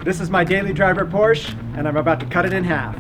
This is my daily driver Porsche, and I'm about to cut it in half.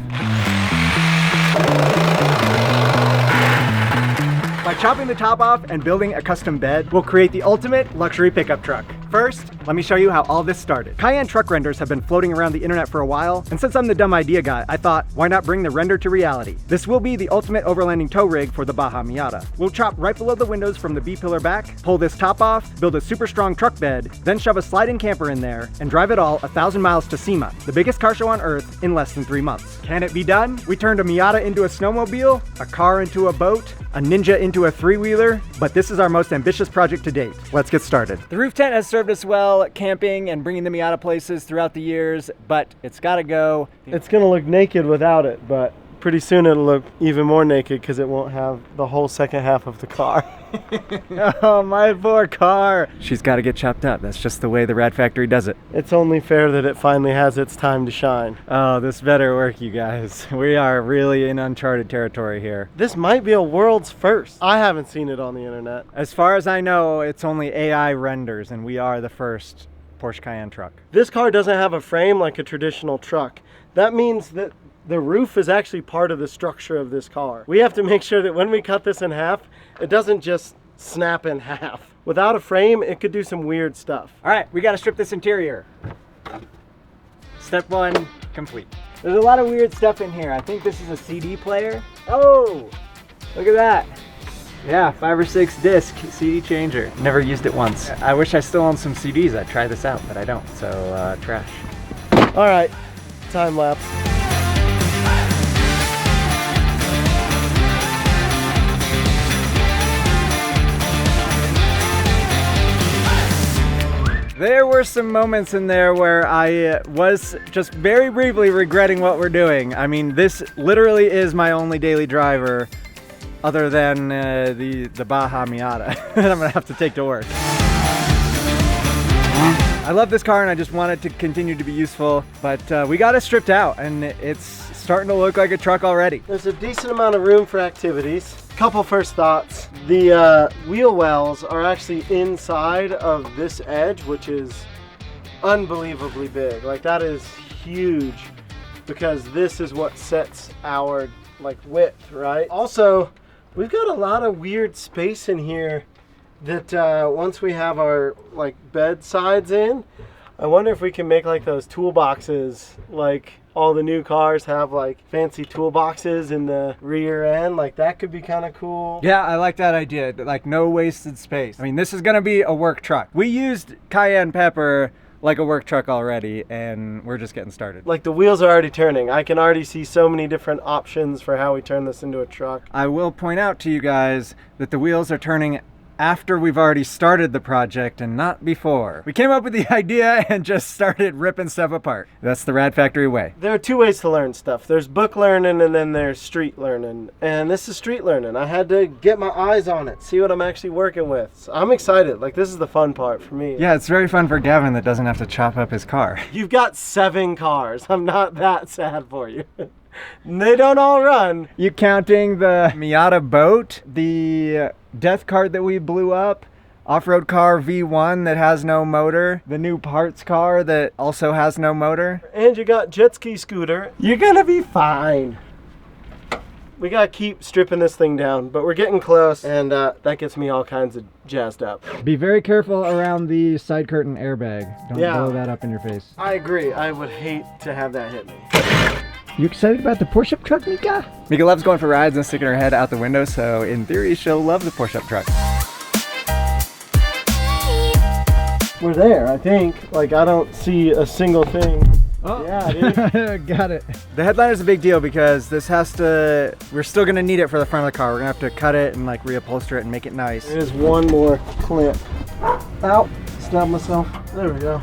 By chopping the top off and building a custom bed, we'll create the ultimate luxury pickup truck. First, let me show you how all this started. Cayenne truck renders have been floating around the internet for a while, and since I'm the dumb idea guy, I thought, why not bring the render to reality? This will be the ultimate overlanding tow rig for the Baja Miata. We'll chop right below the windows from the B-pillar back, pull this top off, build a super strong truck bed, then shove a slide-in camper in there, and drive it all 1,000 miles to SEMA, the biggest car show on Earth, in less than 3 months. Can it be done? We turned a Miata into a snowmobile, a car into a boat, a Ninja into a three-wheeler, but this is our most ambitious project to date. Let's get started. The roof tent has served us well camping and bringing the Miata places throughout the years, but it's gotta go. It's gonna look naked without it, but pretty soon it'll look even more naked because it won't have the whole second half of the car. Oh, my poor car. She's gotta get chopped up. That's just the way the Rad Factory does it. It's only fair that it finally has its time to shine. Oh, this better work, you guys. We are really in uncharted territory here. This might be a world's first. I haven't seen it on the internet. As far as I know, it's only AI renders, and we are the first Porsche Cayenne truck. This car doesn't have a frame like a traditional truck. That means that the roof is actually part of the structure of this car. We have to make sure that when we cut this in half, it doesn't just snap in half. Without a frame, it could do some weird stuff. All right, we gotta strip this interior. Step one, complete. There's a lot of weird stuff in here. I think this is a CD player. Oh, look at that. Yeah, 5 or 6 disc CD changer. Never used it once. I wish I still owned some CDs. I'd try this out, but I don't, so trash. All right, time lapse. There were some moments in there where I was just very briefly regretting what we're doing. I mean, this literally is my only daily driver other than the Baja Miata that I'm gonna have to take to work. I love this car and I just want it to continue to be useful, but we got it stripped out and it's starting to look like a truck already. There's a decent amount of room for activities. Couple first thoughts. The wheel wells are actually inside of this edge, which is unbelievably big. Like, that is huge because this is what sets our width, right? Also, we've got a lot of weird space in here that once we have our bed sides in, I wonder if we can make those toolboxes like all the new cars have, fancy toolboxes in the rear end. That could be kind of cool. Yeah, I like that idea. No wasted space. I mean, this is gonna be a work truck. We used Cayenne Pepper like a work truck already, and we're just getting started. The wheels are already turning. I can already see so many different options for how we turn this into a truck. I will point out to you guys that the wheels are turning after we've already started the project and not before. We came up with the idea and just started ripping stuff apart. That's the Rad Factory way. There are 2 ways to learn stuff. There's book learning and then there's street learning. And this is street learning. I had to get my eyes on it, see what I'm actually working with. So I'm excited. This is the fun part for me. Yeah, it's very fun for Gavin that doesn't have to chop up his car. You've got 7 cars. I'm not that sad for you. They don't all run. You counting the Miata boat, the death cart that we blew up, off-road car V1 that has no motor, the new parts car that also has no motor. And you got jet ski scooter. You're gonna be fine. We gotta keep stripping this thing down, but we're getting close, and that gets me all kinds of jazzed up. Be very careful around the side curtain airbag. Don't blow that up in your face. I agree. I would hate to have that hit me. You excited about the Porsche truck, Mika? Mika loves going for rides and sticking her head out the window, so in theory, she'll love the Porsche truck. We're there, I think. I don't see a single thing. Oh, yeah, dude. Got it. The headliner is a big deal because this we're still gonna need it for the front of the car. We're gonna have to cut it and reupholster it and make it nice. There's one more clip. Ow, stabbed myself. There we go.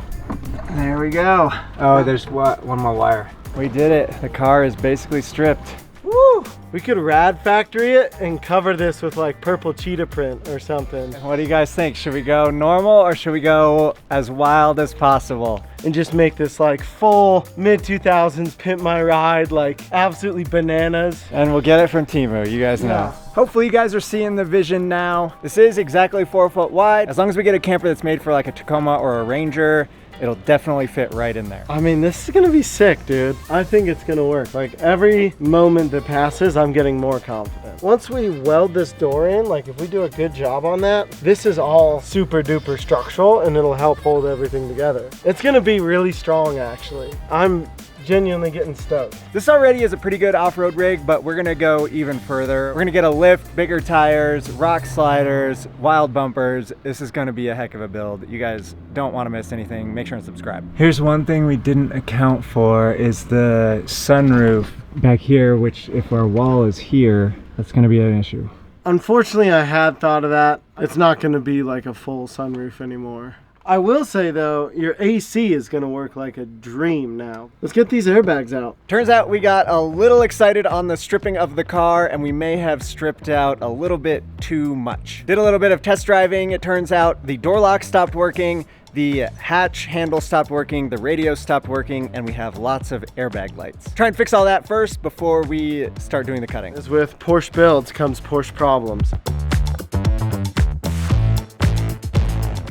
There we go. Oh, there's one more wire. We did it. The car is basically stripped. Woo! We could Rad Factory it and cover this with purple cheetah print or something. What do you guys think? Should we go normal or should we go as wild as possible? And just make this full mid-2000s pimp my ride, absolutely bananas. And we'll get it from Temu, you guys know. Yeah. Hopefully you guys are seeing the vision now. This is exactly 4 foot wide. As long as we get a camper that's made for a Tacoma or a Ranger, it'll definitely fit right in there. I mean, this is gonna be sick, dude. I think it's gonna work. Like, every moment that passes, I'm getting more confident. Once we weld this door in, like if we do a good job on that, this is all super duper structural and it'll help hold everything together. It's gonna be really strong, actually. I'm genuinely getting stoked. This already is a pretty good off-road rig, but we're gonna go even further. We're gonna get a lift, bigger tires, rock sliders, wild bumpers. This is gonna be a heck of a build. You guys don't wanna miss anything. Make sure and subscribe. Here's one thing we didn't account for is the sunroof back here, which if our wall is here, that's gonna be an issue. Unfortunately, I had thought of that. It's not gonna be like a full sunroof anymore. I will say though, your AC is gonna work like a dream now. Let's get these airbags out. Turns out we got a little excited on the stripping of the car and we may have stripped out a little bit too much. Did a little bit of test driving. It turns out the door lock stopped working, the hatch handle stopped working, the radio stopped working, and we have lots of airbag lights. Try and fix all that first before we start doing the cutting. As with Porsche builds comes Porsche problems.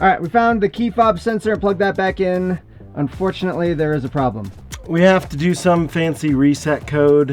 All right, we found the key fob sensor and plugged that back in. Unfortunately, there is a problem. We have to do some fancy reset code,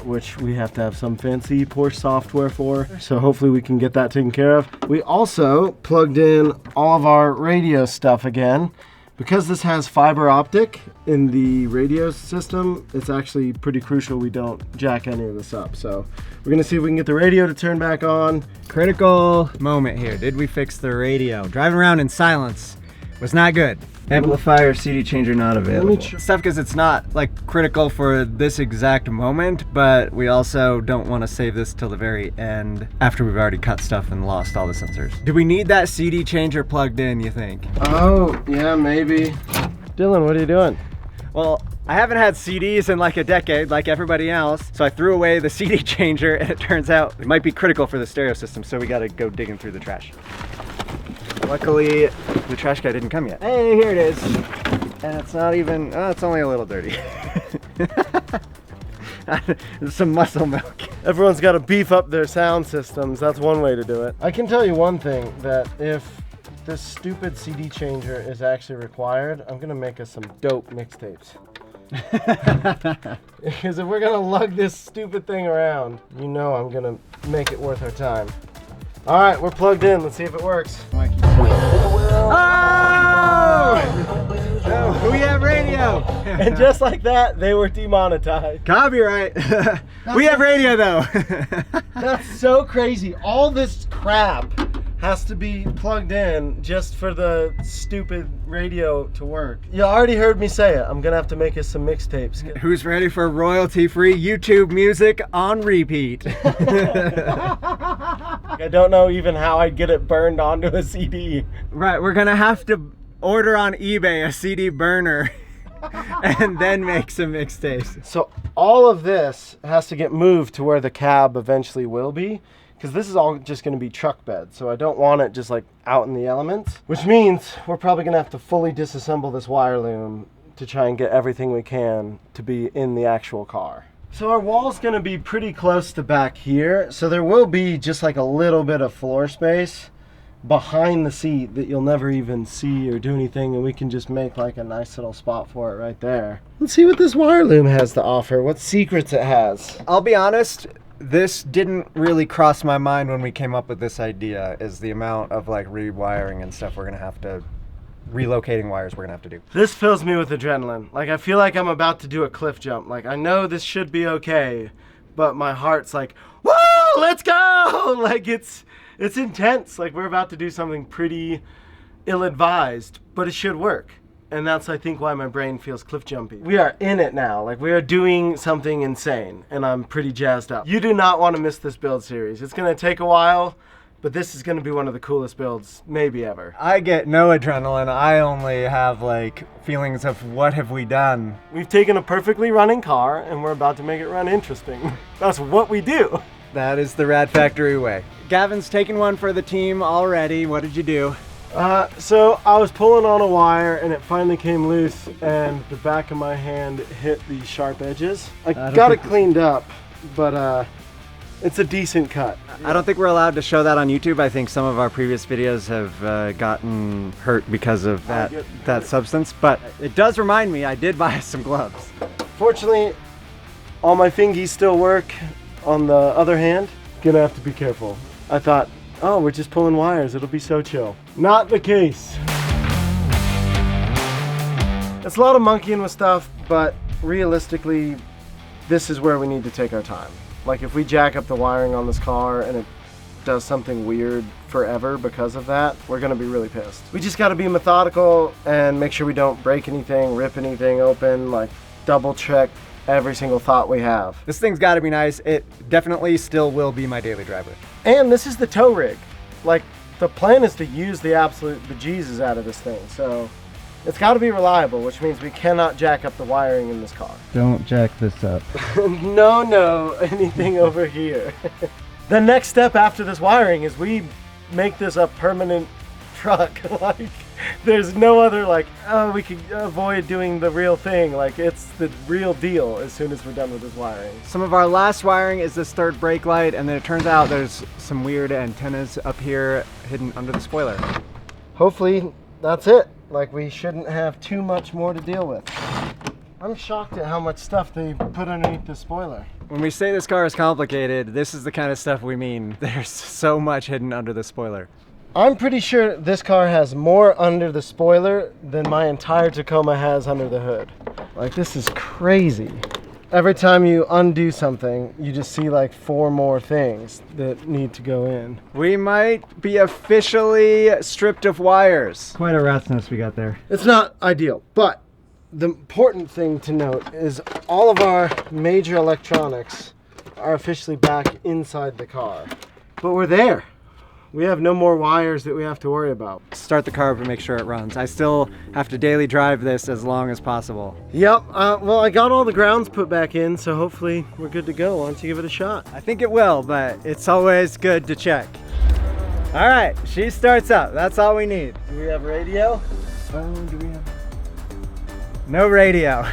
which we have to have some fancy Porsche software for. So hopefully we can get that taken care of. We also plugged in all of our radio stuff again. Because this has fiber optic in the radio system, it's actually pretty crucial we don't jack any of this up. So we're gonna see if we can get the radio to turn back on. Critical moment here. Did we fix the radio? Driving around in silence was not good. Amplifier CD changer not available. Stuff because it's not like critical for this exact moment, but we also don't want to save this till the very end after we've already cut stuff and lost all the sensors. Do we need that CD changer plugged in, you think? Oh, yeah, maybe. Dylan, what are you doing? Well, I haven't had CDs in like a decade like everybody else, so I threw away the CD changer and it turns out it might be critical for the stereo system, so we gotta go digging through the trash. Luckily, the trash guy didn't come yet. Hey, here it is. And it's not even, oh, it's only a little dirty. There's some muscle milk. Everyone's got to beef up their sound systems. That's one way to do it. I can tell you one thing, that if this stupid CD changer is actually required, I'm going to make us some dope mixtapes. Because if we're going to lug this stupid thing around, you know I'm going to make it worth our time. All right, we're plugged in. Let's see if it works. Oh! No, we have radio. And just like that, they were demonetized. Copyright. We have radio though. That's so crazy. All this crap has to be plugged in just for the stupid radio to work. You already heard me say it. I'm gonna have to make us some mixtapes. Who's ready for royalty-free YouTube music on repeat? I don't know even how I'd get it burned onto a CD. Right, we're gonna have to order on eBay a CD burner and then make some mixtapes. So all of this has to get moved to where the cab eventually will be, because this is all just going to be truck bed, so I don't want it just like out in the elements, which means we're probably going to have to fully disassemble this wire loom to try and get everything we can to be in the actual car. So our wall's going to be pretty close to back here, so there will be just like a little bit of floor space behind the seat that you'll never even see or do anything, and we can just make like a nice little spot for it right there. Let's see what this wire loom has to offer, what secrets it has. I'll be honest, this didn't really cross my mind when we came up with this idea, is the amount of like rewiring and stuff we're gonna have to, relocating wires we're gonna have to do. This fills me with adrenaline. Like I feel like I'm about to do a cliff jump. Like I know this should be okay, but my heart's like, woo, let's go! Like it's intense. Like we're about to do something pretty ill-advised, but it should work. And that's, I think, why my brain feels cliff jumpy. We are in it now. Like, we are doing something insane, and I'm pretty jazzed up. You do not want to miss this build series. It's going to take a while, but this is going to be one of the coolest builds, maybe ever. I get no adrenaline. I only have, like, feelings of what have we done? We've taken a perfectly running car, and we're about to make it run interesting. That's what we do. That is the Rad Factory way. Gavin's taken one for the team already. What did you do? So I was pulling on a wire and it finally came loose and the back of my hand hit the sharp edges. I got it cleaned up, but It's a decent cut. I don't think we're allowed to show that on YouTube. I think some of our previous videos have gotten hurt because of that substance, but it does remind me I did buy some gloves. Fortunately, all my fingies still work. On the other hand, gonna have to be careful. I thought, oh, we're just pulling wires, it'll be so chill. Not the case. It's a lot of monkeying with stuff, but realistically, this is where we need to take our time. Like if we jack up the wiring on this car and it does something weird forever because of that, we're gonna be really pissed. We just gotta be methodical and make sure we don't break anything, rip anything open, like double check every single thought we have. This thing's gotta be nice. It definitely still will be my daily driver. And this is the tow rig. Like the plan is to use the absolute bejesus out of this thing. So it's gotta be reliable, which means we cannot jack up the wiring in this car. Don't jack this up. No, anything over here. The next step after this wiring is we make this a permanent truck. Like there's no other like, oh, we could avoid doing the real thing. Like it's the real deal as soon as we're done with this wiring. Some of our last wiring is this third brake light, and then it turns out there's some weird antennas up here hidden under the spoiler. Hopefully that's it. Like we shouldn't have too much more to deal with. I'm shocked at how much stuff they put underneath the spoiler. When we say this car is complicated, this is the kind of stuff we mean. There's so much hidden under the spoiler. I'm pretty sure this car has more under the spoiler than my entire Tacoma has under the hood. Like this is crazy. Every time you undo something, you just see like 4 more things that need to go in. We might be officially stripped of wires. Quite a rat's nest we got there. It's not ideal, but the important thing to note is all of our major electronics are officially back inside the car. But we're there. We have no more wires that we have to worry about. Start the car up and make sure it runs. I still have to daily drive this as long as possible. Yep, well I got all the grounds put back in, so hopefully we're good to go. Why don't you give it a shot? I think it will, but it's always good to check. All right, she starts up. That's all we need. Do we have radio? Do we have? No radio.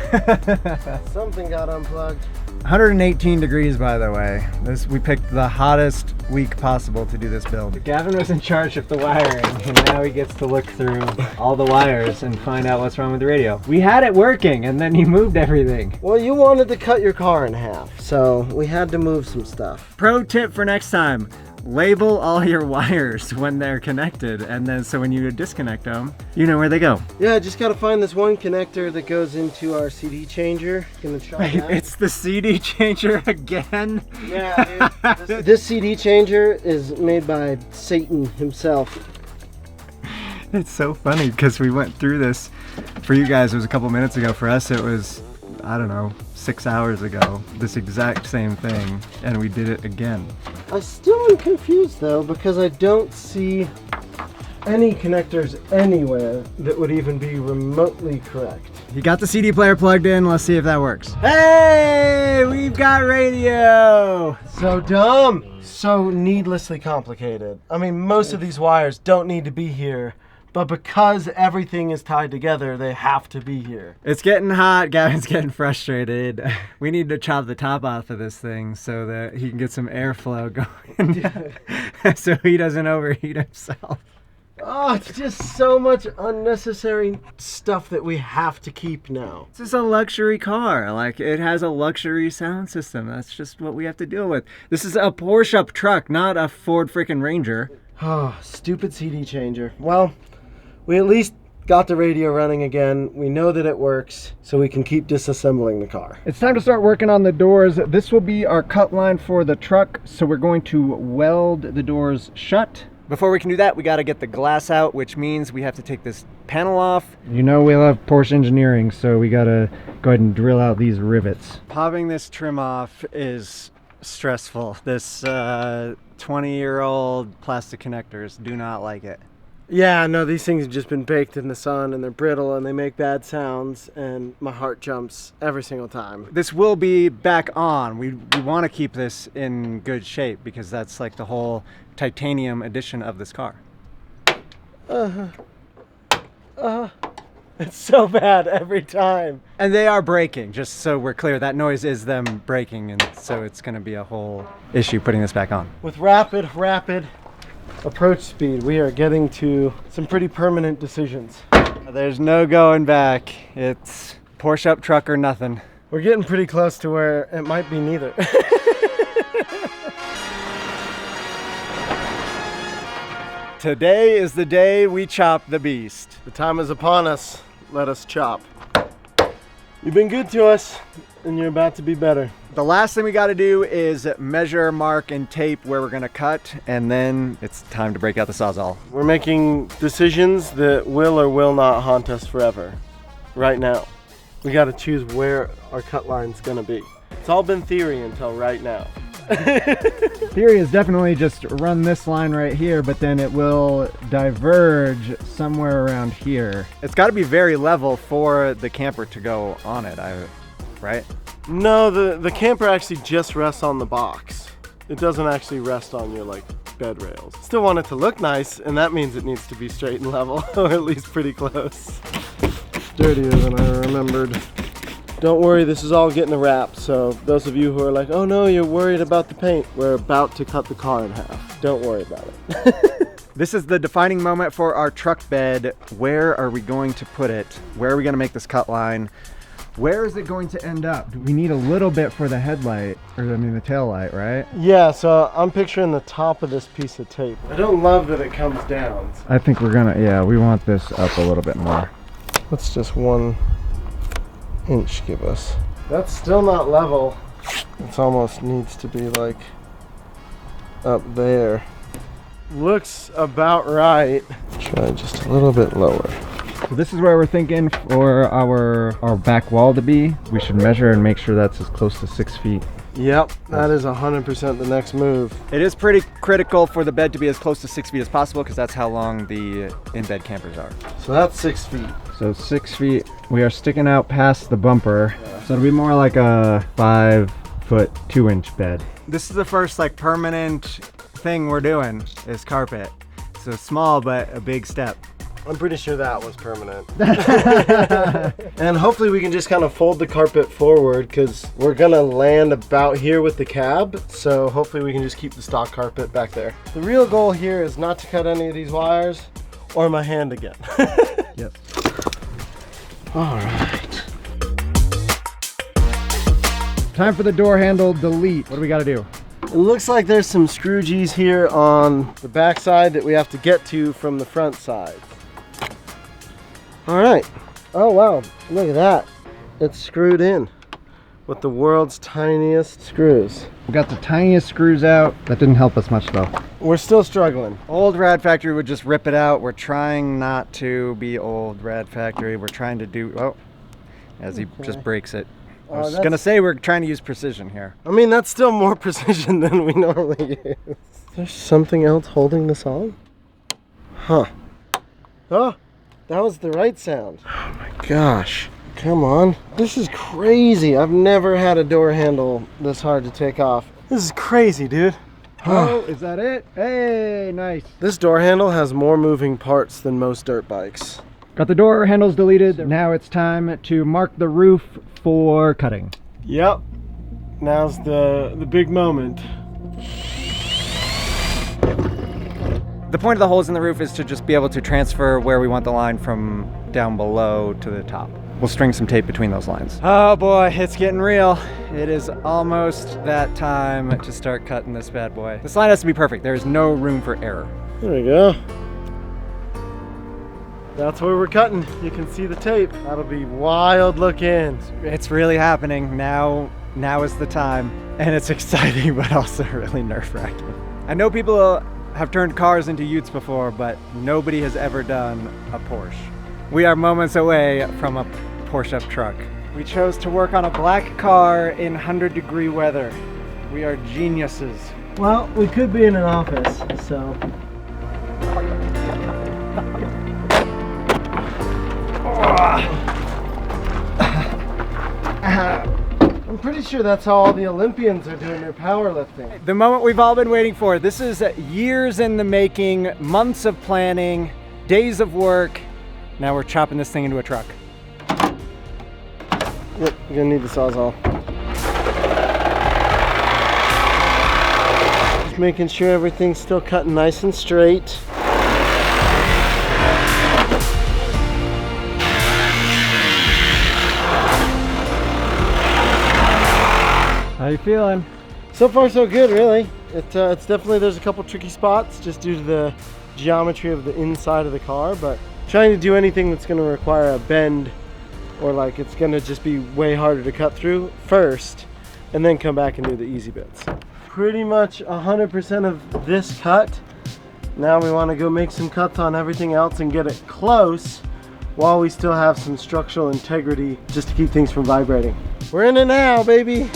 Something got unplugged. 118 degrees, by the way. We picked the hottest week possible to do this build. Gavin was in charge of the wiring, and now he gets to look through all the wires and find out what's wrong with the radio. We had it working, and then he moved everything. Well, you wanted to cut your car in half, so we had to move some stuff. Pro tip for next time. Label all your wires when they're connected, and then so when you disconnect them, you know where they go. Yeah, just gotta find this one connector that goes into our CD changer. Gonna try Wait, that. it's the CD changer again? Yeah, dude. This CD changer is made by Satan himself. It's so funny because we went through this for you guys. It was a couple minutes ago. For us, it was, I don't know, 6 hours ago. This exact same thing, and we did it again. I still am confused though because I don't see any connectors anywhere that would even be remotely correct. You got the CD player plugged in. Let's see if that works. Hey, we've got radio. So dumb. So needlessly complicated. I mean, most of these wires don't need to be here, but because everything is tied together, they have to be here. It's getting hot. Gavin's getting frustrated. We need to chop the top off of this thing so that he can get some airflow going so he doesn't overheat himself. Oh, it's just so much unnecessary stuff that we have to keep now. This is a luxury car. Like, it has a luxury sound system. That's just what we have to deal with. This is a Porsche truck, not a Ford freaking Ranger. Oh, stupid CD changer. Well, we at least got the radio running again. We know that it works, so we can keep disassembling the car. It's time to start working on the doors. This will be our cut line for the truck, so we're going to weld the doors shut. Before we can do that, we got to get the glass out, which means we have to take this panel off. You know we love Porsche engineering, so we got to go ahead and drill out these rivets. Popping this trim off is stressful. This 20-year-old plastic connectors do not like it. Yeah, no, these things have just been baked in the sun and they're brittle and they make bad sounds and my heart jumps every single time. This will be back on. We want to keep this in good shape because that's like the whole titanium edition of this car. It's so bad every time. And they are braking, just so we're clear. That noise is them braking, and so it's gonna be a whole issue putting this back on. With rapid approach speed, we are getting to some pretty permanent decisions. There's no going back. It's Porsche up truck or nothing. We're getting pretty close to where it might be neither. Today is the day we chop the beast. The time is upon us. Let us chop. You've been good to us, and you're about to be better. The last thing we got to do is measure, mark, and tape where we're gonna cut, and then it's time to break out the Sawzall. We're making decisions that will or will not haunt us forever. Right now. We got to choose where our cut line's gonna be. It's all been theory until right now. Theory is definitely just run this line right here, but then it will diverge somewhere around here. It's got to be very level for the camper to go on it, right? No, the camper actually just rests on the box. It doesn't actually rest on your like bed rails. Still want it to look nice, and that means it needs to be straight and level, or at least pretty close. Dirtier than I remembered. Don't worry, this is all getting a wrap, so those of you who are like, oh no, you're worried about the paint, we're about to cut the car in half. Don't worry about it. This is the defining moment for our truck bed. Where are we going to put it? Where are we going to make this cut line? Where is it going to end up? We need a little bit for the headlight, or I mean the tail light, right? Yeah, so I'm picturing the top of this piece of tape. I don't love that it comes down. I think we're gonna, yeah, we want this up a little bit more. Let's just 1 inch give us. That's still not level. It almost needs to be like up there. Looks about right. Try just a little bit lower. So this is where we're thinking for our back wall to be. We should measure and make sure that's as close to 6 feet. Yep, that is 100% the next move. It is pretty critical for the bed to be as close to 6 feet as possible, because that's how long the in-bed campers are. So that's 6 feet. So 6 feet, we are sticking out past the bumper. Yeah. So it'll be more like a 5 foot 2 inch bed. This is the first like permanent thing we're doing is carpet. So small, but a big step. I'm pretty sure that was permanent. And hopefully we can just kind of fold the carpet forward, because we're gonna land about here with the cab. So hopefully we can just keep the stock carpet back there. The real goal here is not to cut any of these wires or my hand again. Yep. All right. Time for the door handle delete. What do we got to do? It looks like there's some screw G's here on the back side that we have to get to from the front side. All right. Oh, wow. Look at that. It's screwed in with the world's tiniest screws. We got the tiniest screws out. That didn't help us much though. We're still struggling. Old Rad Factory would just rip it out. We're trying not to be old Rad Factory. We're trying to do, oh, as he just breaks it. I was gonna say we're trying to use precision here. I mean, that's still more precision than we normally use. There's something else holding this on? Huh. Oh, that was the right sound. Oh my gosh. Come on. This is crazy. I've never had a door handle this hard to take off. This is crazy, dude. Oh, is that it? Hey, nice. This door handle has more moving parts than most dirt bikes. Got the door handles deleted. Now it's time to mark the roof for cutting. Yep. Now's the big moment. The point of the holes in the roof is to just be able to transfer where we want the line from down below to the top. We'll string some tape between those lines. Oh boy, it's getting real. It is almost that time to start cutting this bad boy. This line has to be perfect. There is no room for error. There we go. That's where we're cutting. You can see the tape. That'll be wild looking. It's really happening. Now is the time. And it's exciting, but also really nerve-wracking. I know people have turned cars into utes before, but nobody has ever done a Porsche. We are moments away from a Porsche up truck. We chose to work on a black car in 100-degree weather. We are geniuses. Well, we could be in an office, so. I'm pretty sure that's how all the Olympians are doing their powerlifting. The moment we've all been waiting for. This is years in the making, months of planning, days of work, Now we're chopping this thing into a truck. Yep, you're gonna need the Sawzall. Just making sure everything's still cutting nice and straight. How you feeling? So far so good, really. It's definitely, there's a couple tricky spots just due to the geometry of the inside of the car, but trying to do anything that's going to require a bend or like it's going to just be way harder to cut through first and then come back and do the easy bits. Pretty much 100% of this cut. Now we want to go make some cuts on everything else and get it close while we still have some structural integrity just to keep things from vibrating. We're in it now, baby.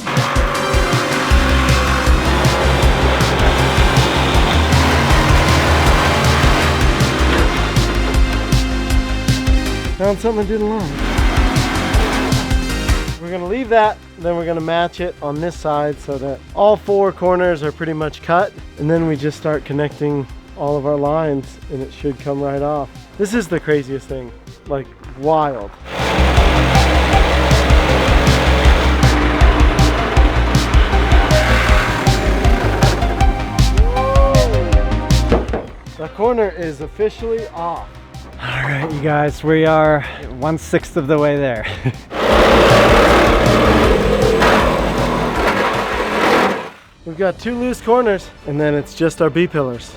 Found something I didn't like. We're gonna leave that, then we're gonna match it on this side so that all 4 corners are pretty much cut, and then we just start connecting all of our lines and it should come right off. This is the craziest thing, like wild. The corner is officially off. All right, you guys, we are 1/6 of the way there. We've got 2 loose corners, and then it's just our B-pillars.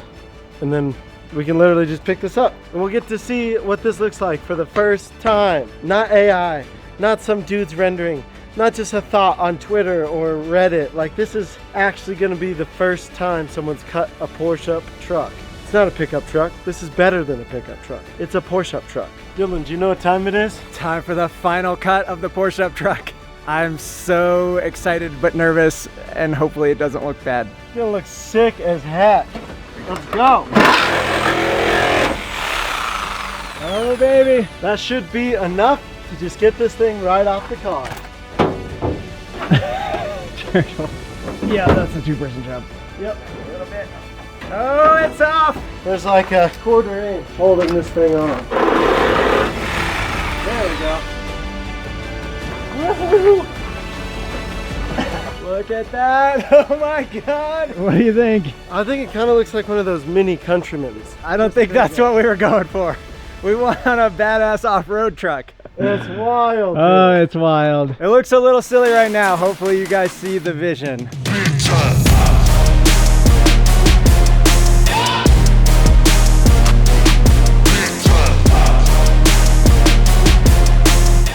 And then we can literally just pick this up. And we'll get to see what this looks like for the first time. Not AI, not some dude's rendering, not just a thought on Twitter or Reddit. Like, this is actually gonna be the first time someone's cut a Porsche truck. It's not a pickup truck. This is better than a pickup truck. It's a Porsche truck. Dylan, do you know what time it is? Time for the final cut of the Porsche truck. I'm so excited but nervous, and hopefully it doesn't look bad. It's gonna look sick as heck. Let's go. Oh baby. That should be enough to just get this thing right off the car. Yeah, that's a 2-person job. Yep, a little bit. Oh, it's off! There's like a 1/4 inch holding this thing on. There we go. Woohoo! Look at that! Oh my god! What do you think? I think it kind of looks like one of those mini Countrymans. I don't think that's what we were going for. We want a badass off-road truck. It's wild. Oh, it's wild. It looks a little silly right now. Hopefully you guys see the vision.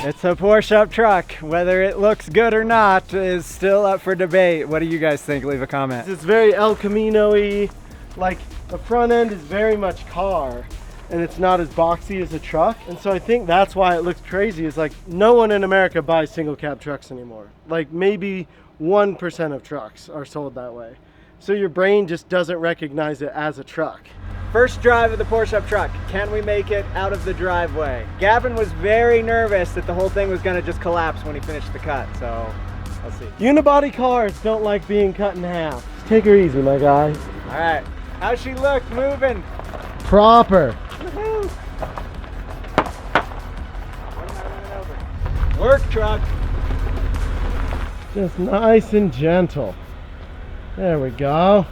It's a Porsche truck. Whether it looks good or not is still up for debate. What do you guys think? Leave a comment. It's very El Camino-y. Like, the front end is very much car, and it's not as boxy as a truck. And so I think that's why it looks crazy. Is like, no one in America buys single cab trucks anymore. Like, maybe 1% of trucks are sold that way. So your brain just doesn't recognize it as a truck. First drive of the Porsche truck. Can we make it out of the driveway? Gavin was very nervous that the whole thing was gonna just collapse when he finished the cut, so let's see. Unibody cars don't like being cut in half. Just take her easy, my guy. All right, how's she look moving? Proper. Woohoo! Work truck. Just nice and gentle. There we go.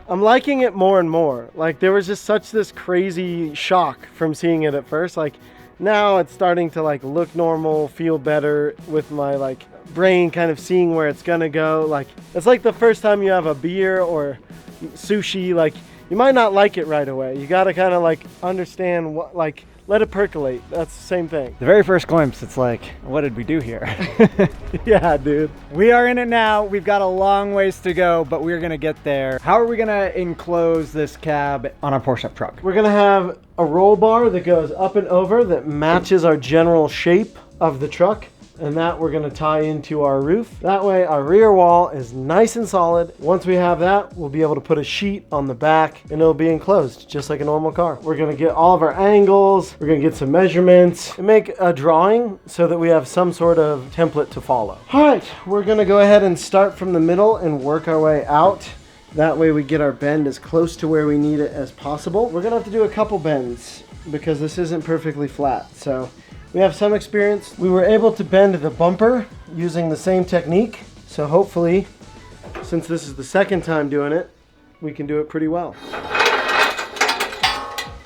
I'm liking it more and more. Like, there was just such this crazy shock from seeing it at first. Like, now it's starting to like look normal, feel better with my like brain kind of seeing where it's gonna go. Like, it's like the first time you have a beer or sushi. Like, you might not like it right away. You gotta kind of like understand what, like, let it percolate. That's the same thing. The very first glimpse, it's like, what did we do here? Yeah, dude. We are in it now. We've got a long ways to go, but we're gonna get there. How are we gonna enclose this cab on a Porsche truck? We're gonna have a roll bar that goes up and over that matches our general shape of the truck. And that we're gonna tie into our roof. That way our rear wall is nice and solid. Once we have that, we'll be able to put a sheet on the back and it'll be enclosed just like a normal car. We're gonna get all of our angles, we're gonna get some measurements, and make a drawing so that we have some sort of template to follow. All right, we're gonna go ahead and start from the middle and work our way out. That way we get our bend as close to where we need it as possible. We're gonna have to do a couple bends. because this isn't perfectly flat. So we have some experience. We were able to bend the bumper using the same technique. So hopefully, since this is the second time doing it, we can do it pretty well.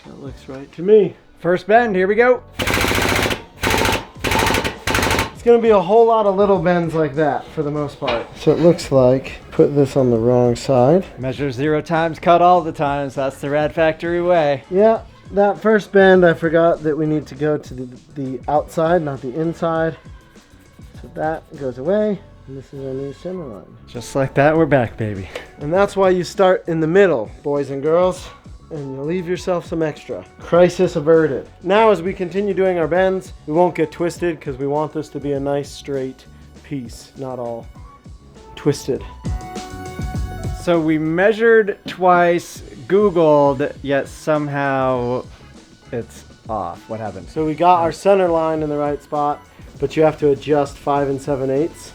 That looks right to me. First bend, here we go. It's gonna be a whole lot of little bends like that for the most part. So it looks like, put this on the wrong side. Measure 0 times, cut all the times. That's the Rad Factory way. Yeah, that first bend, I forgot that we need to go to the outside, not the inside. So that goes away, and this is our new center line. Just like that, we're back, baby. And that's why you start in the middle, boys and girls, and you leave yourself some extra. Crisis averted. Now as we continue doing our bends, we won't get twisted because we want this to be a nice straight piece, not all twisted. So we measured twice, Googled, yet somehow it's off. What happened? So we got our center line in the right spot, but you have to adjust 5 7/8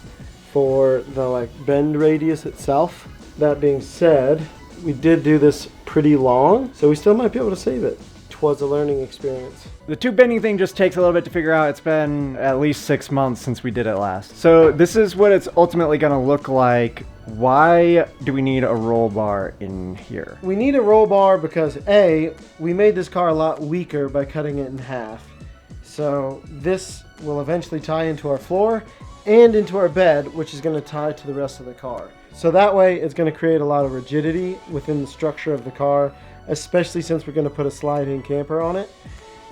for the bend radius itself. That being said, we did do this pretty long, so we still might be able to save it. 'Twas a learning experience. The tube bending thing just takes a little bit to figure out. It's been at least 6 months since we did it last. So this is what it's ultimately gonna look like. Why do we need a roll bar in here? We need a roll bar because A, we made this car a lot weaker by cutting it in half. So this will eventually tie into our floor and into our bed, which is gonna tie to the rest of the car. So that way it's gonna create a lot of rigidity within the structure of the car, especially since we're gonna put a slide-in camper on it.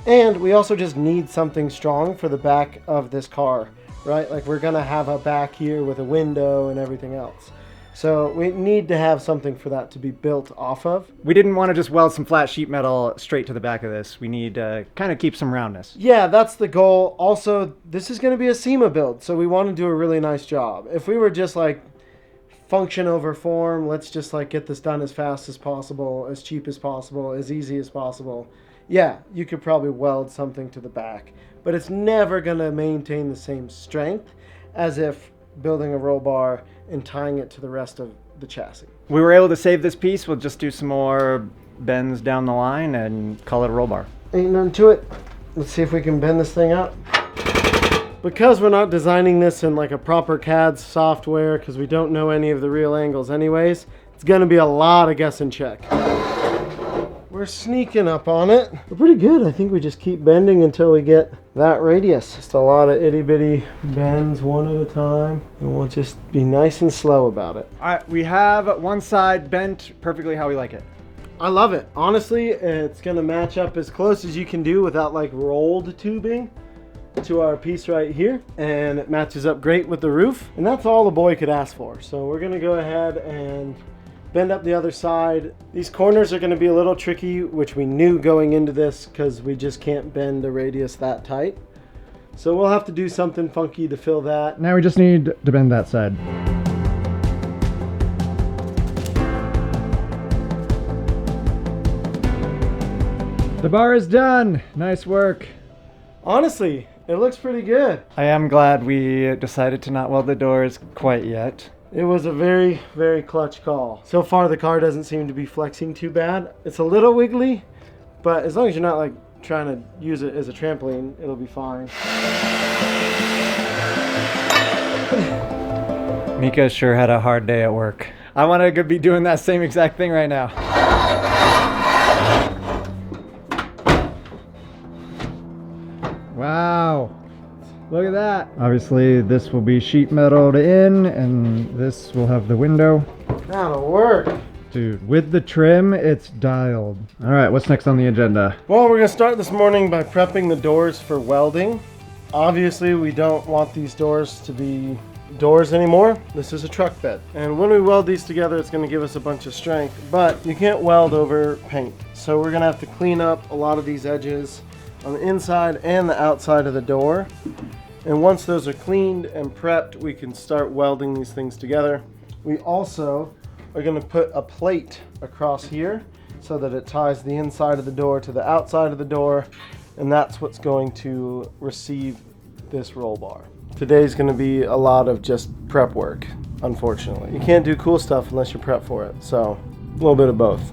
And we also just need something strong for the back of this car, right? Like we're gonna have a back here with a window and everything else. So we need to have something for that to be built off of. We didn't want to just weld some flat sheet metal straight to the back of this. We need to kind of keep some roundness. Yeah, that's the goal. Also, this is gonna be a SEMA build, so we wanna do a really nice job. If we were just function over form, let's just get this done as fast as possible, as cheap as possible, as easy as possible. Yeah, you could probably weld something to the back, but it's never gonna maintain the same strength as if building a roll bar and tying it to the rest of the chassis. We were able to save this piece. We'll just do some more bends down the line and call it a roll bar. Ain't nothing to it. Let's see if we can bend this thing up. Because we're not designing this in a proper CAD software, because we don't know any of the real angles anyways, it's gonna be a lot of guess and check. We're sneaking up on it. We're pretty good. I think we just keep bending until we get that radius. Just a lot of itty bitty bends one at a time, and we'll just be nice and slow about it. All right, we have one side bent perfectly how we like it. I love it. Honestly, it's gonna match up as close as you can do without rolled tubing to our piece right here, and it matches up great with the roof, and that's all the boy could ask for. So we're gonna go ahead and bend up the other side. These corners are gonna be a little tricky, which we knew going into this because we just can't bend a radius that tight. So we'll have to do something funky to fill that. Now we just need to bend that side. The bar is done. Nice work. Honestly, it looks pretty good. I am glad we decided to not weld the doors quite yet. It was a very, very clutch call. So far, the car doesn't seem to be flexing too bad. It's a little wiggly, but as long as you're not trying to use it as a trampoline, it'll be fine. Mika sure had a hard day at work. I want to be doing that same exact thing right now. Wow. Look at that. Obviously, this will be sheet metaled in, and this will have the window. That'll work. Dude, with the trim, it's dialed. All right, what's next on the agenda? Well, we're gonna start this morning by prepping the doors for welding. Obviously, we don't want these doors to be doors anymore. This is a truck bed. And when we weld these together, it's gonna give us a bunch of strength, but you can't weld over paint. So we're gonna have to clean up a lot of these edges on the inside and the outside of the door. And once those are cleaned and prepped, we can start welding these things together. We also are going to put a plate across here so that it ties the inside of the door to the outside of the door, and that's what's going to receive this roll bar. Today's going to be a lot of just prep work, unfortunately. You can't do cool stuff unless you prep for it, so a little bit of both.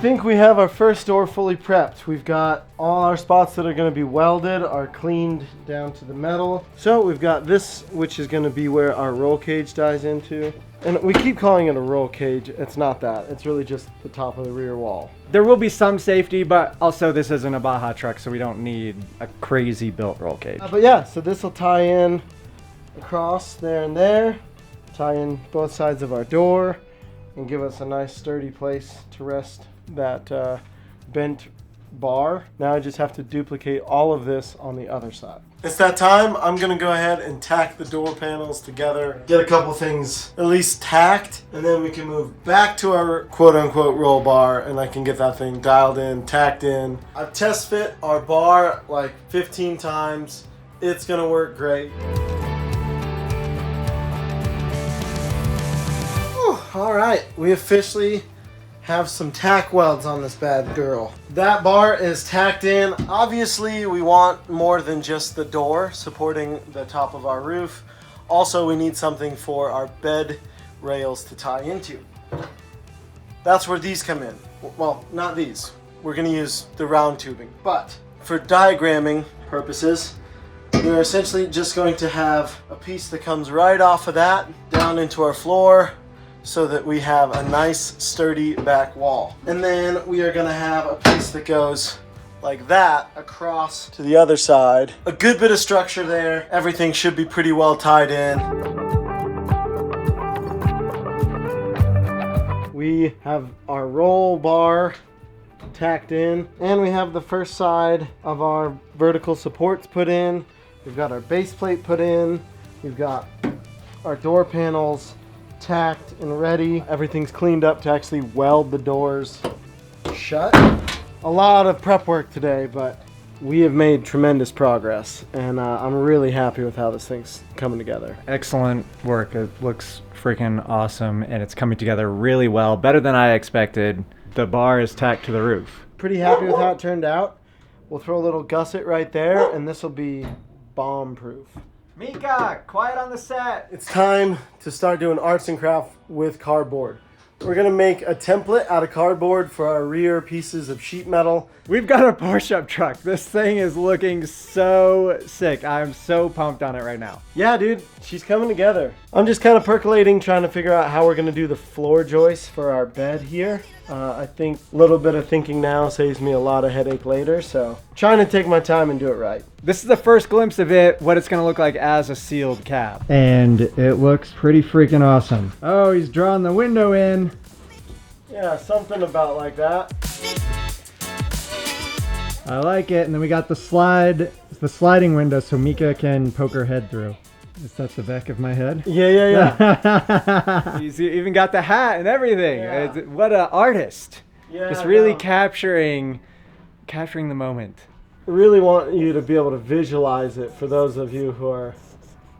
think we have our first door fully prepped. We've got all our spots that are going to be welded are cleaned down to the metal. So we've got this, which is going to be where our roll cage dies into. And we keep calling it a roll cage. It's not that. It's really just the top of the rear wall. There will be some safety, but also this isn't a Baja truck, so we don't need a crazy built roll cage. But yeah, so this will tie in across there and there, tie in both sides of our door, and give us a nice sturdy place to rest that bent bar. Now I just have to duplicate all of this on the other side. It's that time. I'm gonna go ahead and tack the door panels together, get a couple things at least tacked, and then we can move back to our quote-unquote roll bar, and I can get that thing dialed in, tacked in. I've test fit our bar like 15 times. It's gonna work great. Whew, all right, we officially have some tack welds on this bad girl. That bar is tacked in. Obviously, we want more than just the door supporting the top of our roof. Also, we need something for our bed rails to tie into. That's where these come in. Well, not these. We're gonna use the round tubing. But for diagramming purposes, we're essentially just going to have a piece that comes right off of that down into our floor, so that we have a nice sturdy back wall. And then we are gonna have a piece that goes like that across to the other side. A good bit of structure there. Everything should be pretty well tied in. We have our roll bar tacked in, and we have the first side of our vertical supports put in. We've got our base plate put in. We've got our door panels tacked and ready. Everything's cleaned up to actually weld the doors shut. A lot of prep work today, but we have made tremendous progress, and I'm really happy with how this thing's coming together. Excellent work. It looks freaking awesome, and it's coming together really well, better than I expected. The bar is tacked to the roof. Pretty happy with how it turned out. We'll throw a little gusset right there, and this will be bomb-proof. Mika, quiet on the set. It's time to start doing arts and crafts with cardboard. We're gonna make a template out of cardboard for our rear pieces of sheet metal. We've got a Porsche truck. This thing is looking so sick. I'm so pumped on it right now. Yeah, dude, she's coming together. I'm just kind of percolating, trying to figure out how we're gonna do the floor joists for our bed here. I think a little bit of thinking now saves me a lot of headache later, so trying to take my time and do it right. This is the first glimpse of it, what it's gonna look like as a sealed cab. And it looks pretty freaking awesome. Oh, he's drawing the window in. Yeah, something about like that. I like it. And then we got the sliding window so Mika can poke her head through. Is that the back of my head? Yeah. He's even got the hat and everything. Yeah. What an artist. Yeah, Just really no. capturing the moment. I really want you to be able to visualize it for those of you who are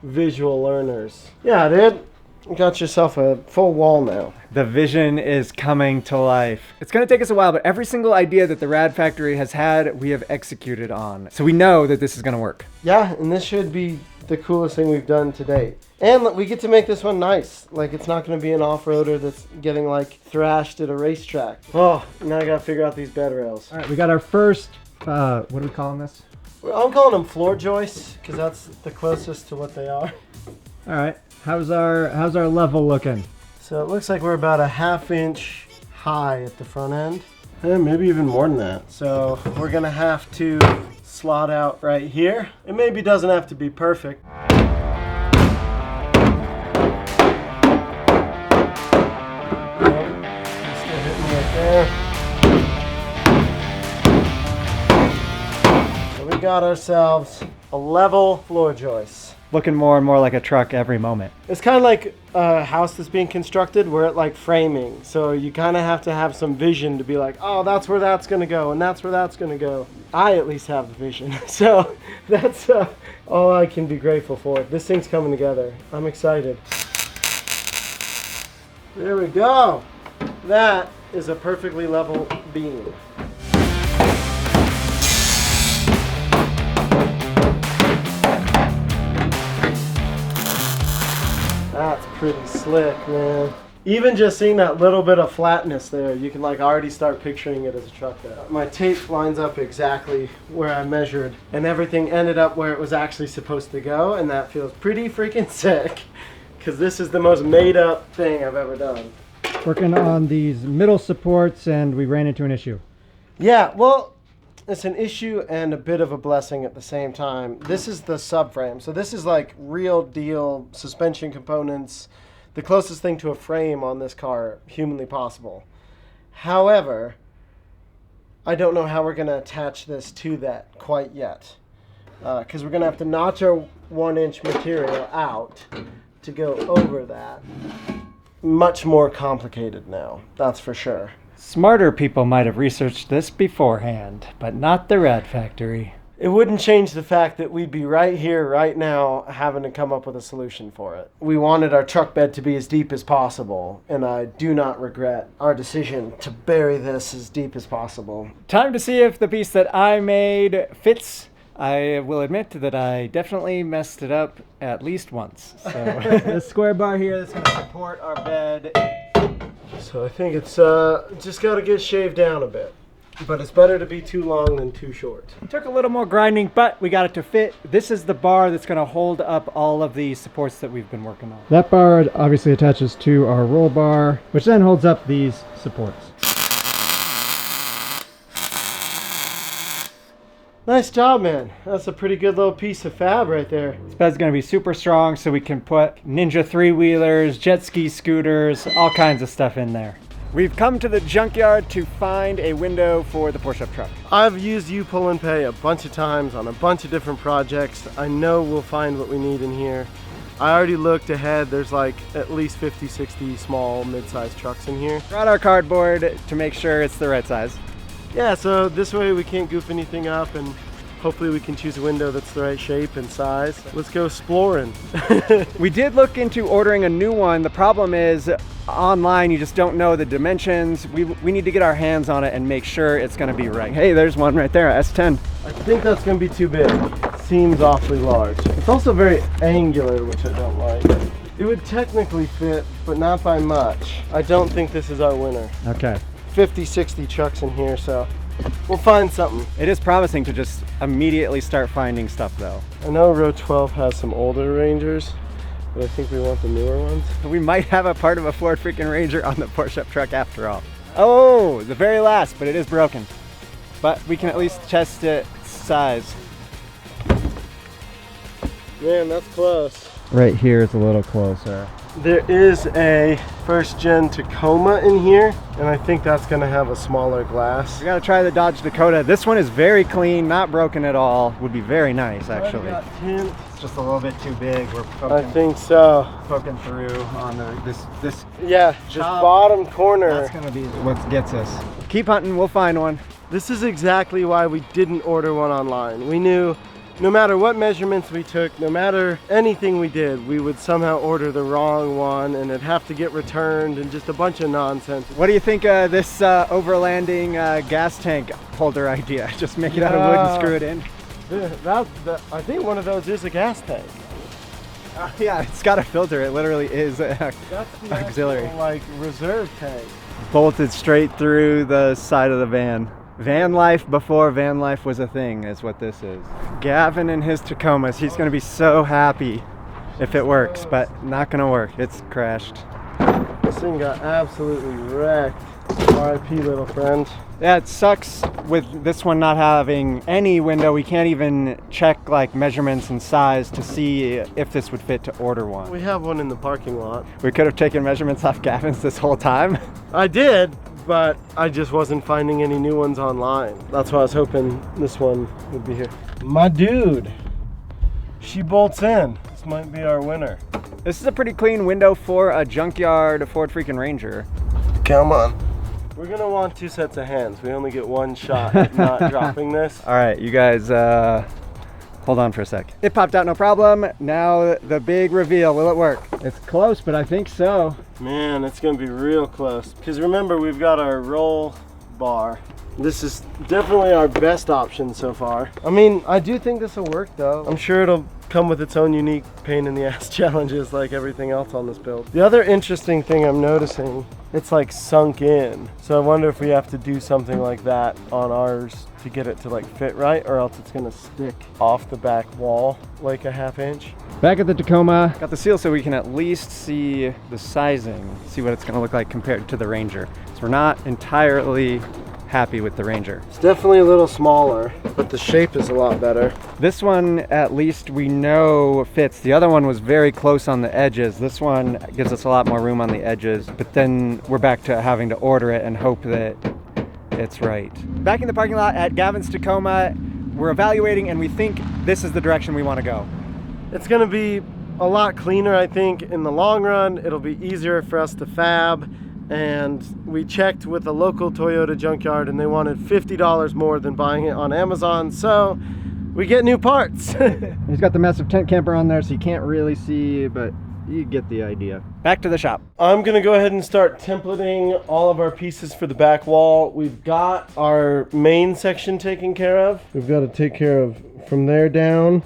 visual learners. Yeah, dude. You got yourself a full wall now. The vision is coming to life. It's going to take us a while, but every single idea that the Rad Factory has had, we have executed on. So we know that this is going to work. Yeah, and this should be the coolest thing we've done to date. And we get to make this one nice. Like, it's not going to be an off-roader that's getting, like, thrashed at a racetrack. Oh, now I got to figure out these bed rails. All right, we got our first, what are we calling this? I'm calling them floor joists, because that's the closest to what they are. All right, how's our level looking? So it looks like we're about a 1/2 inch high at the front end. And maybe even more than that. So we're gonna have to slot out right here. It maybe doesn't have to be perfect. Still hitting right there. So we got ourselves a level floor joist. Looking more and more like a truck every moment. It's kind of like a house that's being constructed. We're at like framing. So you kind of have to have some vision to be like, oh, that's where that's going to go. And that's where that's going to go. I at least have the vision. So that's all I can be grateful for. This thing's coming together. I'm excited. There we go. That is a perfectly level beam. That's pretty slick, man. Even just seeing that little bit of flatness there, you can like already start picturing it as a truck bed. My tape lines up exactly where I measured, and everything ended up where it was actually supposed to go, and that feels pretty freaking sick, because this is the most made up thing I've ever done. Working on these middle supports, and we ran into an issue. Yeah, well, it's an issue and a bit of a blessing at the same time. This is the subframe, so this is like real deal suspension components, the closest thing to a frame on this car humanly possible. However, I don't know how we're going to attach this to that quite yet, because we're going to have to notch our 1-inch material out to go over that. Much more complicated now, that's for sure. Smarter people might have researched this beforehand, but not the Rad Factory. It wouldn't change the fact that we'd be right here, right now, having to come up with a solution for it. We wanted our truck bed to be as deep as possible, and I do not regret our decision to bury this as deep as possible. Time to see if the piece that I made fits. I will admit that I definitely messed it up at least once. So this square bar here that's going to support our bed. So I think it's just got to get shaved down a bit. But it's better to be too long than too short. It took a little more grinding, but we got it to fit. This is the bar that's going to hold up all of the supports that we've been working on. That bar obviously attaches to our roll bar, which then holds up these supports. Nice job, man. That's a pretty good little piece of fab right there. This bed's going to be super strong, so we can put Ninja 3-wheelers, jet ski scooters, all kinds of stuff in there. We've come to the junkyard to find a window for the Porsche truck. I've used U Pull and Pay a bunch of times on a bunch of different projects. I know we'll find what we need in here. I already looked ahead. There's like at least 50, 60 small, mid-sized trucks in here. Brought our cardboard to make sure it's the right size. Yeah, so this way we can't goof anything up, and hopefully we can choose a window that's the right shape and size. Let's go exploring. We did look into ordering a new one. The problem is online you just don't know the dimensions. We need to get our hands on it and make sure it's going to be right. Hey, there's one right there, S10. I think that's going to be too big. Seems awfully large. It's also very angular, which I don't like. It would technically fit, but not by much. I don't think this is our winner. Okay. 50, 60 trucks in here, so we'll find something. It is promising to just immediately start finding stuff though. I know row 12 has some older Rangers, but I think we want the newer ones. We might have a part of a Ford freaking Ranger on the Porsche truck after all. Oh, the very last, but it is broken. But we can at least test its size. Man, that's close. Right here is a little closer. There is a first gen Tacoma in here, and I think that's gonna have a smaller glass. We gotta try the Dodge Dakota. This one is very clean, not broken at all. Would be very nice, actually. It's just a little bit too big. We're poking, I think so. Poking through on this. Yeah, this bottom corner. That's gonna be what gets us. Keep hunting, we'll find one. This is exactly why we didn't order one online. We knew no matter what measurements we took, no matter anything we did, we would somehow order the wrong one and it'd have to get returned and just a bunch of nonsense. What do you think of this overlanding gas tank holder idea? Just make it out of wood and screw it in? I think one of those is a gas tank. Yeah, it's got a filter. It literally is That's the auxiliary. actual, like, reserve tank. Bolted straight through the side of the van. Van life before van life was a thing is what this is. Gavin and his Tacomas, he's gonna be so happy if it works, but not gonna work. It's crashed. This thing got absolutely wrecked. RIP, little friend. Yeah, it sucks with this one not having any window. We can't even check like measurements and size to see if this would fit to order one. We have one in the parking lot. We could have taken measurements off Gavin's this whole time. I did, but I just wasn't finding any new ones online. That's why I was hoping this one would be here. My dude, she bolts in. This might be our winner. This is a pretty clean window for a junkyard Ford freaking Ranger. Come on. We're gonna want 2 sets of hands. We only get one shot at not dropping this. All right, you guys, hold on for a sec. It popped out no problem. Now the big reveal, will it work? It's close, but I think so. Man, it's gonna be real close. Because remember, we've got our roll bar. This is definitely our best option so far. I mean, I do think this will work though. I'm sure it'll come with its own unique pain in the ass challenges like everything else on this build. The other interesting thing I'm noticing, it's like sunk in. So I wonder if we have to do something like that on ours to get it to like fit right, or else it's gonna stick off the back wall like a ½ inch. Back at the Tacoma, got the seal so we can at least see the sizing, see what it's gonna look like compared to the Ranger. So we're not entirely happy with the Ranger. It's definitely a little smaller, but the shape is a lot better. This one, at least we know fits. The other one was very close on the edges. This one gives us a lot more room on the edges, but then we're back to having to order it and hope that it's right. Back in the parking lot at Gavin's Tacoma, we're evaluating and we think this is the direction we want to go. It's gonna be a lot cleaner, I think, in the long run. It'll be easier for us to fab. And we checked with a local Toyota junkyard and they wanted $50 more than buying it on Amazon, so we get new parts. He's got the massive tent camper on there so you can't really see, but you get the idea. Back to the shop. I'm gonna go ahead and start templating all of our pieces for the back wall. We've got our main section taken care of. We've got to take care of from there down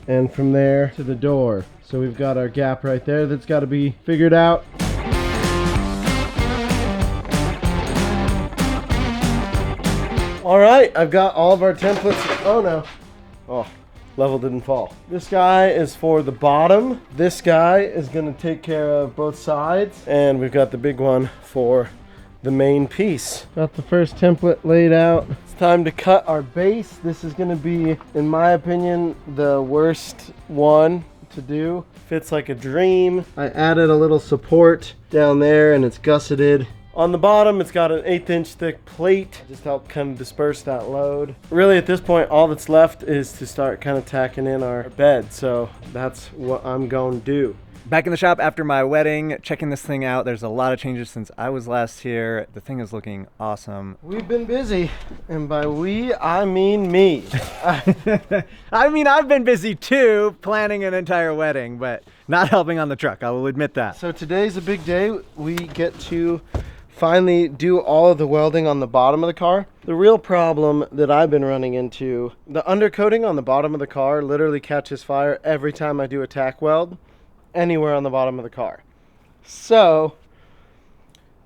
and from there to the door. So we've got our gap right there that's got to be figured out. All right, I've got all of our templates. Oh no. Oh, level didn't fall. This guy is for the bottom. This guy is gonna take care of both sides. And we've got the big one for the main piece. Got the first template laid out. It's time to cut our base. This is gonna be, in my opinion, the worst one to do. Fits like a dream. I added a little support down there and it's gusseted. On the bottom, it's got an 1/8 inch thick plate, just help kind of disperse that load. Really, at this point, all that's left is to start kind of tacking in our bed. So that's what I'm going to do. Back in the shop after my wedding, checking this thing out. There's a lot of changes since I was last here. The thing is looking awesome. We've been busy, and by we, I mean me. I mean, I've been busy too, planning an entire wedding, but not helping on the truck, I will admit that. So today's a big day. We get to finally do all of the welding on the bottom of the car. The real problem that I've been running into, the undercoating on the bottom of the car literally catches fire every time I do a tack weld anywhere on the bottom of the car. So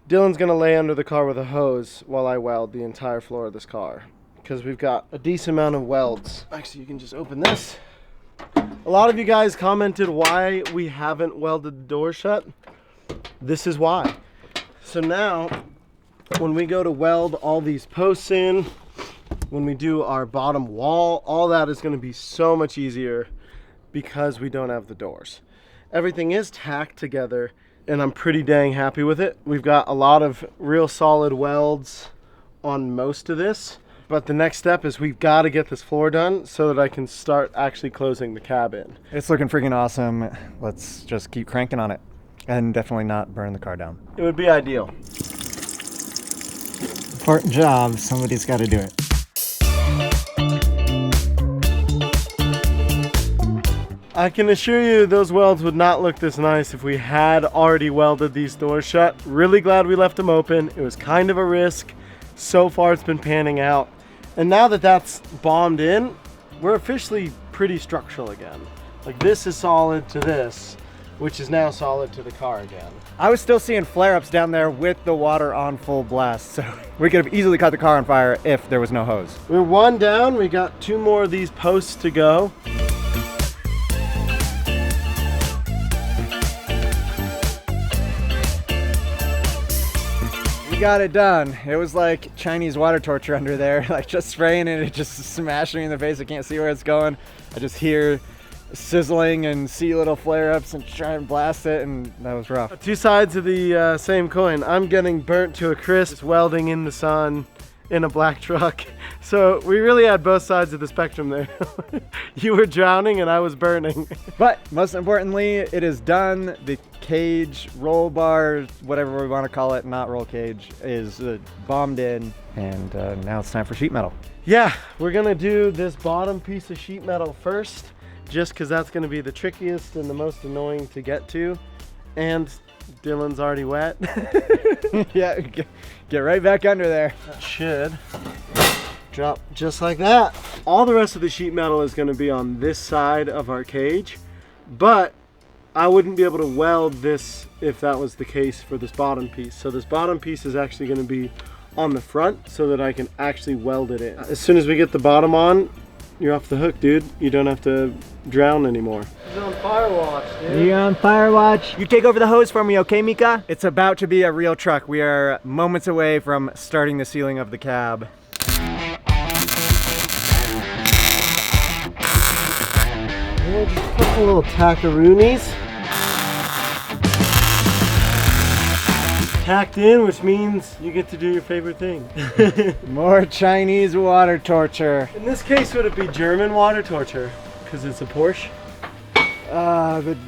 Dylan's gonna lay under the car with a hose while I weld the entire floor of this car, because we've got a decent amount of welds. Actually, you can just open this. A lot of you guys commented why we haven't welded the door shut. This is why. So now, when we go to weld all these posts in, when we do our bottom wall, all that is going to be so much easier because we don't have the doors. Everything is tacked together, and I'm pretty dang happy with it. We've got a lot of real solid welds on most of this, but the next step is we've got to get this floor done so that I can start actually closing the cabin. It's looking freaking awesome. Let's just keep cranking on it. And definitely not burn the car down. It would be ideal. Important job, somebody's got to do it. I can assure you those welds would not look this nice if we had already welded these doors shut. Really glad we left them open. It was kind of a risk. So far it's been panning out. And now that that's bombed in, we're officially pretty structural again. Like this is solid to this, which is now solid to the car again. I was still seeing flare-ups down there with the water on full blast, so we could have easily caught the car on fire if there was no hose. We're one down, we got 2 more of these posts to go. We got it done. It was like Chinese water torture under there, like just spraying it, just smashing me in the face. I can't see where it's going. I just hear sizzling and see little flare-ups and try and blast it, and that was rough. 2 sides of the same coin. I'm getting burnt to a crisp welding in the sun in a black truck. So we really had both sides of the spectrum there. You were drowning and I was burning. But most importantly, it is done. The cage, roll bar, whatever we want to call it, not roll cage, is bombed in, and now it's time for sheet metal. Yeah, we're gonna do this bottom piece of sheet metal first, just because that's going to be the trickiest and the most annoying to get to. And Dylan's already wet. Yeah, get right back under there. That should drop just like that. All the rest of the sheet metal is going to be on this side of our cage, but I wouldn't be able to weld this if that was the case for this bottom piece. So this bottom piece is actually going to be on the front so that I can actually weld it in. As soon as we get the bottom on, you're off the hook, dude. You don't have to drown anymore. He's on fire watch, dude. You on fire watch? You take over the hose for me, okay, Mika? It's about to be a real truck. We are moments away from starting the sealing of the cab. We'll just put a little tackaroonies. Tacked in, which means you get to do your favorite thing. More Chinese water torture. In this case, would it be German water torture? Because it's a Porsche?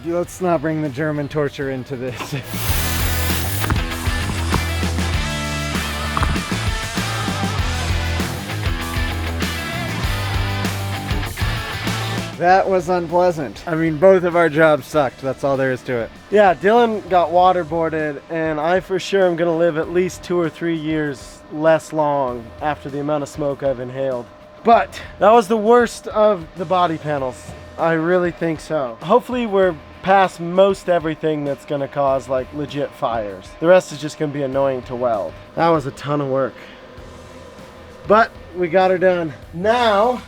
Let's not bring the German torture into this. That was unpleasant. I mean, both of our jobs sucked. That's all there is to it. Yeah, Dylan got waterboarded, and I for sure am gonna live at least 2 or 3 years less long after the amount of smoke I've inhaled. But that was the worst of the body panels. I really think so. Hopefully we're past most everything that's gonna cause like legit fires. The rest is just gonna be annoying to weld. That was a ton of work. But we got her done. Now,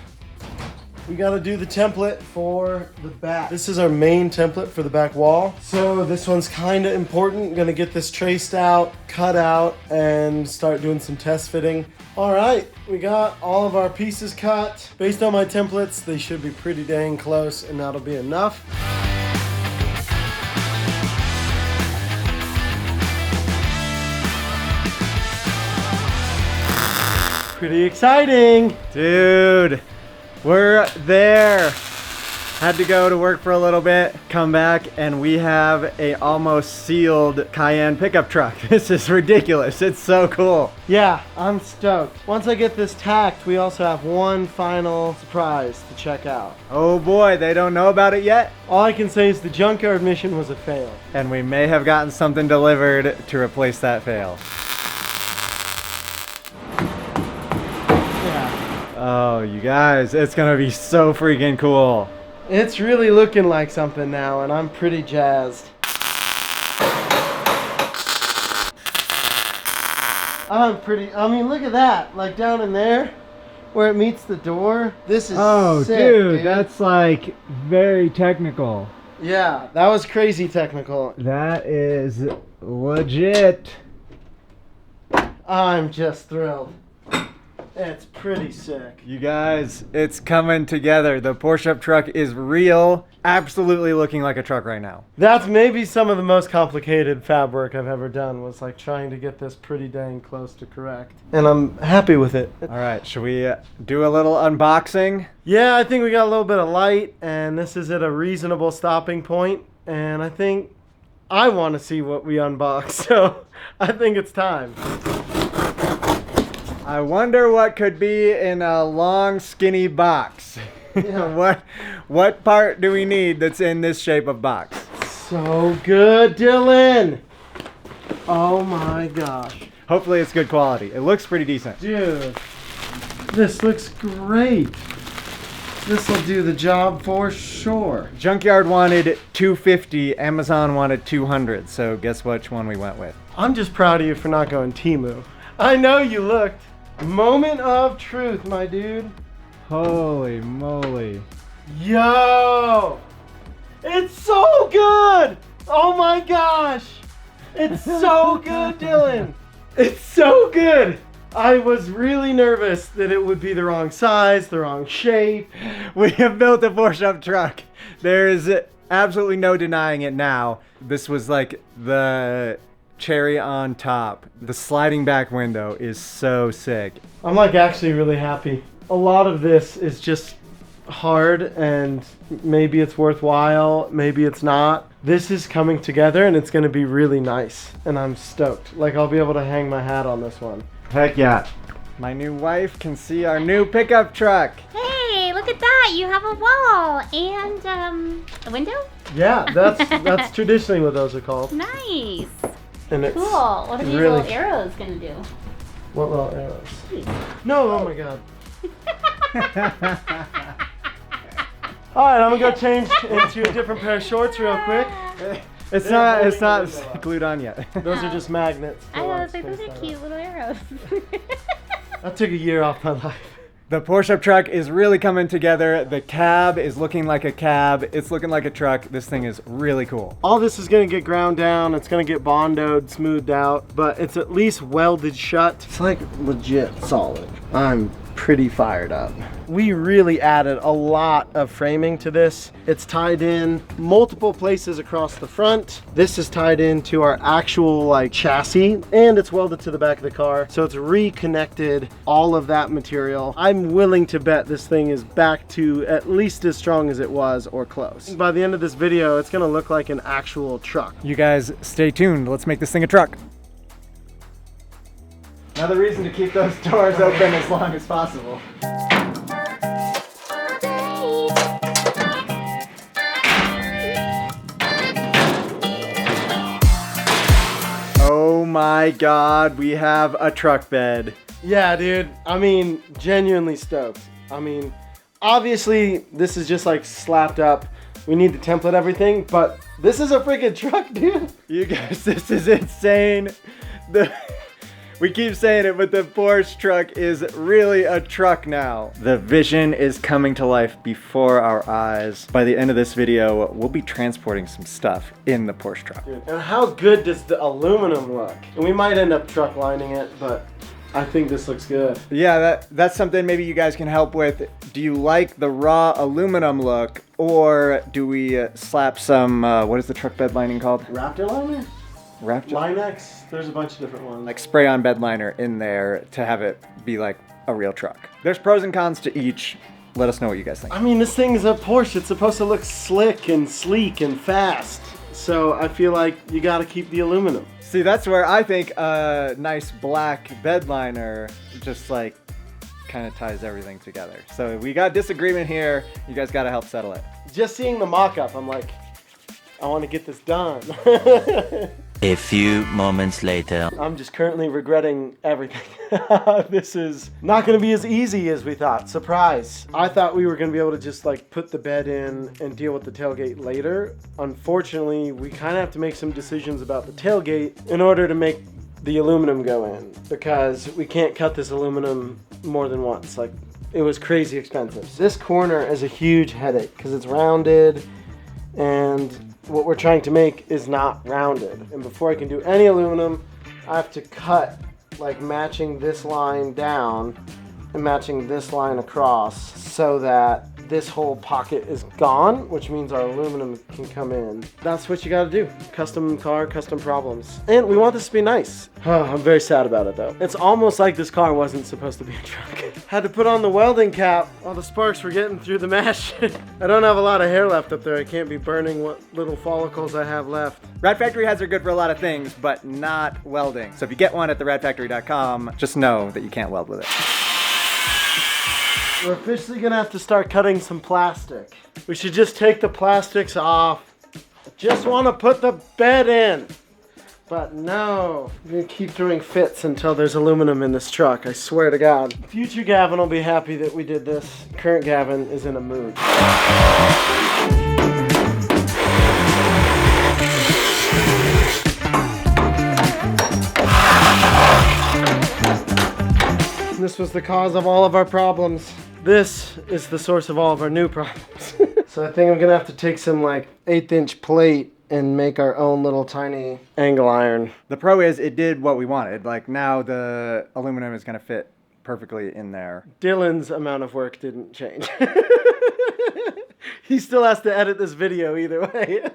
we gotta do the template for the back. This is our main template for the back wall. So this one's kinda important. Gonna get this traced out, cut out, and start doing some test fitting. All right, we got all of our pieces cut. Based on my templates, they should be pretty dang close, and that'll be enough. Pretty exciting. Dude. We're there. Had to go to work for a little bit, come back, and we have a almost sealed Cayenne pickup truck. This is ridiculous. It's so cool. Yeah, I'm stoked. Once I get this tacked, we also have one final surprise to check out. Oh boy, they don't know about it yet? All I can say is the junkyard mission was a fail. And we may have gotten something delivered to replace that fail. Oh, you guys, it's gonna be so freaking cool. It's really looking like something now, and I'm pretty jazzed. I mean, look at that. Like down in there, where it meets the door. This is sick, dude. That's like very technical. Yeah, that was crazy technical. That is legit. I'm just thrilled. It's pretty sick. You guys, it's coming together. The Porsche truck is real, absolutely looking like a truck right now. That's maybe some of the most complicated fab work I've ever done, was like trying to get this pretty dang close to correct. And I'm happy with it. All right, should we do a little unboxing? Yeah, I think we got a little bit of light, and this is at a reasonable stopping point, and I think I want to see what we unbox, so I think it's time. I wonder what could be in a long, skinny box. Yeah. What part do we need that's in this shape of box? So good, Dylan. Oh my gosh. Hopefully it's good quality. It looks pretty decent. Dude, this looks great. This will do the job for sure. Junkyard wanted 250, Amazon wanted 200, so guess which one we went with? I'm just proud of you for not going Temu. I know you looked. Moment of truth, my dude. Holy moly. Yo! It's so good! Oh my gosh! It's so good, Dylan! It's so good! I was really nervous that it would be the wrong size, the wrong shape. We have built a Porsche truck. There's absolutely no denying it now. This was like the cherry on top. The sliding back window is so sick. I'm like actually really happy. A lot of this is just hard, and maybe it's worthwhile, maybe it's not. This is coming together and it's gonna be really nice, and I'm stoked. Like, I'll be able to hang my hat on this one. Heck yeah. My new wife can see our new pickup truck. Hey, look at that. You have a wall and a window? Yeah, that's traditionally what those are called. Nice. And it's Cool. What are these really little arrows gonna do? What little arrows? No, oh my god. All right, I'm gonna go change into a different pair of shorts real quick. It's not glued on yet. Those are just magnets. I was like, those are cute little arrows. That took a year off my life. The Porsche truck is really coming together. The cab is looking like a cab. It's looking like a truck. This thing is really cool. All this is gonna get ground down. It's gonna get bondoed, smoothed out, but it's at least welded shut. It's like legit solid. I'm pretty fired up. We really added a lot of framing to this. It's tied in multiple places across the front. This is tied into our actual like chassis, and it's welded to the back of the car. So it's reconnected all of that material. I'm willing to bet this thing is back to at least as strong as it was or close. By the end of this video, it's gonna look like an actual truck. You guys stay tuned. Let's make this thing a truck. Another reason to keep those doors open as long as possible. Oh my God, we have a truck bed. Yeah, dude. I mean, genuinely stoked. I mean, obviously this is just like slapped up. We need to template everything, but this is a freaking truck, dude. You guys, this is insane. We keep saying it, but the Porsche truck is really a truck now. The vision is coming to life before our eyes. By the end of this video, we'll be transporting some stuff in the Porsche truck. Dude, and how good does the aluminum look? And we might end up truck lining it, but I think this looks good. Yeah, that's something maybe you guys can help with. Do you like the raw aluminum look, or do we slap some, what is the truck bed lining called? Raptor liner? Linex? There's a bunch of different ones. Like spray on bed liner in there to have it be like a real truck. There's pros and cons to each. Let us know what you guys think. I mean, this thing is a Porsche. It's supposed to look slick and sleek and fast. So I feel like you gotta keep the aluminum. See, that's where I think a nice black bed liner just like kind of ties everything together. So we got disagreement here. You guys gotta help settle it. Just seeing the mock-up, I'm like, I want to get this done. A few moments later. I'm just currently regretting everything. This is not going to be as easy as we thought. Surprise. I thought we were going to be able to just like put the bed in and deal with the tailgate later. Unfortunately, we kind of have to make some decisions about the tailgate in order to make the aluminum go in, because we can't cut this aluminum more than once. Like, it was crazy expensive. This corner is a huge headache because it's rounded, and what we're trying to make is not rounded. And before I can do any aluminum, I have to cut like matching this line down and matching this line across so that this whole pocket is gone, which means our aluminum can come in. That's what you gotta do. Custom car, custom problems. And we want this to be nice. Oh, I'm very sad about it though. It's almost like this car wasn't supposed to be a truck. Had to put on the welding cap. All the sparks were getting through the mesh. I don't have a lot of hair left up there. I can't be burning what little follicles I have left. Rad Factory hats are good for a lot of things, but not welding. So if you get one at theradfactory.com, just know that you can't weld with it. We're officially gonna have to start cutting some plastic. We should just take the plastics off. I just wanna put the bed in. But no, I'm gonna keep doing fits until there's aluminum in this truck, I swear to God. Future Gavin will be happy that we did this. Current Gavin is in a mood. This was the cause of all of our problems. This is the source of all of our new problems. So I think I'm gonna have to take some like 1/8" plate and make our own little tiny angle iron. The pro is it did what we wanted. Like now the aluminum is gonna fit perfectly in there. Dylan's amount of work didn't change. He still has to edit this video either way.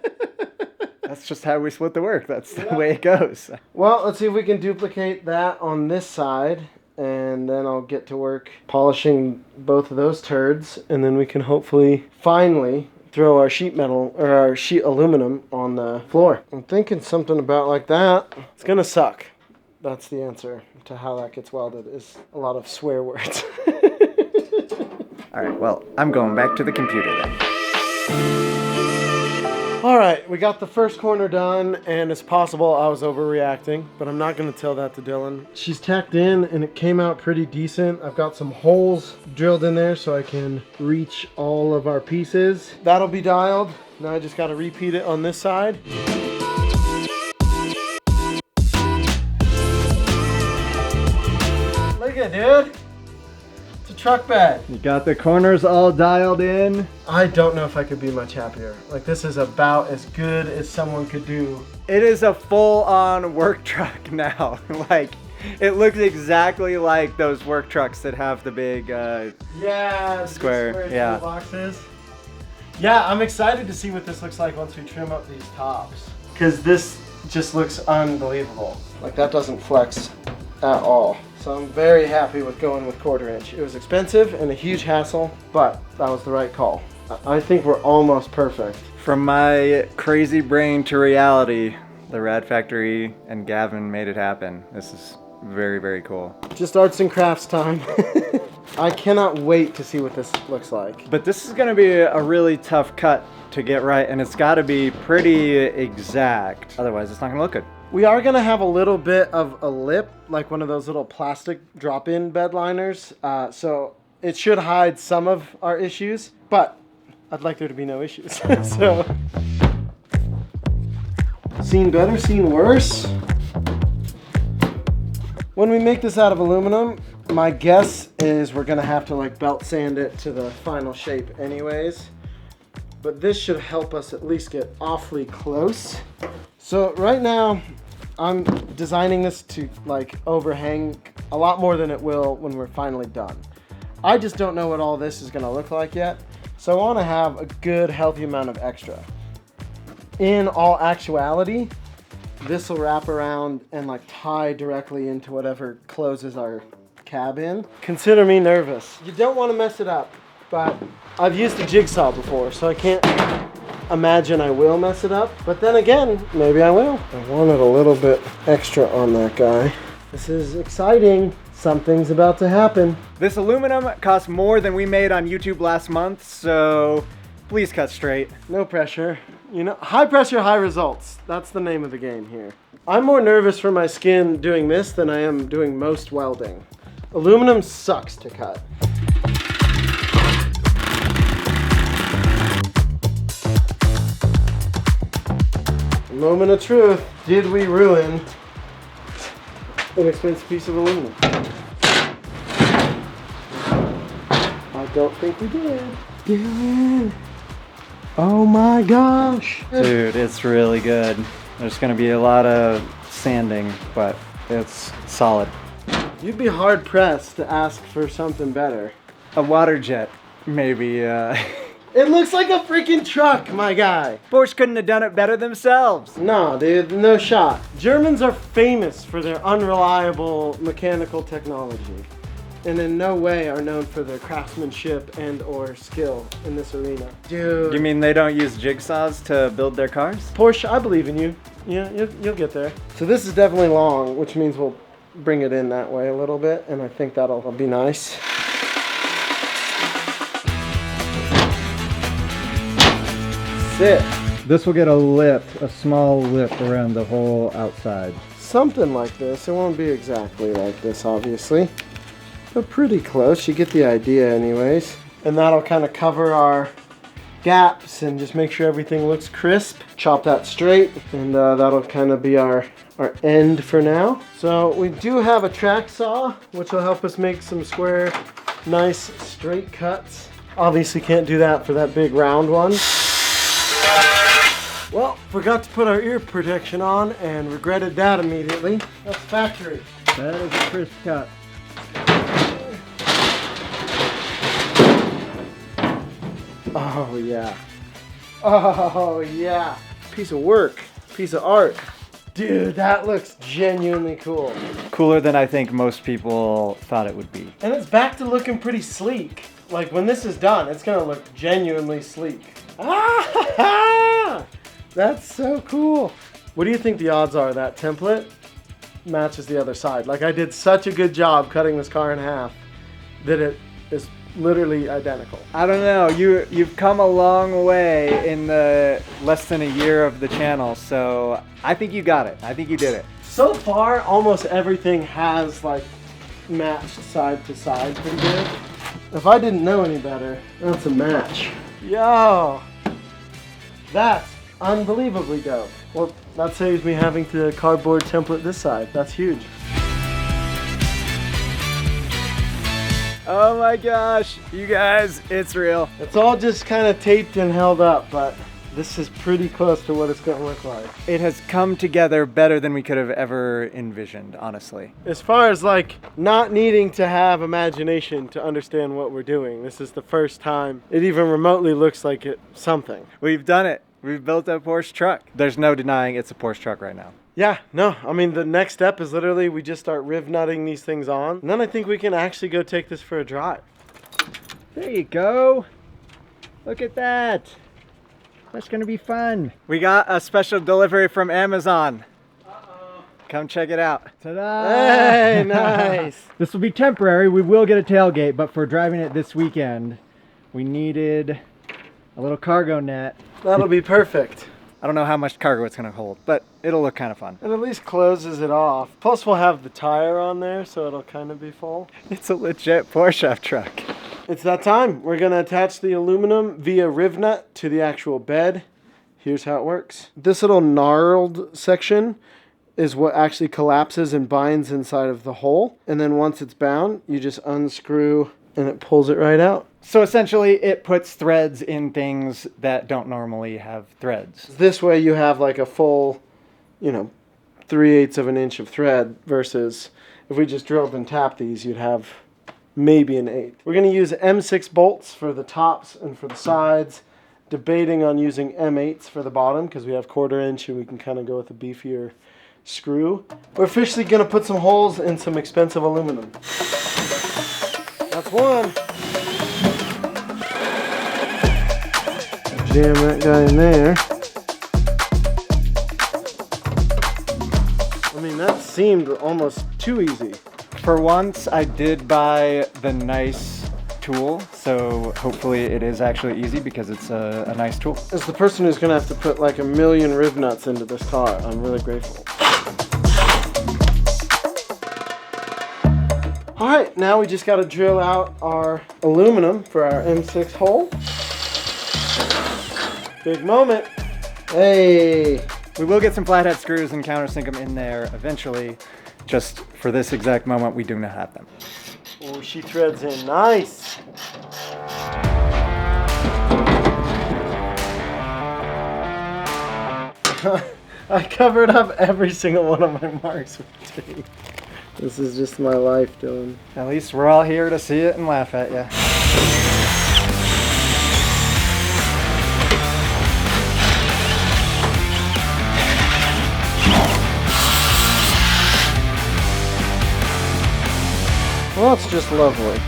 That's just how we split the work. That's the way it goes. Well, let's see if we can duplicate that on this side. And then I'll get to work polishing both of those turds, and then we can hopefully finally throw our sheet metal or our sheet aluminum on the floor. I'm thinking something about like that. It's gonna suck. That's the answer to how that gets welded, is a lot of swear words. All right, well, I'm going back to the computer then. All right, we got the first corner done, and it's possible I was overreacting, but I'm not gonna tell that to Dylan. She's tacked in and it came out pretty decent. I've got some holes drilled in there so I can reach all of our pieces. That'll be dialed. Now I just gotta repeat it on this side. Look at it, dude. It's a truck bed. You got the corners all dialed in. I don't know if I could be much happier. Like, this is about as good as someone could do. It is a full-on work truck now. Like, it looks exactly like those work trucks that have the big Yeah, square, yeah. Boxes. Yeah, I'm excited to see what this looks like once we trim up these tops. Because this just looks unbelievable. Like, that doesn't flex at all. So I'm very happy with going with 1/4 inch. It was expensive and a huge hassle, but that was the right call. I think we're almost perfect. From my crazy brain to reality, the Rad Factory and Gavin made it happen. This is very, very cool. Just arts and crafts time. I cannot wait to see what this looks like. But this is gonna be a really tough cut to get right, and it's gotta be pretty exact. Otherwise, it's not gonna look good. We are gonna have a little bit of a lip, like one of those little plastic drop-in bed liners. So it should hide some of our issues, but I'd like there to be no issues. So, seen better, seen worse. When we make this out of aluminum, my guess is we're gonna have to like belt sand it to the final shape anyways. But this should help us at least get awfully close. So right now, I'm designing this to like overhang a lot more than it will when we're finally done. I just don't know what all this is gonna look like yet. So I wanna have a good, healthy amount of extra. In all actuality, this will wrap around and like tie directly into whatever closes our cab in. Consider me nervous. You don't wanna mess it up, but I've used a jigsaw before, so I can't imagine I will mess it up, but then again, maybe I will. I wanted a little bit extra on that guy. This is exciting. Something's about to happen. This aluminum cost more than we made on YouTube last month, so please cut straight. No pressure. You know, high pressure, high results. That's the name of the game here. I'm more nervous for my skin doing this than I am doing most welding. Aluminum sucks to cut. Moment of truth. Did we ruin an expensive piece of aluminum? I don't think we did. Dylan. Oh my gosh. Dude, it's really good. There's gonna be a lot of sanding, but it's solid. You'd be hard pressed to ask for something better. A water jet, maybe. It looks like a freaking truck, my guy. Porsche couldn't have done it better themselves. No, dude, no shot. Germans are famous for their unreliable mechanical technology, and in no way are known for their craftsmanship and or skill in this arena. Dude. You mean they don't use jigsaws to build their cars? Porsche, I believe in you. Yeah, you'll get there. So this is definitely long, which means we'll bring it in that way a little bit, and I think that'll be nice. Sit. This will get a lip, a small lip around the whole outside. Something like this. It won't be exactly like this, obviously, but pretty close. You get the idea anyways. And that'll kind of cover our gaps and just make sure everything looks crisp. Chop that straight, and that'll kind of be our end for now. So we do have a track saw, which will help us make some square, nice straight cuts. Obviously can't do that for that big round one. Well, forgot to put our ear protection on and regretted that immediately. That's factory. That is a crisp cut. Oh yeah. Oh yeah. Piece of work. Piece of art. Dude, that looks genuinely cool. Cooler than I think most people thought it would be. And it's back to looking pretty sleek. Like when this is done, it's gonna look genuinely sleek. Ah! That's so cool. What do you think the odds are that template matches the other side? Like I did such a good job cutting this car in half that it is literally identical. I don't know. You've come a long way in the less than a year of the channel, so I think you got it. I think you did it. So far, almost everything has like matched side to side pretty good. If I didn't know any better, that's a match. Yo, that's unbelievably dope. Well, that saves me having to cardboard template this side. That's huge. Oh my gosh, you guys, it's real. It's all just kind of taped and held up, but this is pretty close to what it's going to look like. It has come together better than we could have ever envisioned, honestly. As far as like not needing to have imagination to understand what we're doing, this is the first time it even remotely looks like it's something. We've done it. We've built a Porsche truck. There's no denying it's a Porsche truck right now. Yeah, no, I mean, the next step is literally we just start riv nutting these things on. And then I think we can actually go take this for a drive. There you go. Look at that. That's gonna be fun. We got a special delivery from Amazon. Uh-oh. Come check it out. Ta-da! Hey, nice. This will be temporary. We will get a tailgate, but for driving it this weekend, we needed a little cargo net. That'll be perfect. I don't know how much cargo it's gonna hold, but it'll look kind of fun. It at least closes it off. Plus we'll have the tire on there, so it'll kind of be full. It's a legit Porsche truck. It's that time. We're gonna attach the aluminum via riv nut to the actual bed. Here's how it works. This little gnarled section is what actually collapses and binds inside of the hole. And then once it's bound, you just unscrew and it pulls it right out. So essentially it puts threads in things that don't normally have threads. This way you have like a full, 3/8 of an inch of thread versus if we just drilled and tapped these, you'd have maybe an 1/8. We're going to use M6 bolts for the tops and for the sides. Debating on using M8s for the bottom because we have 1/4 inch and we can kind of go with a beefier screw. We're officially going to put some holes in some expensive aluminum. That's one. Jam that guy in there. I mean, that seemed almost too easy. For once, I did buy the nice tool, so hopefully it is actually easy because it's a nice tool. As the person who's going to have to put like 1,000,000 riv nuts into this car, I'm really grateful. All right, now we just got to drill out our aluminum for our M6 hole. Big moment. Hey. We will get some flathead screws and countersink them in there eventually. Just for this exact moment, we do not have them. Oh, she threads in nice. I covered up every single one of my marks with tape. This is just my life, Dylan. At least we're all here to see it and laugh at you. Well, it's just lovely.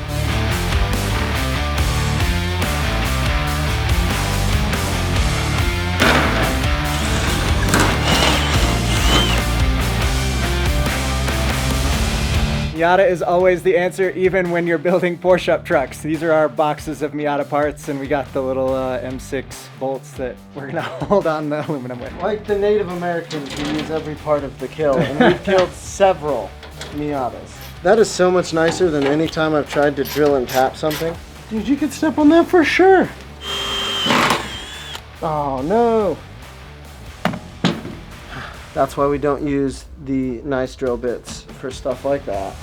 Miata is always the answer, even when you're building Porsche up trucks. These are our boxes of Miata parts, and we got the little M6 bolts that we're gonna hold on the aluminum with. Like the Native Americans, we use every part of the kill, and we've killed several Miatas. That is so much nicer than any time I've tried to drill and tap something. Dude, you could step on that for sure. Oh no. That's why we don't use the nice drill bits for stuff like that.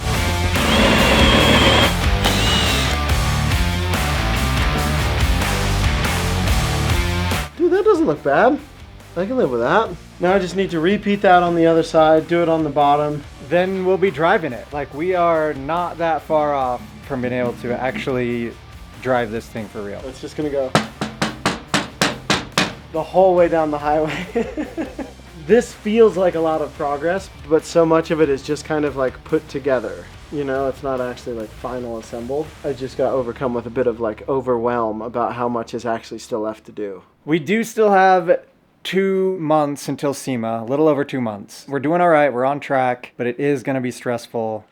Dude, that doesn't look bad. I can live with that. Now I just need to repeat that on the other side, do it on the bottom. Then we'll be driving it. Like, we are not that far off from being able to actually drive this thing for real. It's just gonna go the whole way down the highway. This feels like a lot of progress, but so much of it is just kind of like put together. You know, it's not actually like final assembled. I just got overcome with a bit of like overwhelm about how much is actually still left to do. We do still have 2 months until SEMA, a little over 2 months. We're doing all right, we're on track, but it is gonna be stressful.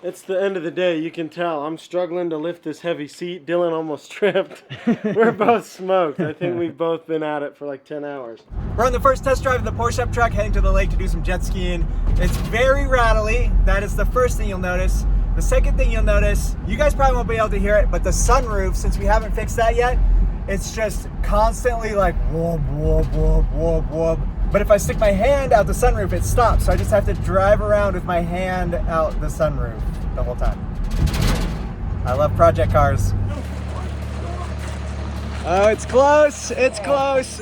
It's the end of the day, you can tell. I'm struggling to lift this heavy seat. Dylan almost tripped. We're both smoked. I think we've both been at it for like 10 hours. We're on the first test drive of the Porsche up truck, heading to the lake to do some jet skiing. It's very rattly. That is the first thing you'll notice. The second thing you'll notice, you guys probably won't be able to hear it, but the sunroof, since we haven't fixed that yet, it's just constantly like whoop, whoop, whoop, whoop, whoop. But if I stick my hand out the sunroof, it stops. So I just have to drive around with my hand out the sunroof the whole time. I love project cars. Oh, it's close. It's close.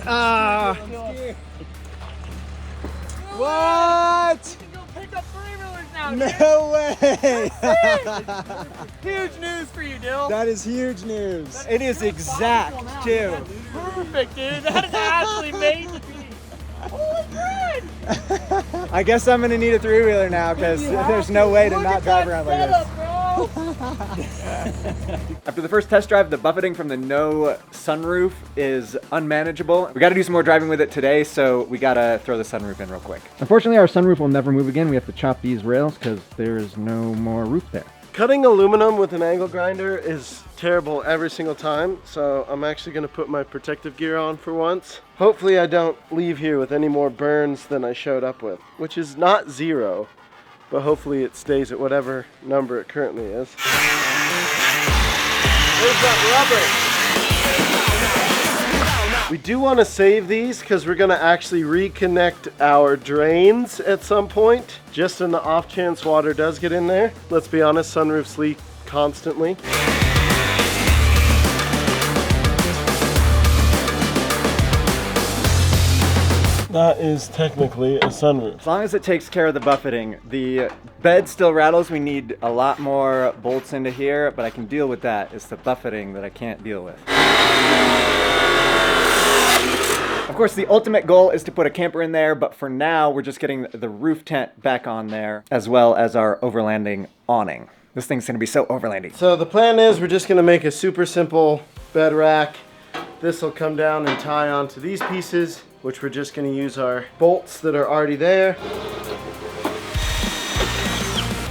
What? No way! Huge news for you, Dill. That is huge news. It is exact, too. Perfect, dude. That is actually made to be. Oh my god! I guess I'm gonna need a three-wheeler now because there's no way to not drive around like this. After the first test drive, the buffeting from the no sunroof is unmanageable. We gotta do some more driving with it today, so we gotta throw the sunroof in real quick. Unfortunately, our sunroof will never move again. We have to chop these rails because there is no more roof there. Cutting aluminum with an angle grinder is terrible every single time, so I'm actually going to put my protective gear on for once. Hopefully I don't leave here with any more burns than I showed up with, which is not 0, but hopefully it stays at whatever number it currently is. There's that rubber! We do want to save these because we're going to actually reconnect our drains at some point, just in the off chance water does get in there. Let's be honest, sunroofs leak constantly. That is technically a sunroof. As long as it takes care of the buffeting, the bed still rattles. We need a lot more bolts into here, but I can deal with that. It's the buffeting that I can't deal with. Of course, the ultimate goal is to put a camper in there, but for now, we're just getting the roof tent back on there, as well as our overlanding awning. This thing's gonna be so overlanding. So the plan is we're just gonna make a super simple bed rack. This will come down and tie onto these pieces, which we're just gonna use our bolts that are already there.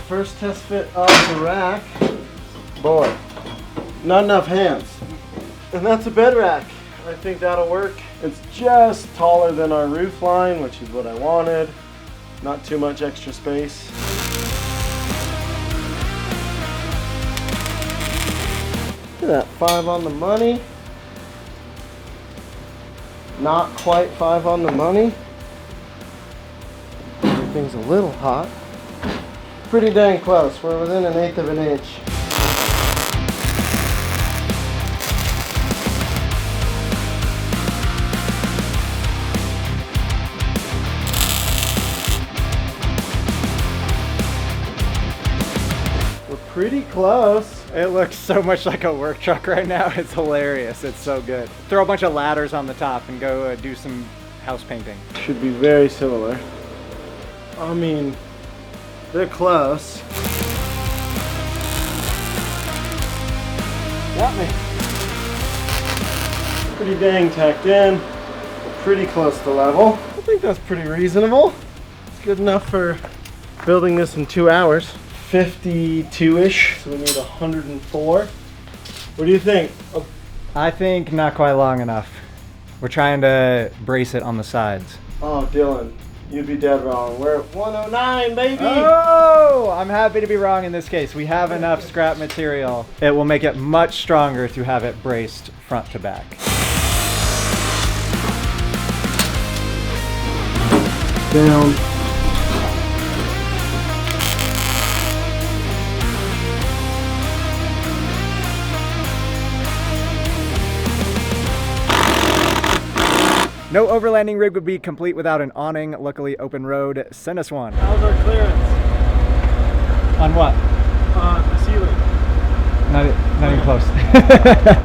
First test fit of the rack. Boy, not enough hands. And that's a bed rack. I think that'll work. It's just taller than our roof line, which is what I wanted. Not too much extra space. Look at that, 5 on the money. Not quite 5 on the money. Everything's a little hot. Pretty dang close. We're within 1/8 of an inch. Pretty close. It looks so much like a work truck right now. It's hilarious. It's so good. Throw a bunch of ladders on the top and go do some house painting. Should be very similar. I mean, they're close. Got me. Pretty dang tacked in. Pretty close to level. I think that's pretty reasonable. It's good enough for building this in 2 hours. 52-ish, so we need 104. What do you think? Oh. I think not quite long enough. We're trying to brace it on the sides. Oh, Dylan, you'd be dead wrong. We're at 109, baby! Oh, I'm happy to be wrong in this case. We have enough scrap material. It will make it much stronger to have it braced front to back. Down. No overlanding rig would be complete without an awning. Luckily, open road sent us one. How's our clearance? On what? The ceiling. Not even close.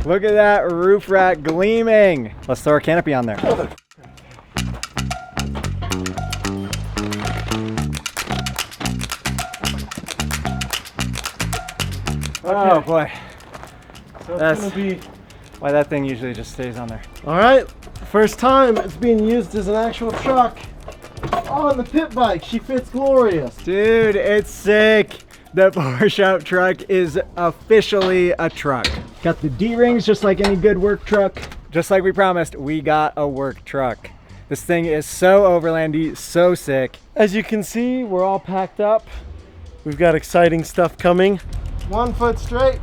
Look at that roof rack gleaming. Let's throw our canopy on there. Oh boy. So That's it's gonna be why that thing usually just stays on there. all right. First time it's being used as an actual truck. Oh, and the pit bike, she fits glorious. Dude, it's sick. The Porsche truck is officially a truck. Got the D-rings just like any good work truck. Just like we promised, we got a work truck. This thing is so overlandy, so sick. As you can see, we're all packed up. We've got exciting stuff coming. 1 foot straight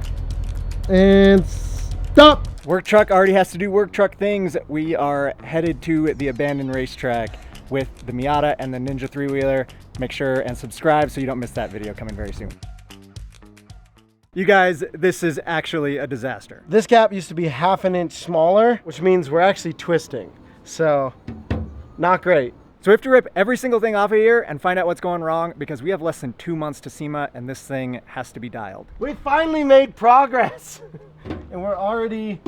and stop. Work truck already has to do work truck things. We are headed to the abandoned racetrack with the Miata and the Ninja 3-wheeler. Make sure and subscribe so you don't miss that video coming very soon. You guys, this is actually a disaster. This gap used to be 1/2 inch smaller, which means we're actually twisting. So, not great. So we have to rip every single thing off of here and find out what's going wrong because we have less than 2 months to SEMA and this thing has to be dialed. We finally made progress and we're already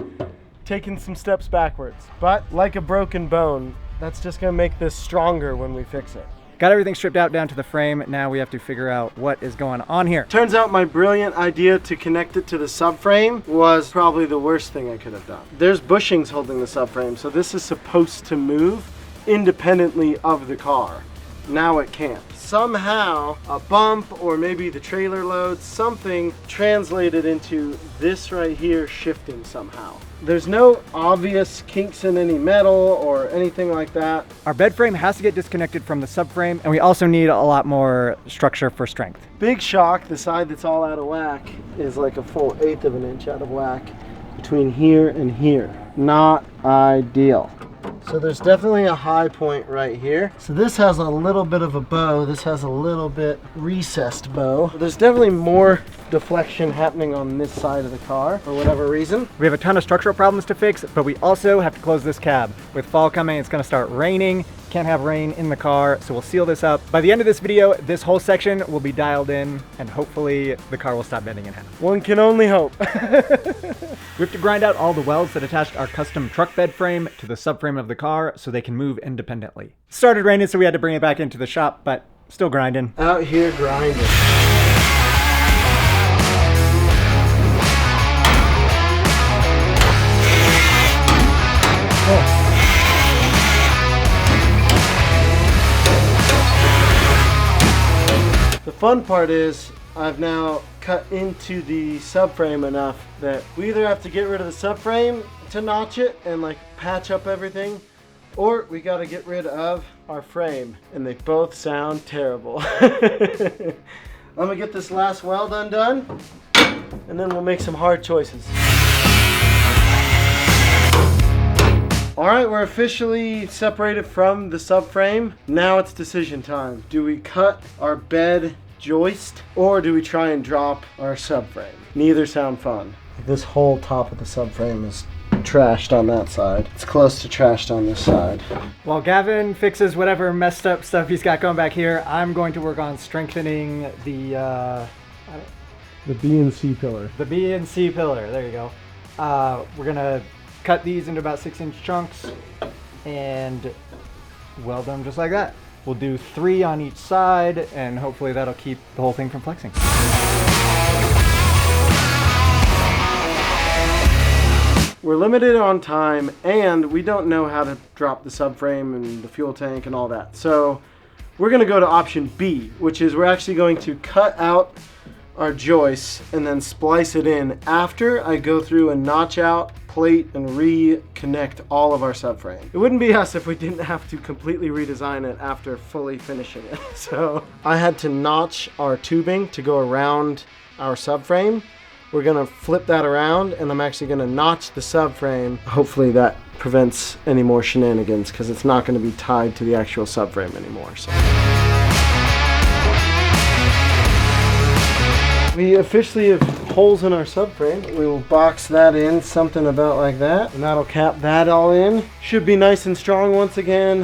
taking some steps backwards. But like a broken bone, that's just gonna make this stronger when we fix it. Got everything stripped out down to the frame. Now we have to figure out what is going on here. Turns out my brilliant idea to connect it to the subframe was probably the worst thing I could have done. There's bushings holding the subframe, so this is supposed to move independently of the car. Now it can't. Somehow a bump or maybe the trailer load, something translated into this right here shifting somehow. There's no obvious kinks in any metal or anything like that. Our bed frame has to get disconnected from the subframe and we also need a lot more structure for strength. Big shock, the side that's all out of whack is like a full 1/8 of an inch out of whack between here and here. Not ideal. So there's definitely a high point right here. So this has a little bit of a bow. This has a little bit recessed bow. There's definitely more deflection happening on this side of the car for whatever reason. We have a ton of structural problems to fix, but we also have to close this cab. With fall coming, it's gonna start raining. Can't have rain in the car, so we'll seal this up. By the end of this video, this whole section will be dialed in and hopefully the car will stop bending in half. One can only hope. We have to grind out all the welds that attached our custom truck bed frame to the subframe of the car so they can move independently. It started raining, so we had to bring it back into the shop, but still grinding. Out here grinding. The fun part is I've now cut into the subframe enough that we either have to get rid of the subframe to notch it and like patch up everything, or we got to get rid of our frame, and they both sound terrible. I'm gonna get this last weld undone and then we'll make some hard choices. All right, we're officially separated from the subframe. Now it's decision time. Do we cut our bed joist or do we try and drop our subframe? Neither sound fun. This whole top of the subframe is trashed on that side. It's close to trashed on this side. While Gavin fixes whatever messed up stuff he's got going back here, I'm going to work on strengthening the B and C pillar. The B and C pillar, there you go. We're gonna cut these into about 6-inch chunks and weld them just like that. We'll do 3 on each side and hopefully that'll keep the whole thing from flexing. We're limited on time and we don't know how to drop the subframe and the fuel tank and all that. So we're gonna go to option B, which is we're actually going to cut out our joists and then splice it in after I go through and notch out, plate, and reconnect all of our subframe. It wouldn't be us if we didn't have to completely redesign it after fully finishing it. So I had to notch our tubing to go around our subframe. We're gonna flip that around and I'm actually gonna notch the subframe. Hopefully that prevents any more shenanigans because it's not gonna be tied to the actual subframe anymore. So. We officially have holes in our subframe. We will box that in, something about like that, and that'll cap that all in. Should be nice and strong once again.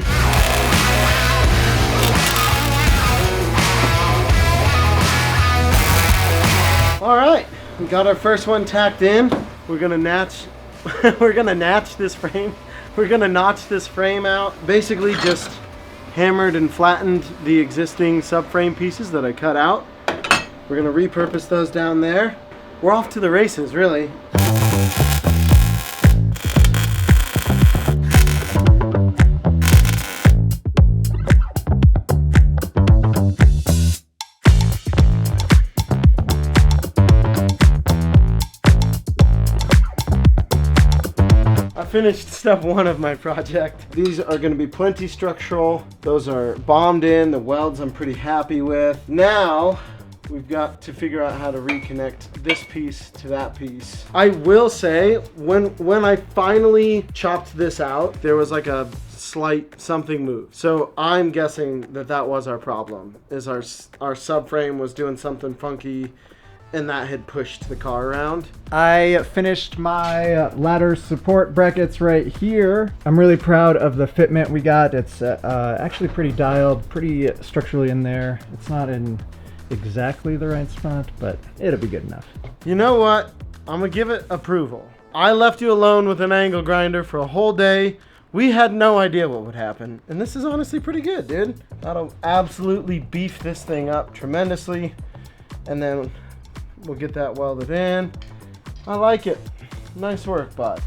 All right, we got our first one tacked in. We're gonna notch, we're gonna notch this frame. We're gonna notch this frame out. Basically just hammered and flattened the existing subframe pieces that I cut out. We're gonna repurpose those down there. We're off to the races, really. I finished step 1 of my project. These are going to be plenty structural. Those are bombed in. The welds I'm pretty happy with. Now we've got to figure out how to reconnect this piece to that piece. I will say, when I finally chopped this out, there was like a slight something moved. So I'm guessing that was our problem, is our subframe was doing something funky and that had pushed the car around. I finished my ladder support brackets right here. I'm really proud of the fitment we got. It's actually pretty dialed, pretty structurally in there. It's not in exactly the right spot, but it'll be good enough. You know what? I'm gonna give it approval. I left you alone with an angle grinder for a whole day. We had no idea what would happen, and this is honestly pretty good, dude. That'll absolutely beef this thing up tremendously, and then we'll get that welded in. I like it. Nice work, bud.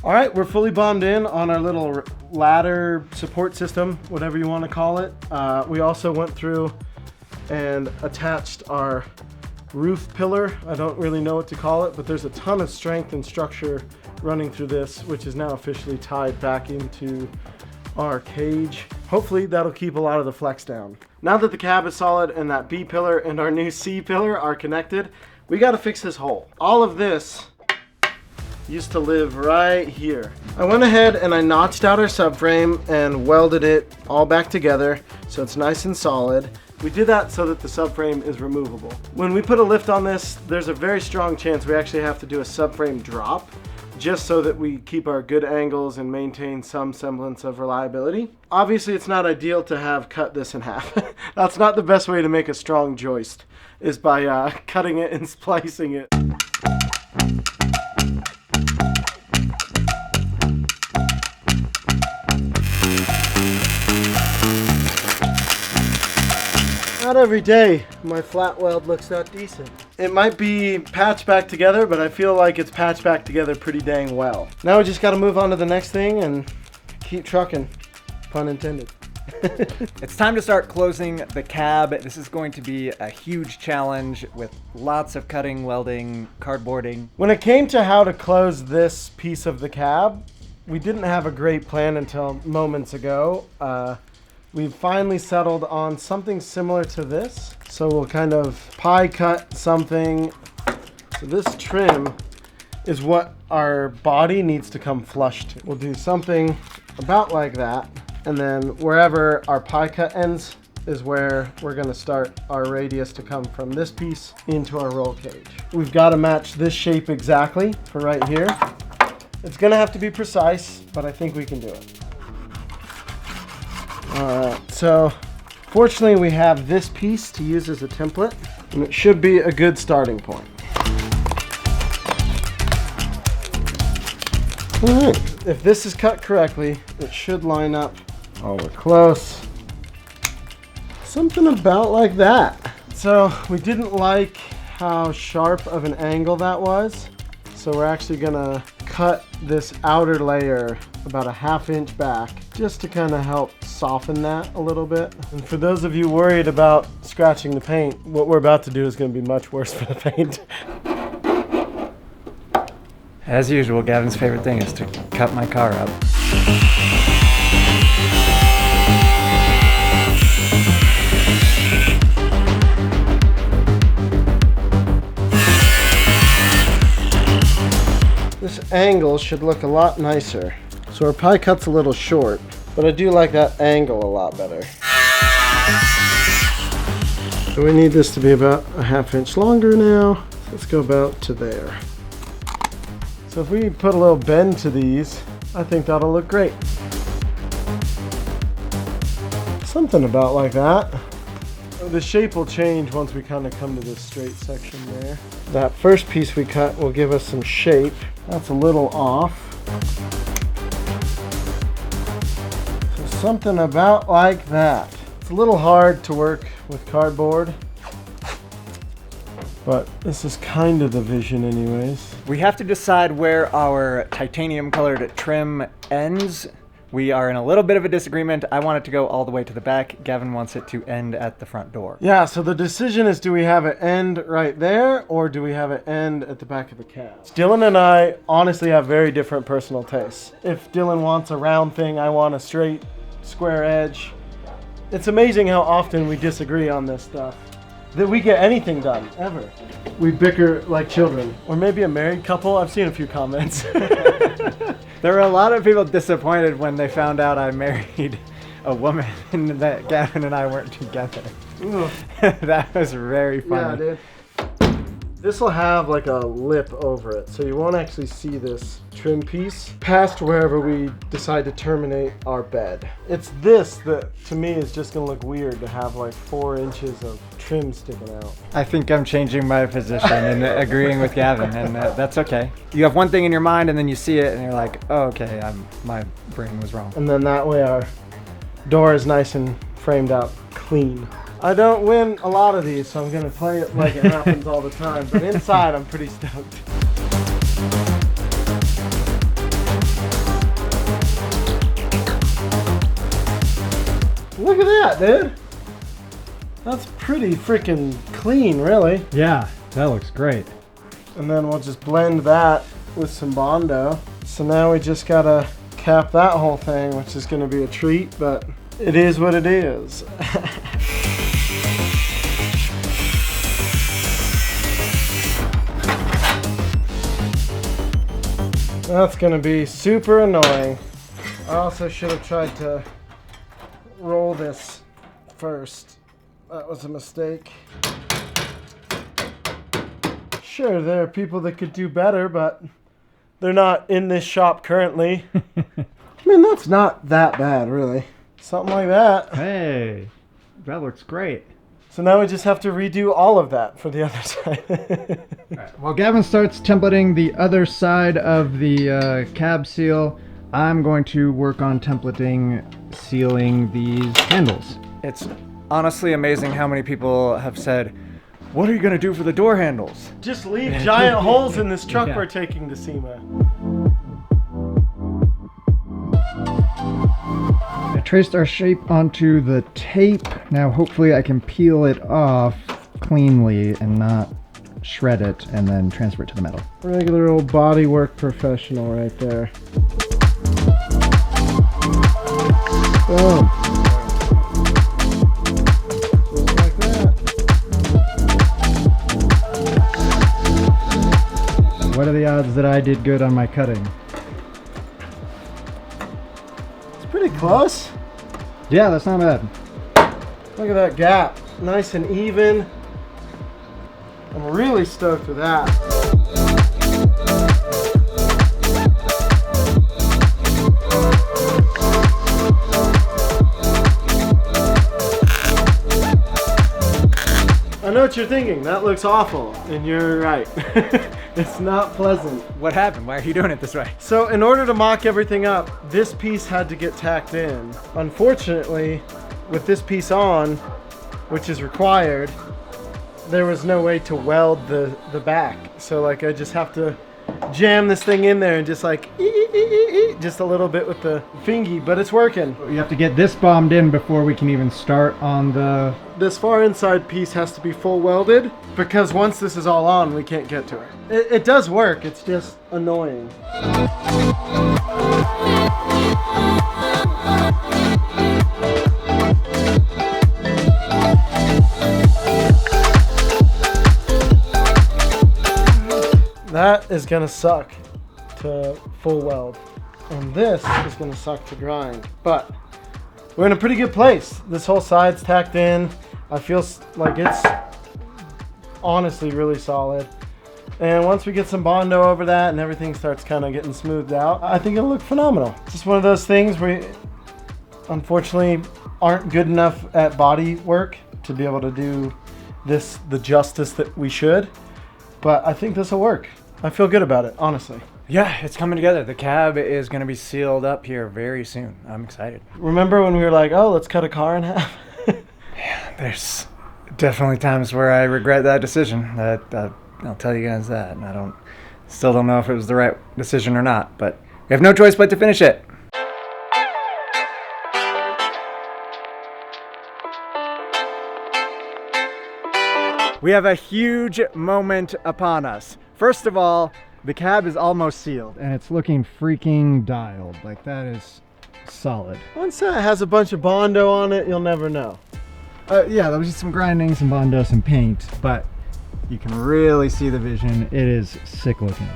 All right, we're fully bombed in on our little ladder support system, whatever you want to call it. We also went through and attached our roof pillar. I don't really know what to call it, but there's a ton of strength and structure running through this, which is now officially tied back into our cage. Hopefully that'll keep a lot of the flex down. Now that the cab is solid and that B pillar and our new C pillar are connected, we got to fix this hole. All of this used to live right here. I went ahead and I notched out our subframe and welded it all back together so it's nice and solid. We did that so that the subframe is removable. When we put a lift on this, there's a very strong chance we actually have to do a subframe drop just so that we keep our good angles and maintain some semblance of reliability. Obviously, it's not ideal to have cut this in half. That's not the best way to make a strong joist, is by cutting it and splicing it. Not every day my flat weld looks that decent. It might be patched back together, but I feel like it's patched back together pretty dang well. Now we just got to move on to the next thing and keep trucking, pun intended. It's time to start closing the cab. This is going to be a huge challenge with lots of cutting, welding, cardboarding. When it came to how to close this piece of the cab, we didn't have a great plan until moments ago. We've finally settled on something similar to this. So we'll kind of pie cut something. So this trim is what our body needs to come flush to. We'll do something about like that. And then wherever our pie cut ends is where we're gonna start our radius to come from this piece into our roll cage. We've got to match this shape exactly for right here. It's gonna have to be precise, but I think we can do it. Alright, so fortunately we have this piece to use as a template, and it should be a good starting point. Alright, if this is cut correctly, it should line up. Oh, we're close. Something about like that. So we didn't like how sharp of an angle that was, so we're actually gonna cut this outer layer about a ½ inch back just to kind of help soften that a little bit. And for those of you worried about scratching the paint, what we're about to do is going to be much worse for the paint. As usual, Gavin's favorite thing is to cut my car up. This angle should look a lot nicer. So our pie cut's a little short, but I do like that angle a lot better. So we need this to be about a ½ inch longer now. So let's go about to there. So if we put a little bend to these, I think that'll look great. Something about like that. The shape will change once we kind of come to this straight section there. That first piece we cut will give us some shape. That's a little off. So something about like that. It's a little hard to work with cardboard, but this is kind of the vision anyways. We have to decide where our titanium colored trim ends We are in a little bit of a disagreement. I want it to go all the way to the back. Gavin wants it to end at the front door. Yeah, so the decision is, do we have it end right there or do we have it end at the back of the cab? Dylan and I honestly have very different personal tastes. If Dylan wants a round thing, I want a straight square edge. It's amazing how often we disagree on this stuff. That we get anything done, ever. We bicker like children. Or maybe a married couple. I've seen a few comments. There were a lot of people disappointed when they found out I married a woman and that Gavin and I weren't together. That was very funny. Yeah, dude. This will have like a lip over it, so you won't actually see this trim piece past wherever we decide to terminate our bed. It's this that, to me, is just gonna look weird to have like 4 inches of trim sticking out. I think I'm changing my position and agreeing with Gavin, and that's okay. You have one thing in your mind, and then you see it, and you're like, oh, okay, my brain was wrong. And then that way our door is nice and framed out clean. I don't win a lot of these, so I'm gonna play it like it happens all the time. But inside, I'm pretty stoked. Look at that, dude. That's pretty freaking clean, really. Yeah, that looks great. And then we'll just blend that with some Bondo. So now we just gotta cap that whole thing, which is gonna be a treat, but it is what it is. That's gonna be super annoying. I also should have tried to roll this first. That was a mistake. Sure, there are people that could do better, but they're not in this shop currently. I mean, that's not that bad, really. Something like that. Hey, that looks great. So now we just have to redo all of that for the other side. All right. While Gavin starts templating the other side of the cab seal, I'm going to work on templating sealing these handles. It's honestly amazing how many people have said, what are you going to do for the door handles? Just leave giant holes in this truck Yeah. we're taking to SEMA. I traced our shape onto the tape. Now hopefully I can peel it off cleanly and not shred it and then transfer it to the metal. Regular old bodywork professional right there. Boom. Just like that. What are the odds that I did good on my cutting? It's pretty close. Yeah, that's not bad. Look at that gap. Nice and even. I'm really stoked with that. I know what you're thinking. That looks awful. And you're right. It's not pleasant. What happened? Why are you doing it this way? So in order to mock everything up, this piece had to get tacked in. Unfortunately, with this piece on, which is required, there was no way to weld the back. So like I just have to jam this thing in there and just like just a little bit with the fingy, but it's working. You have to get this bombed in before we can even start on the... This far inside piece has to be full welded because once this is all on, we can't get to it. It does work, it's just annoying. That is gonna suck to full weld. And this is gonna suck to grind. But we're in a pretty good place. This whole side's tacked in. I feel like it's honestly really solid. And once we get some Bondo over that and everything starts kind of getting smoothed out, I think it'll look phenomenal. It's just one of those things where unfortunately aren't good enough at body work to be able to do this the justice that we should. But I think this will work. I feel good about it, honestly. Yeah, it's coming together. The cab is going to be sealed up here very soon. I'm excited. Remember when we were like, oh, let's cut a car in half? Yeah, there's definitely times where I regret that decision. I'll tell you guys that. And still don't know if it was the right decision or not, but we have no choice but to finish it. We have a huge moment upon us. First of all, the cab is almost sealed and it's looking freaking dialed. Like, that is solid. Once that has a bunch of Bondo on it, you'll never know. Yeah, there was just some grinding, some Bondo, some paint, but you can really see the vision. It is sick looking.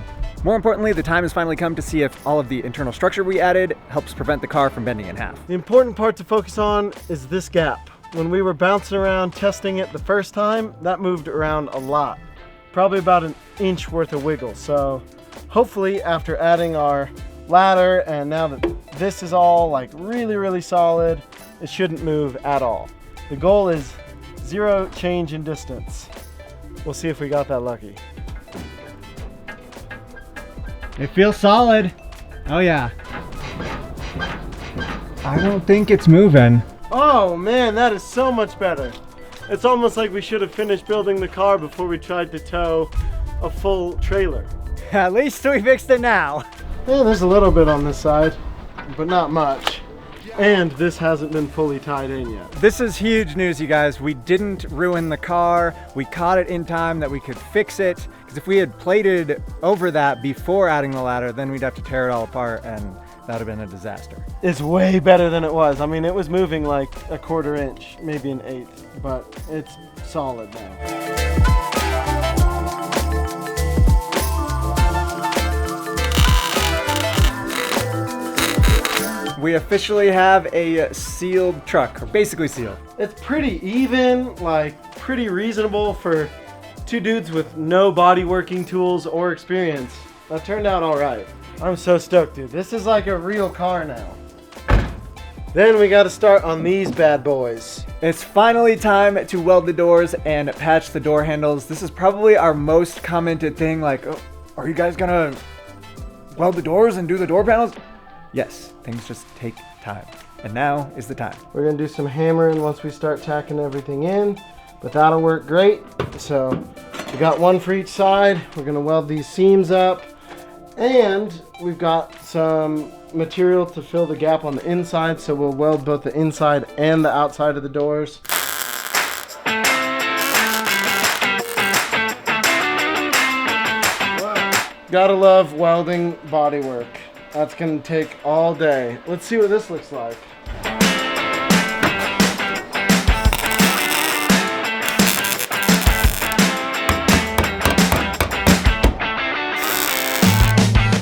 More importantly, the time has finally come to see if all of the internal structure we added helps prevent the car from bending in half. The important part to focus on is this gap. When we were bouncing around testing it the first time, that moved around a lot. Probably about an inch worth of wiggle. So hopefully after adding our ladder and now that this is all like really solid, it shouldn't move at all. The goal is 0 change in distance. We'll see if we got that lucky. It feels solid. Oh yeah. I don't think it's moving. Oh man, that is so much better. It's almost like we should have finished building the car before we tried to tow a full trailer. At least we fixed it now. Yeah, there's a little bit on this side, but not much. And this hasn't been fully tied in yet. This is huge news, you guys. We didn't ruin the car. We caught it in time that we could fix it. Because if we had plated over that before adding the ladder, then we'd have to tear it all apart and that would have been a disaster. It's way better than it was. I mean, it was moving like a 1/4 inch, maybe an 1/8, but it's solid now. We officially have a sealed truck, or basically sealed. It's pretty even, like pretty reasonable for 2 dudes with no body working tools or experience. That turned out all right. I'm so stoked, dude. This is like a real car now. Then we got to start on these bad boys. It's finally time to weld the doors and patch the door handles. This is probably our most commented thing, like, oh, are you guys gonna weld the doors and do the door panels? Yes, things just take time. And now is the time. We're gonna do some hammering once we start tacking everything in, but that'll work great. So we got 1 for each side. We're gonna weld these seams up, and we've got some material to fill the gap on the inside, so we'll weld both the inside and the outside of the doors. Gotta love welding bodywork. That's gonna take all day. Let's see what this looks like.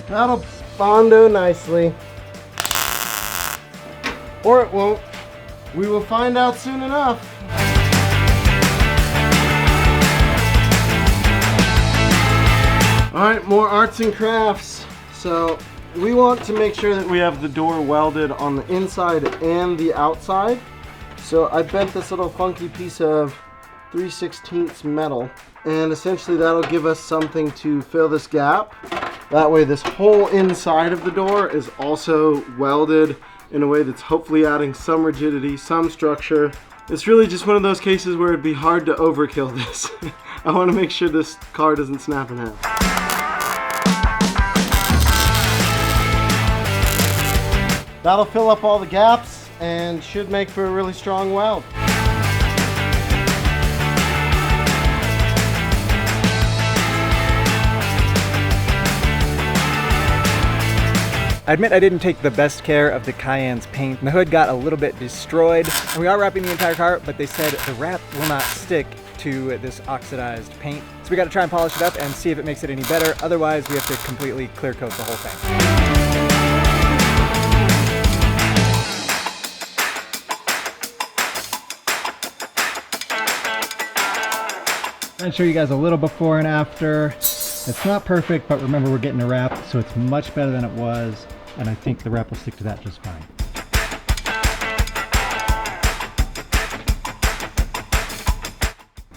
That'll Bondo nicely. Or it won't. We will find out soon enough. All right, more arts and crafts. So we want to make sure that we have the door welded on the inside and the outside. So I bent this little funky piece of 3/16 metal, and essentially that'll give us something to fill this gap. That way this whole inside of the door is also welded in a way that's hopefully adding some rigidity, some structure. It's really just one of those cases where it'd be hard to overkill this. I want to make sure this car doesn't snap in half. That'll fill up all the gaps and should make for a really strong weld. I admit I didn't take the best care of the Cayenne's paint. The hood got a little bit destroyed, and we are wrapping the entire car, but they said the wrap will not stick to this oxidized paint. So we got to try and polish it up and see if it makes it any better. Otherwise, we have to completely clear coat the whole thing. I'm gonna show you guys a little before and after. It's not perfect, but remember we're getting a wrap, so it's much better than it was, and I think the wrap will stick to that just fine.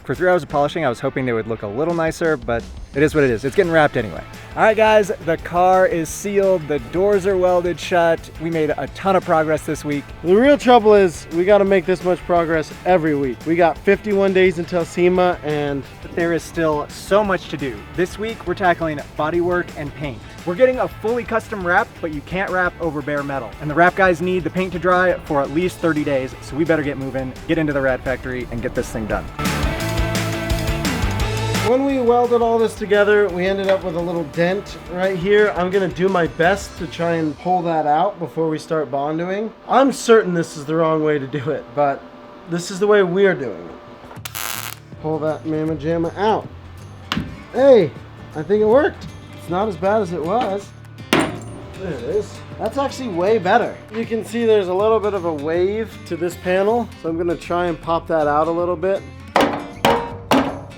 For 3 hours of polishing, I was hoping they would look a little nicer, but it is what it is. It's getting wrapped anyway. All right, guys, the car is sealed. The doors are welded shut. We made a ton of progress this week. The real trouble is we got to make this much progress every week. We got 51 days until SEMA, and there is still so much to do. This week, we're tackling bodywork and paint. We're getting a fully custom wrap, but you can't wrap over bare metal. And the wrap guys need the paint to dry for at least 30 days, so we better get moving, get into the rad factory, and get this thing done. When we welded all this together, we ended up with a little dent right here. I'm gonna do my best to try and pull that out before we start bondoing. I'm certain this is the wrong way to do it, but this is the way we're doing it. Pull that mamma jamma out. Hey, I think it worked. It's not as bad as it was. There it is. That's actually way better. You can see there's a little bit of a wave to this panel, so I'm gonna try and pop that out a little bit.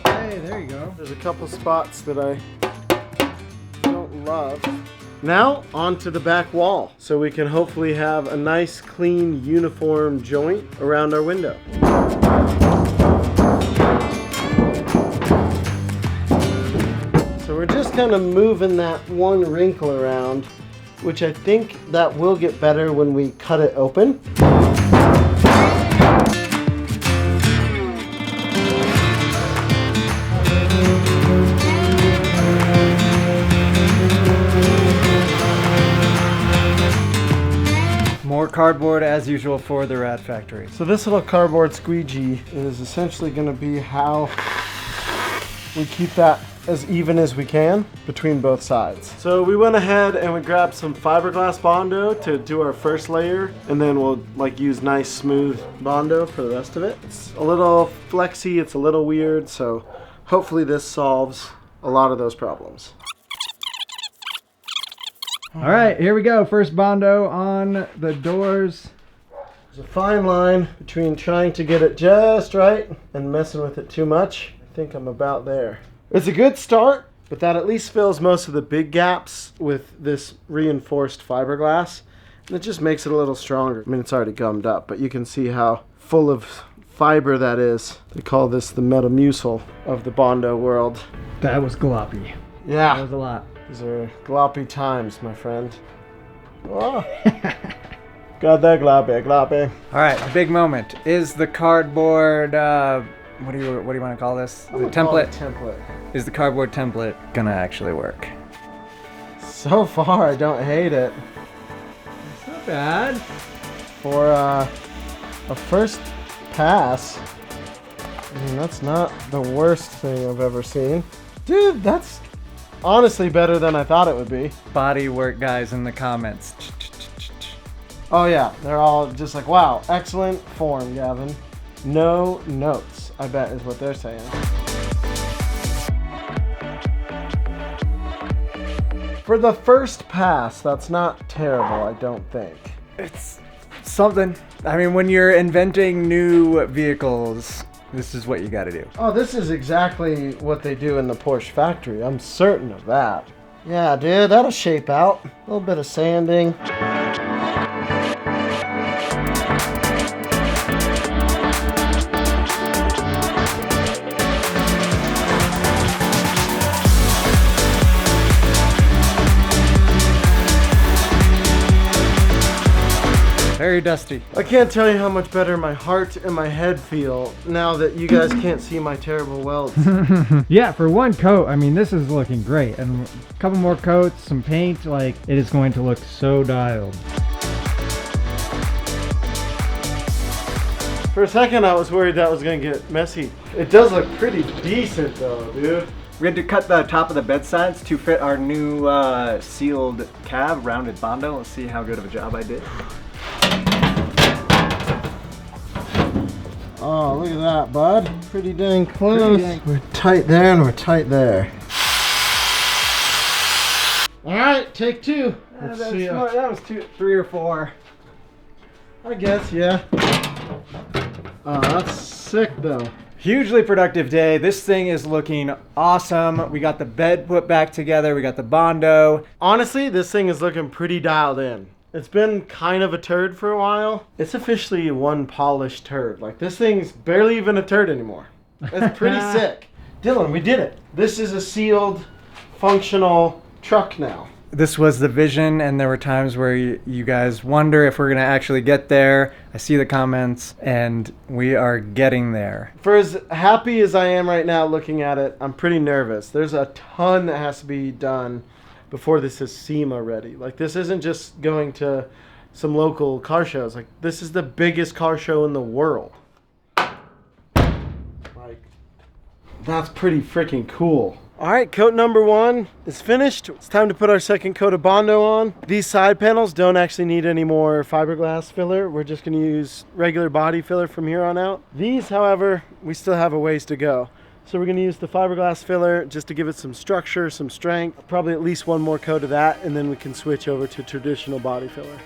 Hey, there you go. There's a couple spots that I don't love. Now, onto the back wall, so we can hopefully have a nice, clean, uniform joint around our window. So we're just kind of moving that one wrinkle around, which I think that will get better when we cut it open. More cardboard as usual for the Rat Factory. So this little cardboard squeegee is essentially going to be how we keep that as even as we can between both sides. So we went ahead and we grabbed some fiberglass Bondo to do our first layer, and then we'll like use nice smooth Bondo for the rest of it. It's a little flexy, it's a little weird, so hopefully this solves a lot of those problems. All right, here we go. First Bondo on the doors. There's a fine line between trying to get it just right and messing with it too much. I think I'm about there. It's a good start, but that at least fills most of the big gaps with this reinforced fiberglass. And it just makes it a little stronger. I mean, it's already gummed up, but you can see how full of fiber that is. They call this the Metamucil of the Bondo world. That was gloppy. Yeah. That was a lot. These are gloppy times, my friend. Oh. Got that gloppy, gloppy. All right, the big moment is the cardboard. What do you want to call this? The template. Template. Is the cardboard template gonna actually work? So far, I don't hate it. It's not bad. For a first pass, I mean, that's not the worst thing I've ever seen. Dude, that's honestly better than I thought it would be. Body work guys in the comments. Oh yeah, they're all just like, wow, excellent form, Gavin. No notes, I bet is what they're saying. For the first pass, that's not terrible, I don't think. It's something. I mean, when you're inventing new vehicles, this is what you gotta do. Oh, this is exactly what they do in the Porsche factory. I'm certain of that. Yeah, dude, that'll shape out. A little bit of sanding. Very dusty. I can't tell you how much better my heart and my head feel now that you guys can't see my terrible welds. Yeah, for one coat, I mean, this is looking great. And a couple more coats, some paint, like, it is going to look so dialed. For a second, I was worried that was gonna get messy. It does look pretty decent though, dude. We had to cut the top of the bed sides to fit our new sealed cab rounded Bondo. Let's see how good of a job I did. Oh, look at that, bud. Pretty dang close. We're tight there and we're tight there. All right, take two. Let's see. That was 3 or 4. I guess, yeah. Oh, that's sick though. Hugely productive day. This thing is looking awesome. We got the bed put back together. We got the Bondo. Honestly, this thing is looking pretty dialed in. It's been kind of a turd for a while. It's officially one polished turd. Like, this thing's barely even a turd anymore. It's pretty sick. Dylan, we did it. This is a sealed, functional truck now. This was the vision, and there were times where you guys wonder if we're gonna actually get there. I see the comments, and we are getting there. For as happy as I am right now looking at it, I'm pretty nervous. There's a ton that has to be done before this is SEMA ready. Like, this isn't just going to some local car shows. Like, this is the biggest car show in the world. Like, That's pretty freaking cool. All right, coat number 1 is finished. It's time to put our second coat of Bondo on. These side panels don't actually need any more fiberglass filler. We're just gonna use regular body filler from here on out. These, however, we still have a ways to go. So we're gonna use the fiberglass filler just to give it some structure, some strength, probably at least one more coat of that, and then we can switch over to traditional body filler.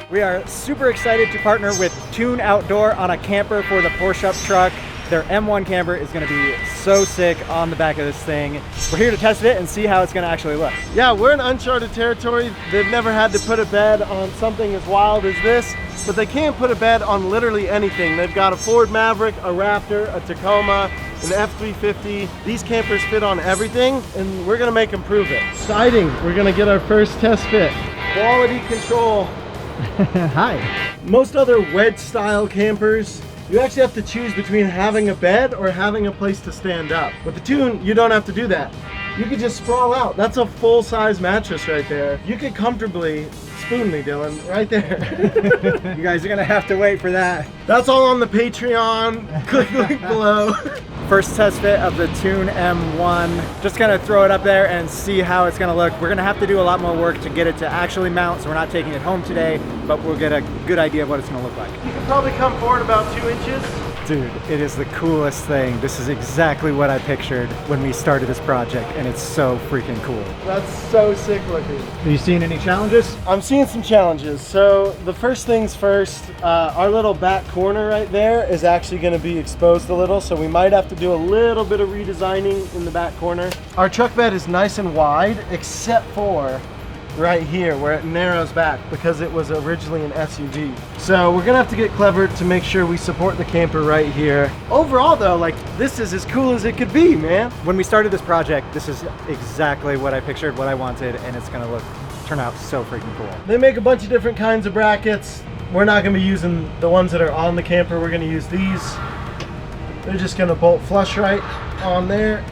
We are super excited to partner with Tune Outdoor on a camper for the Porsche truck. Their M1 camper is gonna be so sick on the back of this thing. We're here to test it and see how it's gonna actually look. Yeah, we're in uncharted territory. They've never had to put a bed on something as wild as this, but they can put a bed on literally anything. They've got a Ford Maverick, a Raptor, a Tacoma, an F-350. These campers fit on everything, and we're gonna make them prove it. Exciting, we're gonna get our first test fit. Quality control. Hi. Most other wedge style campers, you actually have to choose between having a bed or having a place to stand up. With the Tune, you don't have to do that. You could just sprawl out. That's a full-size mattress right there. You could comfortably spoon me, Dylan, right there. You guys are gonna have to wait for that. That's all on the Patreon. Click the link below. First test fit of the Tune M1. Just gonna throw it up there and see how it's gonna look. We're gonna have to do a lot more work to get it to actually mount, so we're not taking it home today, but we'll get a good idea of what it's gonna look like. You can probably come forward about 2 inches. Dude, it is the coolest thing. This is exactly what I pictured when we started this project, and it's so freaking cool. That's so sick looking. Are you seeing any challenges? I'm seeing some challenges. So the first things first, our little back corner right there is actually going to be exposed a little, so we might have to do a little bit of redesigning in the back corner. Our truck bed is nice and wide, except for right here where it narrows back because it was originally an SUV. So we're gonna have to get clever to make sure we support the camper right here. Overall though, like, this is as cool as it could be, man. When we started this project, this is exactly what I pictured, what I wanted, and it's gonna turn out so freaking cool. They make a bunch of different kinds of brackets. We're not gonna be using the ones that are on the camper. We're gonna use these. They're just gonna bolt flush right on there.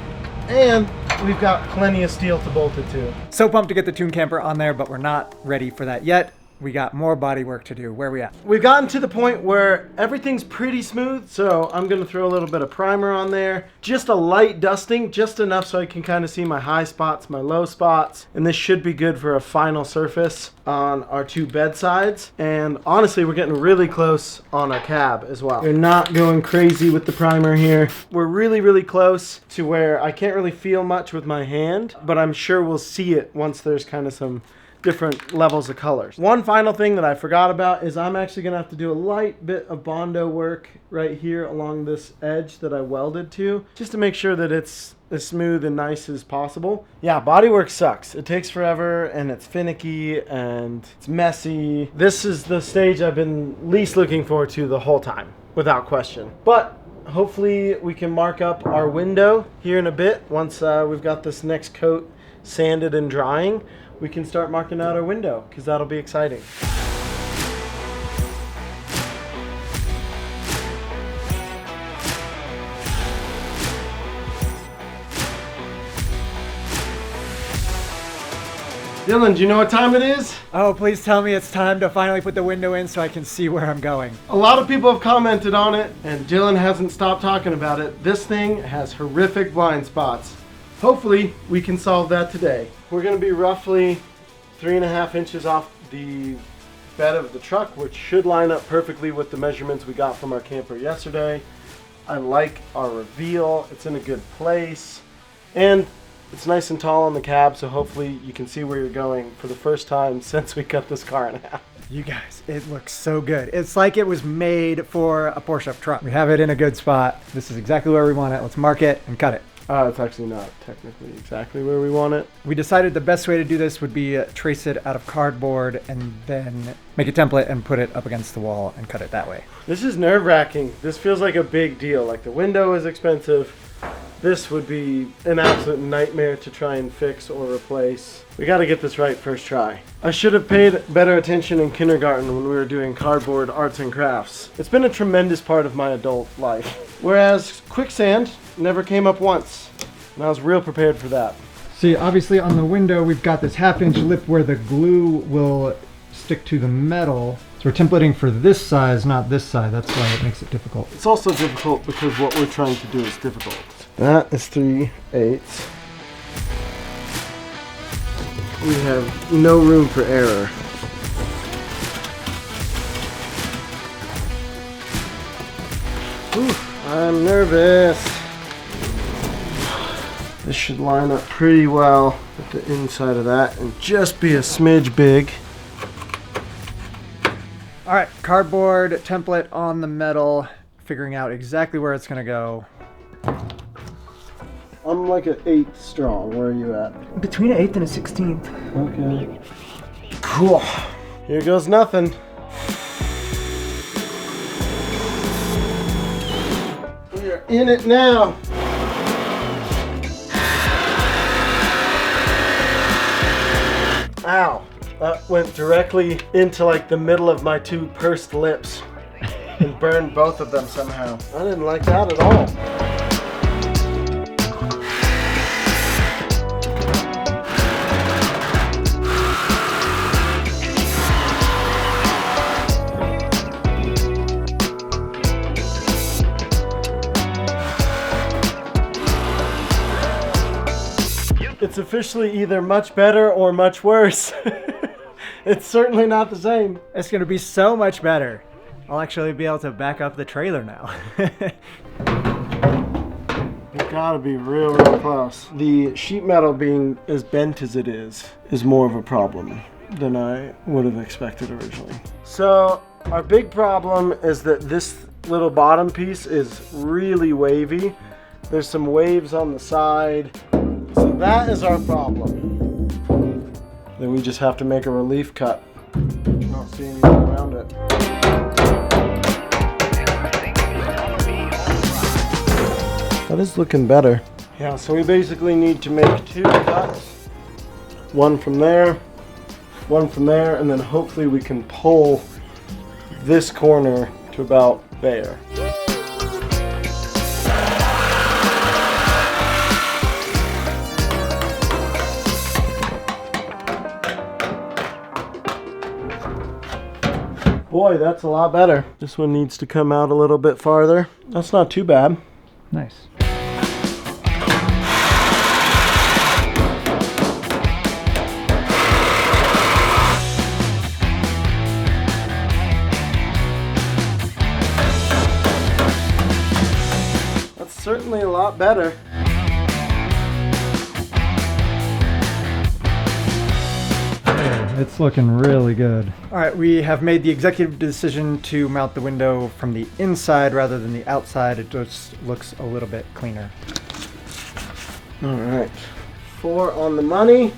And we've got plenty of steel to bolt it to. So pumped to get the Tune camper on there, but we're not ready for that yet. We got more body work to do. Where are we at? We've gotten to the point where everything's pretty smooth, so I'm gonna throw a little bit of primer on there. Just a light dusting, just enough so I can kind of see my high spots, my low spots, and this should be good for a final surface on our 2 bed sides. And honestly, we're getting really close on our cab as well. We're not going crazy with the primer here. We're really, really close to where I can't really feel much with my hand, but I'm sure we'll see it once there's kind of some different levels of colors. One final thing that I forgot about is I'm actually gonna have to do a light bit of Bondo work right here along this edge that I welded to, just to make sure that it's as smooth and nice as possible. Yeah, bodywork sucks. It takes forever and it's finicky and it's messy. This is the stage I've been least looking forward to the whole time, without question. But hopefully we can mark up our window here in a bit. Once we've got this next coat sanded and drying, we can start marking out our window, because that'll be exciting. Dylan, do you know what time it is? Oh, please tell me it's time to finally put the window in so I can see where I'm going. A lot of people have commented on it, and Dylan hasn't stopped talking about it. This thing has horrific blind spots. Hopefully, we can solve that today. We're gonna be roughly 3.5 inches off the bed of the truck, which should line up perfectly with the measurements we got from our camper yesterday. I like our reveal. It's in a good place. And it's nice and tall on the cab, so hopefully you can see where you're going for the first time since we cut this car in half. You guys, it looks so good. It's like it was made for a Porsche truck. We have it in a good spot. This is exactly where we want it. Let's mark it and cut it. It's actually not technically exactly where we want it. We decided the best way to do this would be trace it out of cardboard and then make a template and put it up against the wall and cut it that way. This is nerve-wracking. This feels like a big deal. Like, the window is expensive. This would be an absolute nightmare to try and fix or replace. We got to get this right first try. I should have paid better attention in kindergarten when we were doing cardboard arts and crafts. It's been a tremendous part of my adult life. Whereas quicksand never came up once, and I was real prepared for that. See, obviously on the window, we've got this 1/2-inch lip where the glue will stick to the metal. So we're templating for this size, not this side. That's why it makes it difficult. It's also difficult because what we're trying to do is difficult. That is 3/8. We have no room for error. Ooh, I'm nervous. This should line up pretty well with the inside of that and just be a smidge big. All right, cardboard template on the metal, figuring out exactly where it's gonna go. I'm like an 8 strong. Where are you at? Between an 8th and a 16th. Okay. Cool. Here goes nothing. We are in it now. Ow. That went directly into like the middle of my 2 pursed lips and burned both of them somehow. I didn't like that at all. It's officially either much better or much worse. It's certainly not the same. It's gonna be so much better. I'll actually be able to back up the trailer now. It's gotta be real close. The sheet metal being as bent as it is more of a problem than I would have expected originally. So our big problem is that this little bottom piece is really wavy. There's some waves on the side. So that is our problem. Then we just have to make a relief cut. Not see anything around it. That is looking better. Yeah, so we basically need to make 2 cuts. One from there, and then hopefully we can pull this corner to about there. Boy, that's a lot better. This one needs to come out a little bit farther. That's not too bad. Nice. That's certainly a lot better. It's looking really good. All right, we have made the executive decision to mount the window from the inside rather than the outside. It just looks a little bit cleaner. All right. 4 on the money.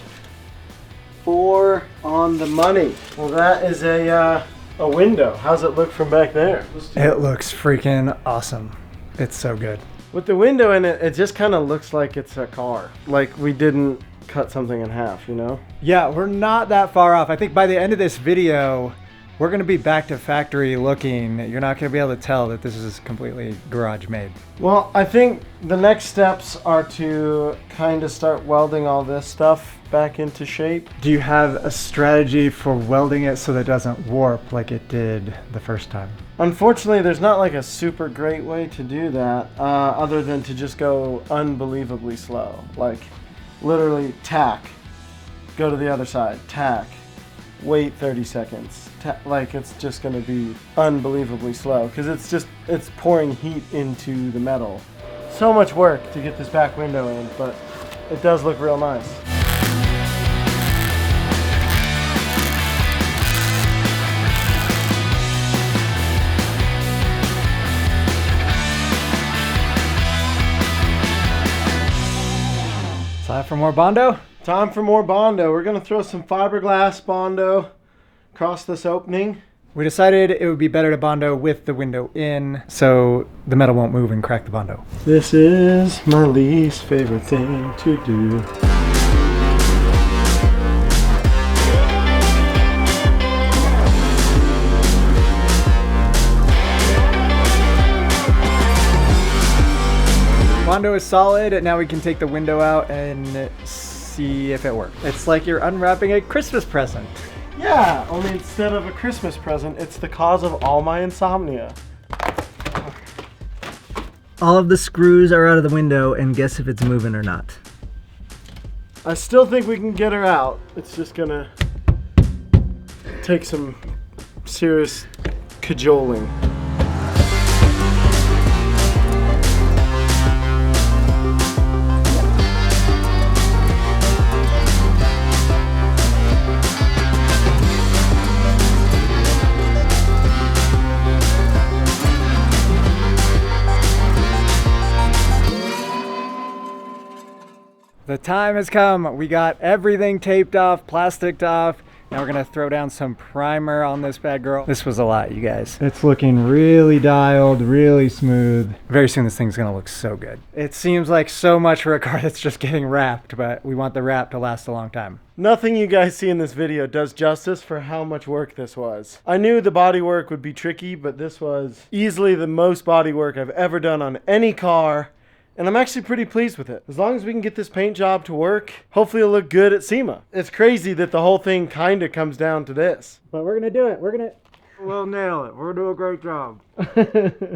4 on the money. Well, that is a window. How's it look from back there? It looks freaking awesome. It's so good. With the window in it, it just kind of looks like it's a car. Like we didn't cut something in half, you know? Yeah, we're not that far off. I think by the end of this video, we're gonna be back to factory looking. You're not gonna be able to tell that this is completely garage made. Well, I think the next steps are to kind of start welding all this stuff back into shape. Do you have a strategy for welding it so that it doesn't warp like it did the first time? Unfortunately, there's not like a super great way to do that other than to just go unbelievably slow. Like literally tack, go to the other side, tack, wait 30 seconds. Like it's just gonna be unbelievably slow because it's pouring heat into the metal. So much work to get this back window in, but it does look real nice. Time for more Bondo? Time for more Bondo. We're gonna throw some fiberglass Bondo across this opening. We decided it would be better to Bondo with the window in so the metal won't move and crack the Bondo. This is my least favorite thing to do. Bondo is solid, and now we can take the window out and see if it works. It's like you're unwrapping a Christmas present. Yeah, only instead of a Christmas present, it's the cause of all my insomnia. All of the screws are out of the window, and guess if it's moving or not. I still think we can get her out. It's just gonna take some serious cajoling. The time has come. We got everything taped off, plasticed off. Now we're gonna throw down some primer on this bad girl. This was a lot, you guys. It's looking really dialed, really smooth. Very soon this thing's gonna look so good. It seems like so much for a car that's just getting wrapped, but we want the wrap to last a long time. Nothing you guys see in this video does justice for how much work this was. I knew the body work would be tricky, but this was easily the most body work I've ever done on any car. And I'm actually pretty pleased with it. As long as we can get this paint job to work, hopefully it'll look good at SEMA. It's crazy that the whole thing kind of comes down to this. But we're gonna do it. We'll nail it. We'll do a great job.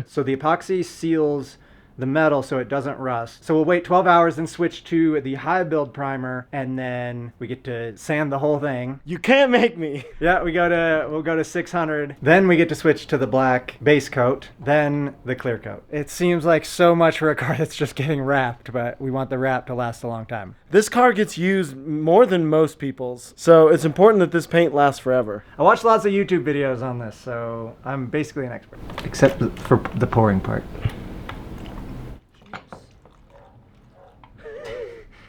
So the epoxy seals the metal so it doesn't rust. So we'll wait 12 hours and switch to the high build primer, and then we get to sand the whole thing. You can't make me. Yeah, we'll go to 600. Then we get to switch to the black base coat, then the clear coat. It seems like so much for a car that's just getting wrapped, but we want the wrap to last a long time. This car gets used more than most people's, so it's important that this paint lasts forever. I watched lots of YouTube videos on this, so I'm basically an expert. Except for the pouring part.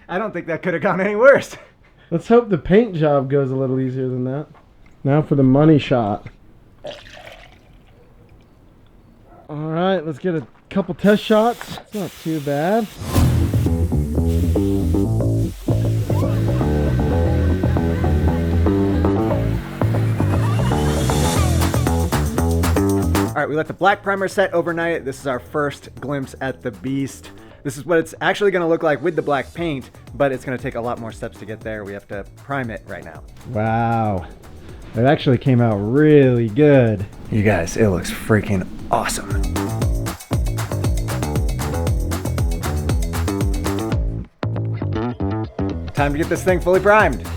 I don't think that could have gone any worse. Let's hope the paint job goes a little easier than that. Now for the money shot. All right, let's get a couple test shots. It's not too bad. All right, we let the black primer set overnight. This is our first glimpse at the beast. This is what it's actually gonna look like with the black paint, but it's gonna take a lot more steps to get there. We have to prime it right now. Wow. It actually came out really good. You guys, it looks freaking awesome. Time to get this thing fully primed.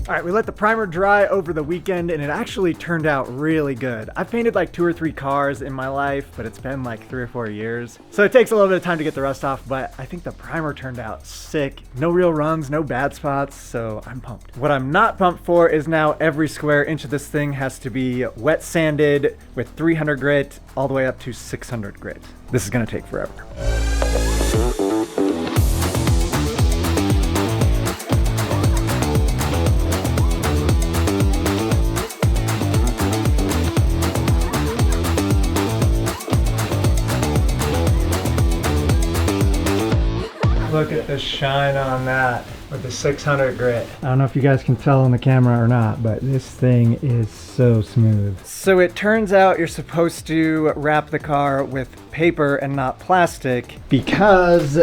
All right, we let the primer dry over the weekend, and it actually turned out really good. I've painted like 2 or 3 cars in my life, but it's been like 3 or 4 years. So it takes a little bit of time to get the rust off, but I think the primer turned out sick. No real runs, no bad spots, so I'm pumped. What I'm not pumped for is now every square inch of this thing has to be wet sanded with 300 grit all the way up to 600 grit. This is gonna take forever. Look at the shine on that with the 600 grit. I don't know if you guys can tell on the camera or not, but this thing is so smooth. So it turns out you're supposed to wrap the car with paper and not plastic Because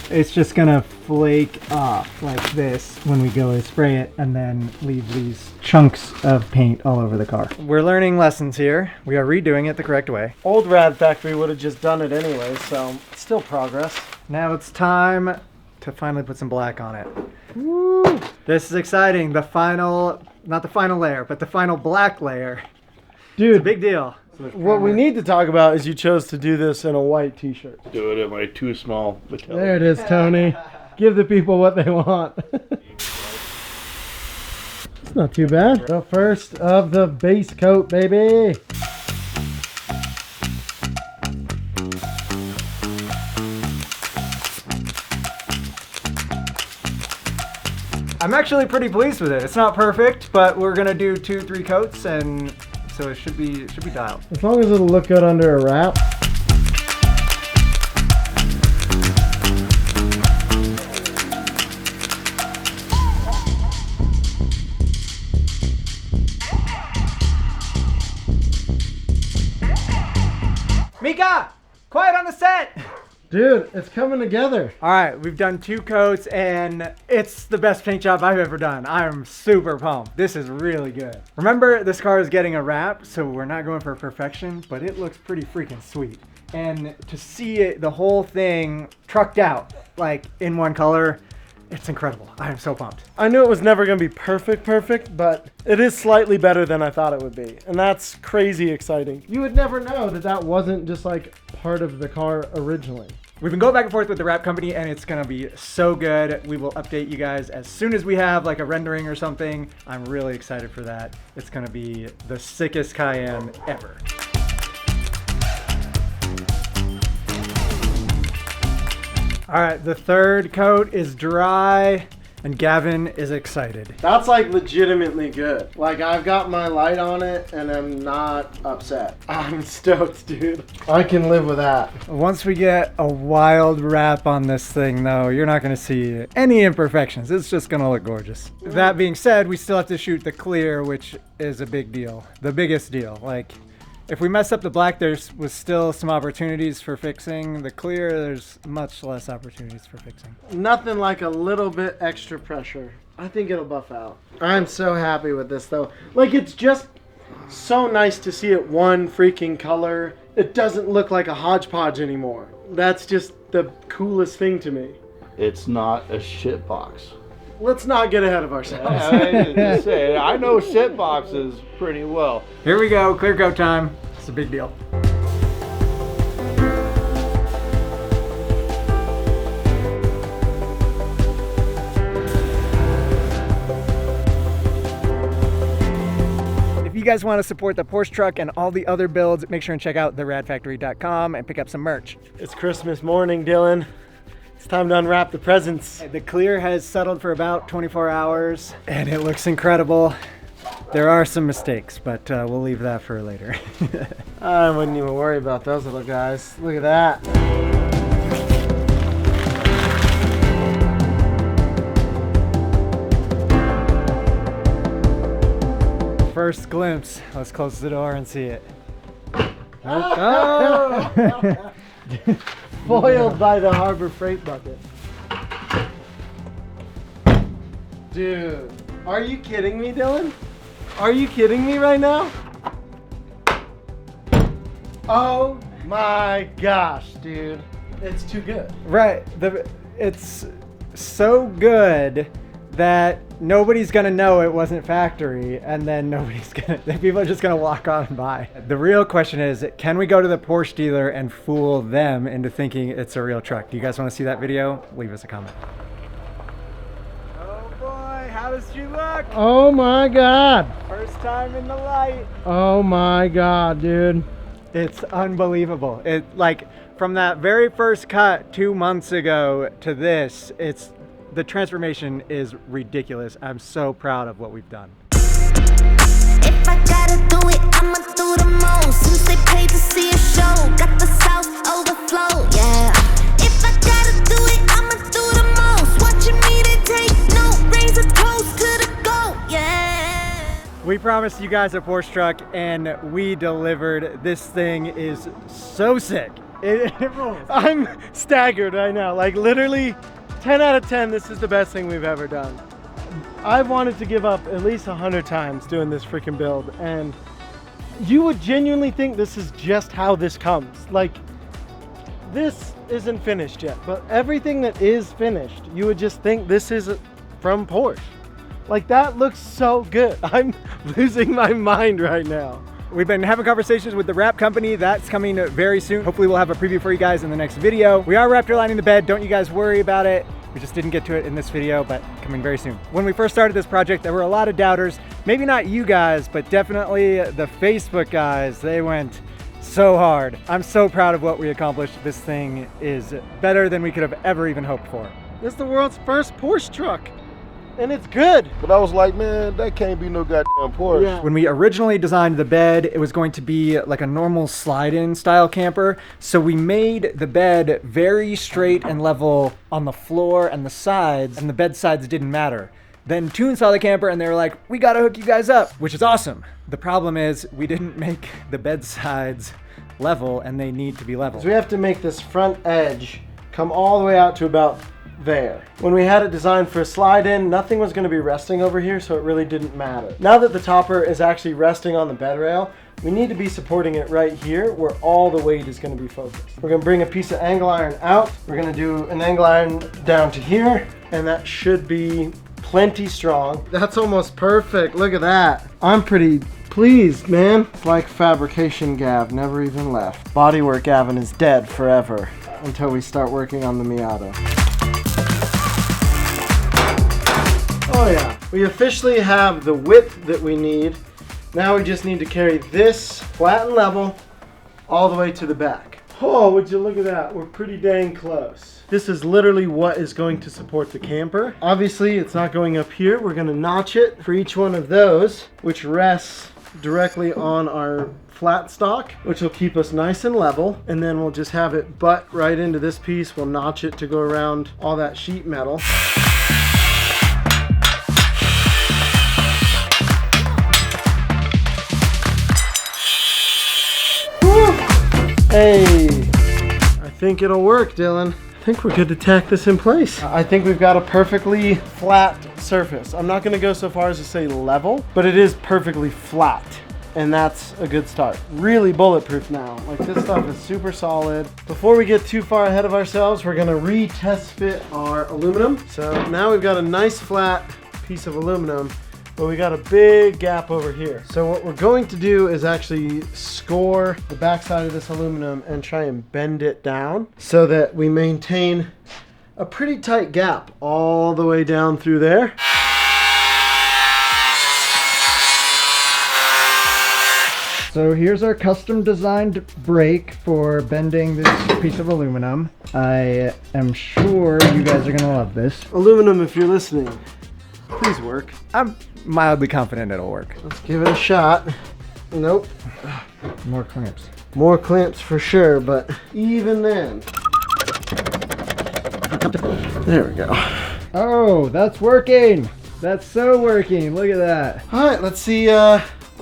it's just gonna flake off like this when we go to spray it and then leave these chunks of paint all over the car. We're learning lessons here. We are redoing it the correct way. Old Rad Factory would have just done it anyway, so it's still progress. Now it's time to finally put some black on it. Woo! This is exciting. The final, not the final layer, but the final black layer. Dude, It's a big deal. what we need to talk about is you chose to do this in a white t-shirt. Do it in my too small metallic. There it is, Tony. Give the people what they want. It's not too bad. The first of the base coat, baby. I'm actually pretty pleased with it. It's not perfect, but we're gonna do 2-3 coats, and so it should be dialed. As long as it'll look good under a wrap. Mika! Quiet on the set! Dude, it's coming together. All right, we've done 2 coats and it's the best paint job I've ever done. I'm super pumped. This is really good. Remember, this car is getting a wrap, so we're not going for perfection, but it looks pretty freaking sweet. And to see it, the whole thing trucked out, like in one color, it's incredible. I am so pumped. I knew it was never gonna be perfect, but it is slightly better than I thought it would be. And that's crazy exciting. You would never know that that wasn't just like part of the car originally. We've been going back and forth with the wrap company and it's gonna be so good. We will update you guys as soon as we have like a rendering or something. I'm really excited for that. It's gonna be the sickest Cayenne ever. All right, the 3rd coat is dry and Gavin is excited. That's like legitimately good. Like I've got my light on it and I'm not upset. I'm stoked, dude. I can live with that. Once we get a wild wrap on this thing though, you're not gonna see any imperfections. It's just gonna look gorgeous. That being said, we still have to shoot the clear, which is a big deal. The biggest deal. Like, if we mess up the black, there's was still some opportunities for fixing. The clear, there's much less opportunities for fixing. Nothing like a little bit extra pressure. I think it'll buff out. I'm so happy with this though. Like it's just so nice to see it one freaking color. It doesn't look like a hodgepodge anymore. That's just the coolest thing to me. It's not a shit box. Let's not get ahead of ourselves. I know shit boxes pretty well. Here we go, clear coat time. It's a big deal. If you guys want to support the Porsche truck and all the other builds, make sure and check out theradfactory.com and pick up some merch. It's Christmas morning, Dylan. It's time to unwrap the presents. The clear has settled for about 24 hours and it looks incredible. There are some mistakes, but we'll leave that for later. I wouldn't even worry about those little guys. Look at that. First glimpse. Let's close the door and see it. Oh! Foiled by the Harbor Freight bucket. Dude, are you kidding me, Dylan? Are you kidding me right now? Oh my gosh, dude. It's too good. Right. It's so good that nobody's gonna know it wasn't factory, and then people are just gonna walk on by. The real question is, can we go to the Porsche dealer and fool them into thinking it's a real truck? Do you guys want to see that video? Leave us a comment. Oh boy, how does she look? Oh my god. First time in the light. Oh my god, dude. It's unbelievable. It, like, from that very first cut 2 months ago to this, the transformation is ridiculous. I'm so proud of what we've done. If I gotta do it, I'ma do the most. Since they paid to see a show, got the South overflow, yeah. If I gotta do it, I'ma do the most. Watching me to take no raise a toast to the goat, yeah. We promised you guys a Porsche truck and we delivered. This thing is so sick. It rolls. I'm staggered right now. Like literally 10 out of 10, this is the best thing we've ever done. I've wanted to give up at least 100 times doing this freaking build, and you would genuinely think this is just how this comes. Like, this isn't finished yet, but everything that is finished, you would just think this is from Porsche. Like, that looks so good. I'm losing my mind right now. We've been having conversations with the wrap company. That's coming very soon. Hopefully we'll have a preview for you guys in the next video. We are Raptor lining the bed. Don't you guys worry about it. We just didn't get to it in this video, but coming very soon. When we first started this project, there were a lot of doubters. Maybe not you guys, but definitely the Facebook guys. They went so hard. I'm so proud of what we accomplished. This thing is better than we could have ever even hoped for. This is the world's first Porsche truck, and it's good. But I was like, man, that can't be no goddamn Porsche. Yeah. When we originally designed the bed, it was going to be like a normal slide-in style camper. So we made the bed very straight and level on the floor and the sides, and the bed sides didn't matter. Then Toon saw the camper and they were like, we gotta hook you guys up, which is awesome. The problem is we didn't make the bed sides level, and they need to be level. So we have to make this front edge come all the way out to about there. When we had it designed for a slide in, nothing was going to be resting over here, so it really didn't matter. Now that the topper is actually resting on the bed rail, we need to be supporting it right here where all the weight is going to be focused. We're going to bring a piece of angle iron out. We're going to do an angle iron down to here, and that should be plenty strong. That's almost perfect. Look at that. I'm pretty pleased, man. It's like fabrication Gav never even left. Bodywork Gavin is dead forever until we start working on the Miata. Oh yeah, we officially have the width that we need. Now we just need to carry this flat and level all the way to the back. Oh, would you look at that? We're pretty dang close. This is literally what is going to support the camper. Obviously, it's not going up here. We're gonna notch it for each one of those, which rests directly on our flat stock, which will keep us nice and level. And then we'll just have it butt right into this piece. We'll notch it to go around all that sheet metal. Hey, I think it'll work, Dylan. I think we're good to tack this in place. I think we've got a perfectly flat surface. I'm not gonna go so far as to say level, but it is perfectly flat. And that's a good start. Really bulletproof now. Like, this stuff is super solid. Before we get too far ahead of ourselves, we're gonna retest fit our aluminum. So now we've got a nice flat piece of aluminum, but we got a big gap over here. So what we're going to do is actually score the backside of this aluminum and try and bend it down so that we maintain a pretty tight gap all the way down through there. So here's our custom designed brake for bending this piece of aluminum. I am sure you guys are gonna love this. Aluminum, if you're listening, please work. I'm mildly confident it'll work. Let's give it a shot. Nope. More clamps. More clamps for sure, but even then. There we go. Oh, that's working. That's so working. Look at that. All right, let's see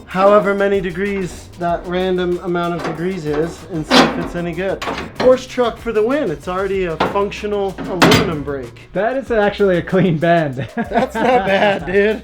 however many degrees that random amount of degrees is and see if it's any good. Porsche truck for the win. It's already a functional aluminum brake. That is actually a clean bend. That's not bad, dude.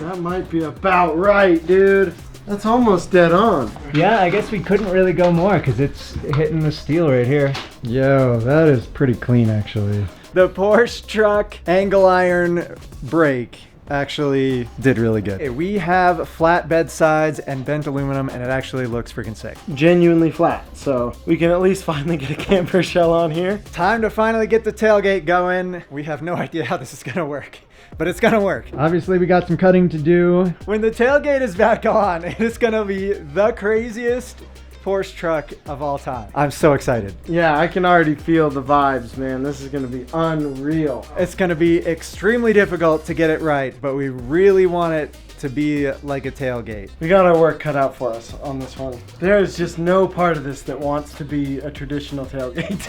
That might be about right, dude. That's almost dead on. Yeah, I guess we couldn't really go more because it's hitting the steel right here. Yo, that is pretty clean actually. The Porsche truck angle iron brake actually did really good. We have flat bed sides and bent aluminum, and it actually looks freaking sick. Genuinely flat, so we can at least finally get a camper shell on here. Time to finally get the tailgate going. We have no idea how this is gonna work, but it's gonna work. Obviously we got some cutting to do. When the tailgate is back on, it is gonna be the craziest Porsche truck of all time. I'm so excited. Yeah, I can already feel the vibes, man. This is gonna be unreal. It's gonna be extremely difficult to get it right, but we really want it to be like a tailgate. We got our work cut out for us on this one. There's just no part of this that wants to be a traditional tailgate.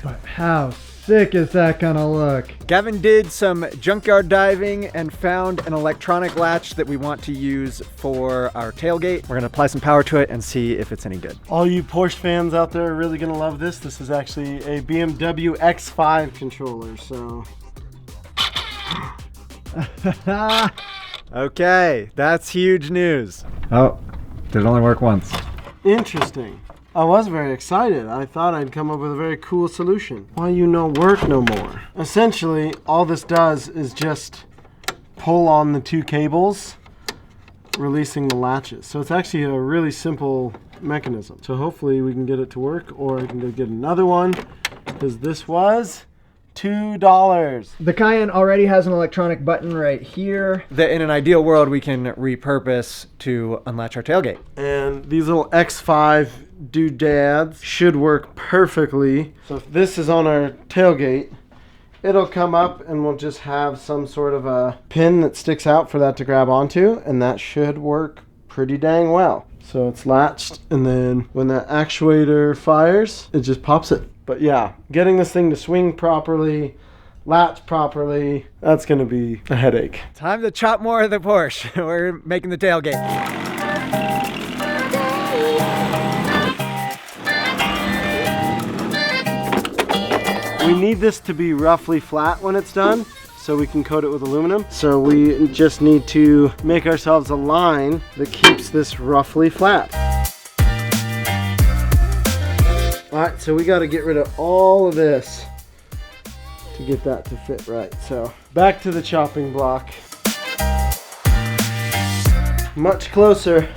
But how sick is that gonna look? Gavin did some junkyard diving and found an electronic latch that we want to use for our tailgate. We're gonna apply some power to it and see if it's any good. All you Porsche fans out there are really gonna love this. This is actually a BMW X5 controller, so. Okay, that's huge news. Oh, did it only work once? Interesting. I was very excited. I thought I'd come up with a very cool solution. Why you no work no more? Essentially, all this does is just pull on the two cables, releasing the latches. So it's actually a really simple mechanism. So hopefully we can get it to work, or I can go get another one, because this was $2. The Cayenne already has an electronic button right here. That in an ideal world we can repurpose to unlatch our tailgate. And these little X5 doodads should work perfectly. So if this is on our tailgate, it'll come up and we'll just have some sort of a pin that sticks out for that to grab onto, and that should work pretty dang well. So it's latched, and then when that actuator fires, it just pops it. But yeah, getting this thing to swing properly, latch properly, that's gonna be a headache. Time to chop more of the Porsche. We're making the tailgate. We need this to be roughly flat when it's done, so we can coat it with aluminum. So we just need to make ourselves a line that keeps this roughly flat. All right, so we got to get rid of all of this to get that to fit right. So back to the chopping block. Much closer.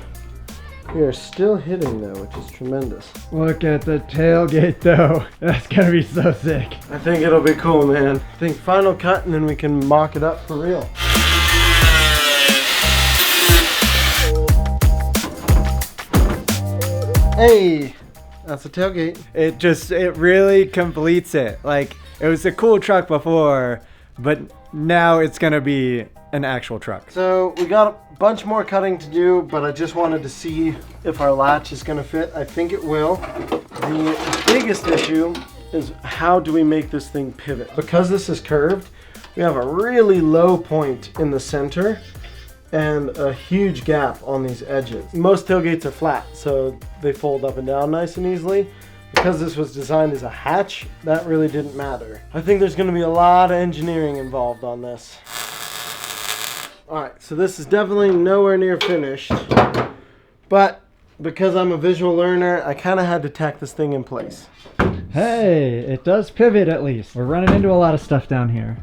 We are still hitting though, which is tremendous. Look at the tailgate though. That's gonna be so sick. I think it'll be cool, man. I think final cut and then we can mock it up for real. Hey, that's the tailgate. It really completes it. Like, it was a cool truck before, but now it's gonna be an actual truck. So we got a bunch more cutting to do, but I just wanted to see if our latch is gonna fit. I think it will. The biggest issue is how do we make this thing pivot? Because this is curved, we have a really low point in the center and a huge gap on these edges. Most tailgates are flat, so they fold up and down nice and easily. Because this was designed as a hatch, that really didn't matter. I think there's gonna be a lot of engineering involved on this. All right, so this is definitely nowhere near finished, but because I'm a visual learner, I kind of had to tack this thing in place. Hey, it does pivot at least. We're running into a lot of stuff down here.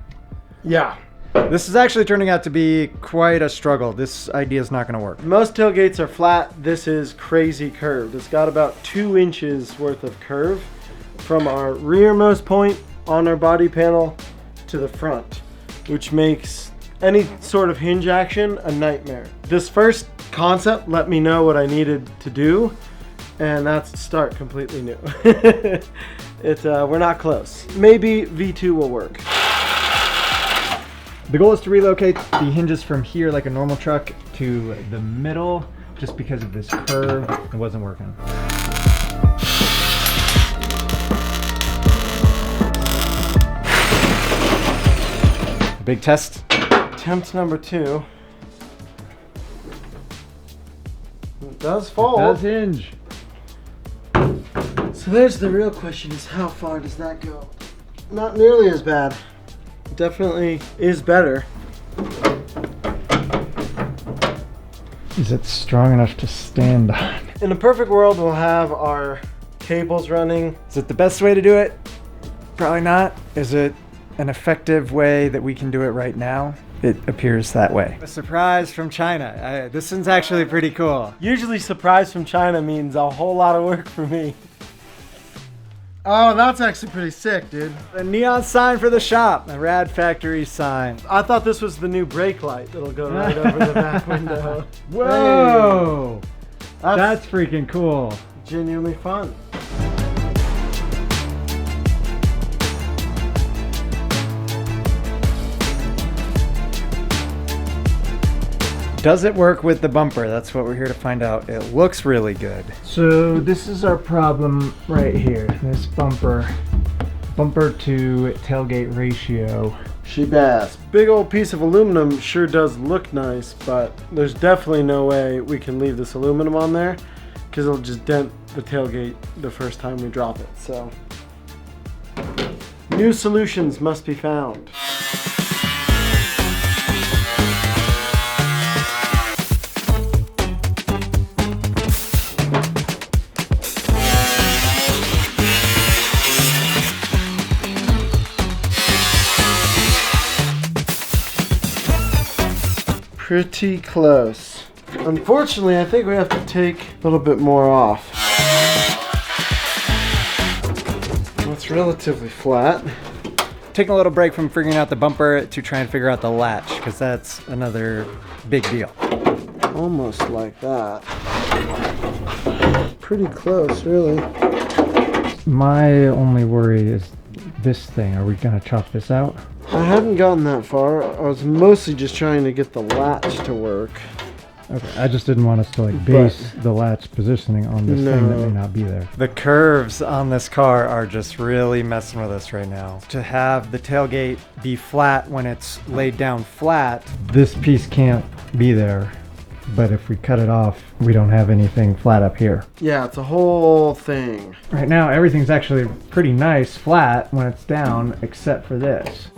Yeah. This is actually turning out to be quite a struggle. This idea is not gonna work. Most tailgates are flat. This is crazy curved. It's got about 2 inches worth of curve from our rearmost point on our body panel to the front, which makes any sort of hinge action a nightmare. This first concept let me know what I needed to do, and that's start completely new. We're not close. Maybe V2 will work. The goal is to relocate the hinges from here like a normal truck to the middle, just because of this curve. It wasn't working. Big test. Attempt number 2. It does fold. It does hinge. So there's the real question, is how far does that go? Not nearly as bad. Definitely is better. Is it strong enough to stand on? In a perfect world, we'll have our cables running. Is it the best way to do it? Probably not. Is it an effective way that we can do it right now? It appears that way. A surprise from China. This one's actually pretty cool. Usually surprise from China means a whole lot of work for me. Oh, that's actually pretty sick, dude. A neon sign for the shop. A Rad Factory sign. I thought this was the new brake light that'll go right over the back window. Whoa! Hey, That's freaking cool. genuinely fun. Does it work with the bumper? That's what we're here to find out. It looks really good. So this is our problem right here. This bumper to tailgate ratio. She bass. Big old piece of aluminum sure does look nice, but there's definitely no way we can leave this aluminum on there because it'll just dent the tailgate the first time we drop it. So new solutions must be found. Pretty close. Unfortunately, I think we have to take a little bit more off. It's relatively flat. Taking a little break from figuring out the bumper to try and figure out the latch, because that's another big deal. Almost like that. Pretty close, really. My only worry is this thing. Are we gonna chop this out? I hadn't gotten that far. I was mostly just trying to get the latch to work. Okay, I just didn't want us to like base the latch positioning on this thing that may not be there. The curves on this car are just really messing with us right now. To have the tailgate be flat when it's laid down flat. This piece can't be there but if we cut it off, we don't have anything flat up here. Yeah, it's a whole thing. Right now, everything's actually pretty nice flat when it's down, except for this.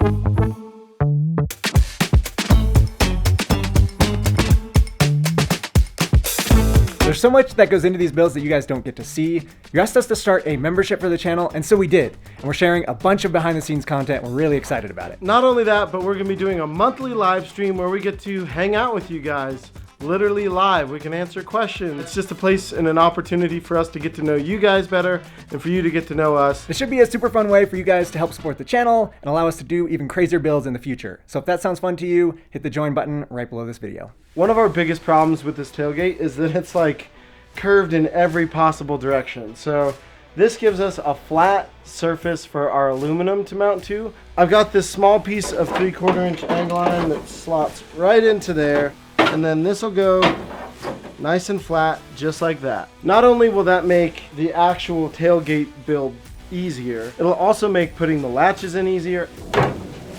There's so much that goes into these builds that you guys don't get to see. You asked us to start a membership for the channel, and so we did. And we're sharing a bunch of behind the scenes content. We're really excited about it. Not only that, but we're gonna be doing a monthly live stream where we get to hang out with you guys. Literally live. We can answer questions. It's just a place and an opportunity for us to get to know you guys better and for you to get to know us. This should be a super fun way for you guys to help support the channel and allow us to do even crazier builds in the future. So if that sounds fun to you, hit the join button right below this video. One of our biggest problems with this tailgate is that it's like curved in every possible direction. So this gives us a flat surface for our aluminum to mount to. I've got this small piece of 3/4 inch angle iron that slots right into there. And then this will go nice and flat, just like that. Not only will that make the actual tailgate build easier, it'll also make putting the latches in easier,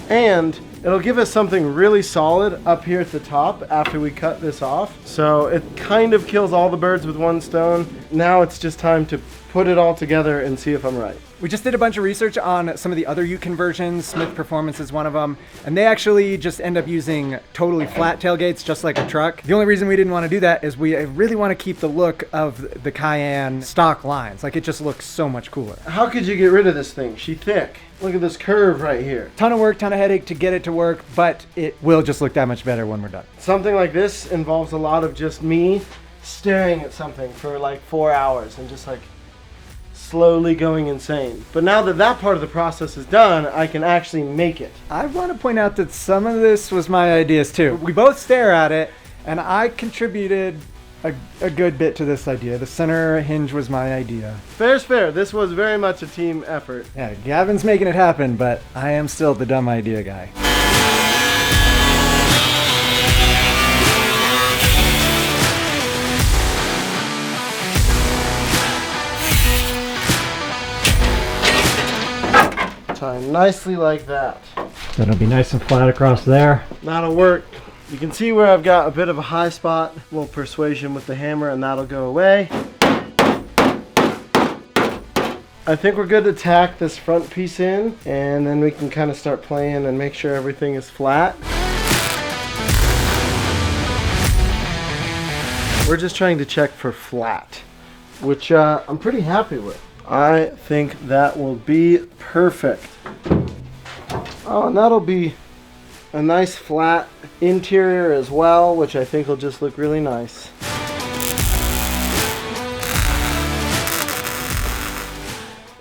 and it'll give us something really solid up here at the top after we cut this off. So it kind of kills all the birds with one stone. Now it's just time to put it all together and see if I'm right. We just did a bunch of research on some of the other Ute conversions. Smith Performance is one of them. And they actually just end up using totally flat tailgates, just like a truck. The only reason we didn't want to do that is we really want to keep the look of the Cayenne stock lines. Like, it just looks so much cooler. How could you get rid of this thing? She's thick. Look at this curve right here. Ton of work, ton of headache to get it to work, but it will just look that much better when we're done. Something like this involves a lot of just me staring at something for like 4 hours and just like slowly going insane. But now that that part of the process is done, I can actually make it. I want to point out that some of this was my ideas too. We both stare at it, and I contributed a good bit to this idea. The center hinge was my idea. Fair's fair. This was very much a team effort. Yeah, Gavin's making it happen, but I am still the dumb idea guy. Tie nicely like that. So it'll be nice and flat across there. That'll work. You can see where I've got a bit of a high spot, a little persuasion with the hammer, and that'll go away. I think we're good to tack this front piece in, and then we can kind of start playing and make sure everything is flat. We're just trying to check for flat, which I'm pretty happy with. I think that will be perfect. Oh, and that'll be a nice flat interior as well, which I think will just look really nice.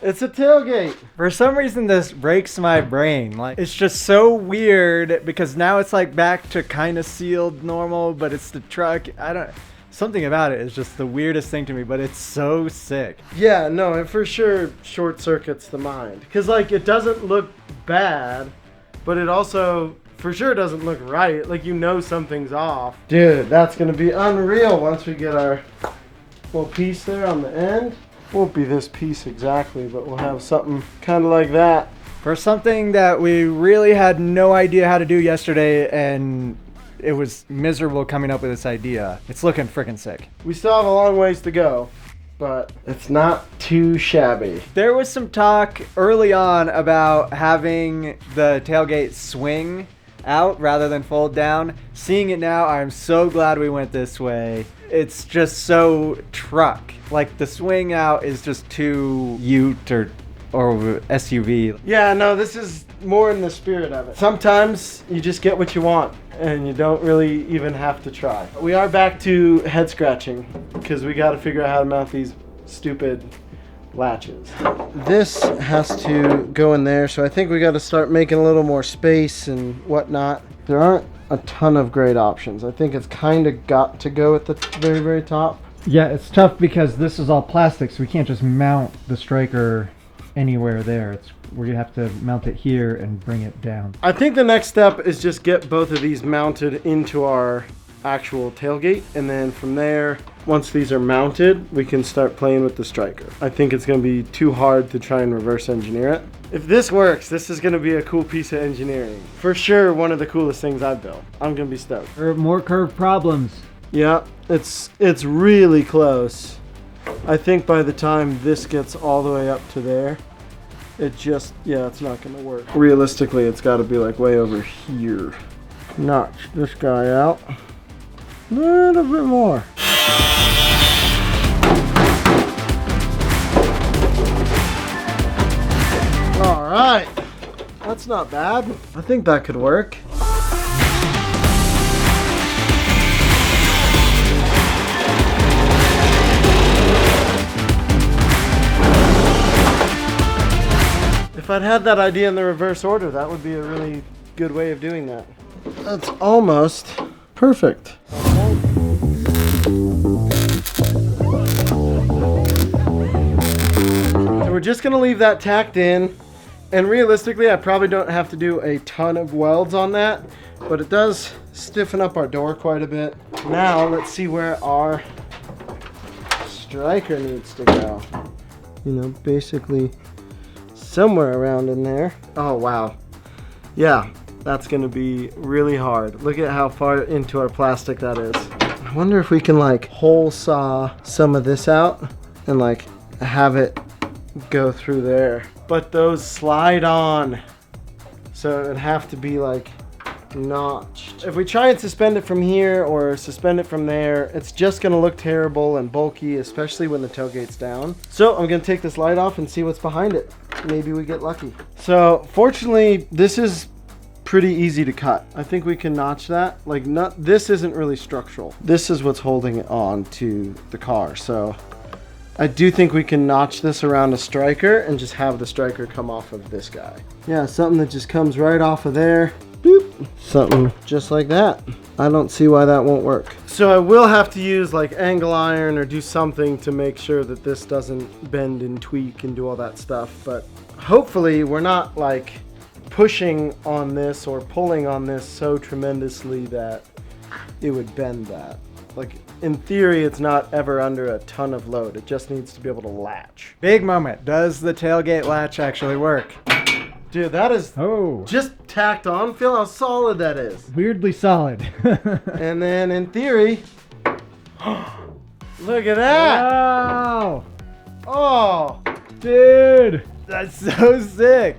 It's a tailgate. For some reason, this breaks my brain. Like, it's just so weird because now it's like back to kind of sealed normal, but it's the truck. Something about it is just the weirdest thing to me, but it's so sick. Yeah, no, it for sure short circuits the mind. Because, like, it doesn't look bad, but it also for sure doesn't look right. Like, you know something's off. Dude, that's going to be unreal once we get our little piece there on the end. Won't be this piece exactly, but we'll have something kind of like that. For something that we really had no idea how to do yesterday, and it was miserable coming up with this idea. It's looking freaking sick. We still have a long ways to go, but it's not too shabby. There was some talk early on about having the tailgate swing out rather than fold down. Seeing it now, I'm so glad we went this way. It's just so truck. Like, the swing out is just too Ute or SUV. Yeah, no, this is more in the spirit of it. Sometimes you just get what you want and you don't really even have to try. We are back to head scratching because we got to figure out how to mount these stupid latches. This has to go in there, so I think we got to start making a little more space and whatnot. There aren't a ton of great options. I think it's kind of got to go at the very, very top. Yeah, it's tough because this is all plastic, so we can't just mount the striker anywhere there. We're gonna have to mount it here and bring it down. I think the next step is just get both of these mounted into our actual tailgate, and then from there, once these are mounted, we can start playing with the striker. I think it's gonna be too hard to try and reverse engineer it. If this works, this is gonna be a cool piece of engineering. For sure, one of the coolest things I've built. I'm gonna be stoked. More curved problems. Yeah, it's really close. I think by the time this gets all the way up to there, it's not gonna work. Realistically, it's gotta be like way over here. Notch this guy out a little bit more. All right, that's not bad. I think that could work. If I'd had that idea in the reverse order, that would be a really good way of doing that. That's almost perfect. So we're just gonna leave that tacked in, and realistically I probably don't have to do a ton of welds on that, but it does stiffen up our door quite a bit. Now let's see where our striker needs to go. You know, basically somewhere around in there. Oh wow, yeah, that's gonna be really hard. Look at how far into our plastic that is. I wonder if we can like hole saw some of this out and like have it go through there. But those slide on, so it'd have to be like notched. If we try and suspend it from here or suspend it from there, it's just gonna look terrible and bulky, especially when the tailgate's down. So I'm gonna take this light off and see what's behind it. Maybe we get lucky. So fortunately, this is pretty easy to cut. I think we can notch that. Like, this isn't really structural. This is what's holding it on to the car. So I do think we can notch this around a striker and just have the striker come off of this guy. Yeah, something that just comes right off of there. Boop. Something just like that. I don't see why that won't work. So I will have to use like angle iron or do something to make sure that this doesn't bend and tweak and do all that stuff. But hopefully we're not like pushing on this or pulling on this so tremendously that it would bend that. Like, in theory, it's not ever under a ton of load. It just needs to be able to latch. Big moment. Does the tailgate latch actually work? Dude, that is just tacked on. Feel how solid that is. Weirdly solid. And then in theory, look at that. Wow. Oh, Dude, that's so sick.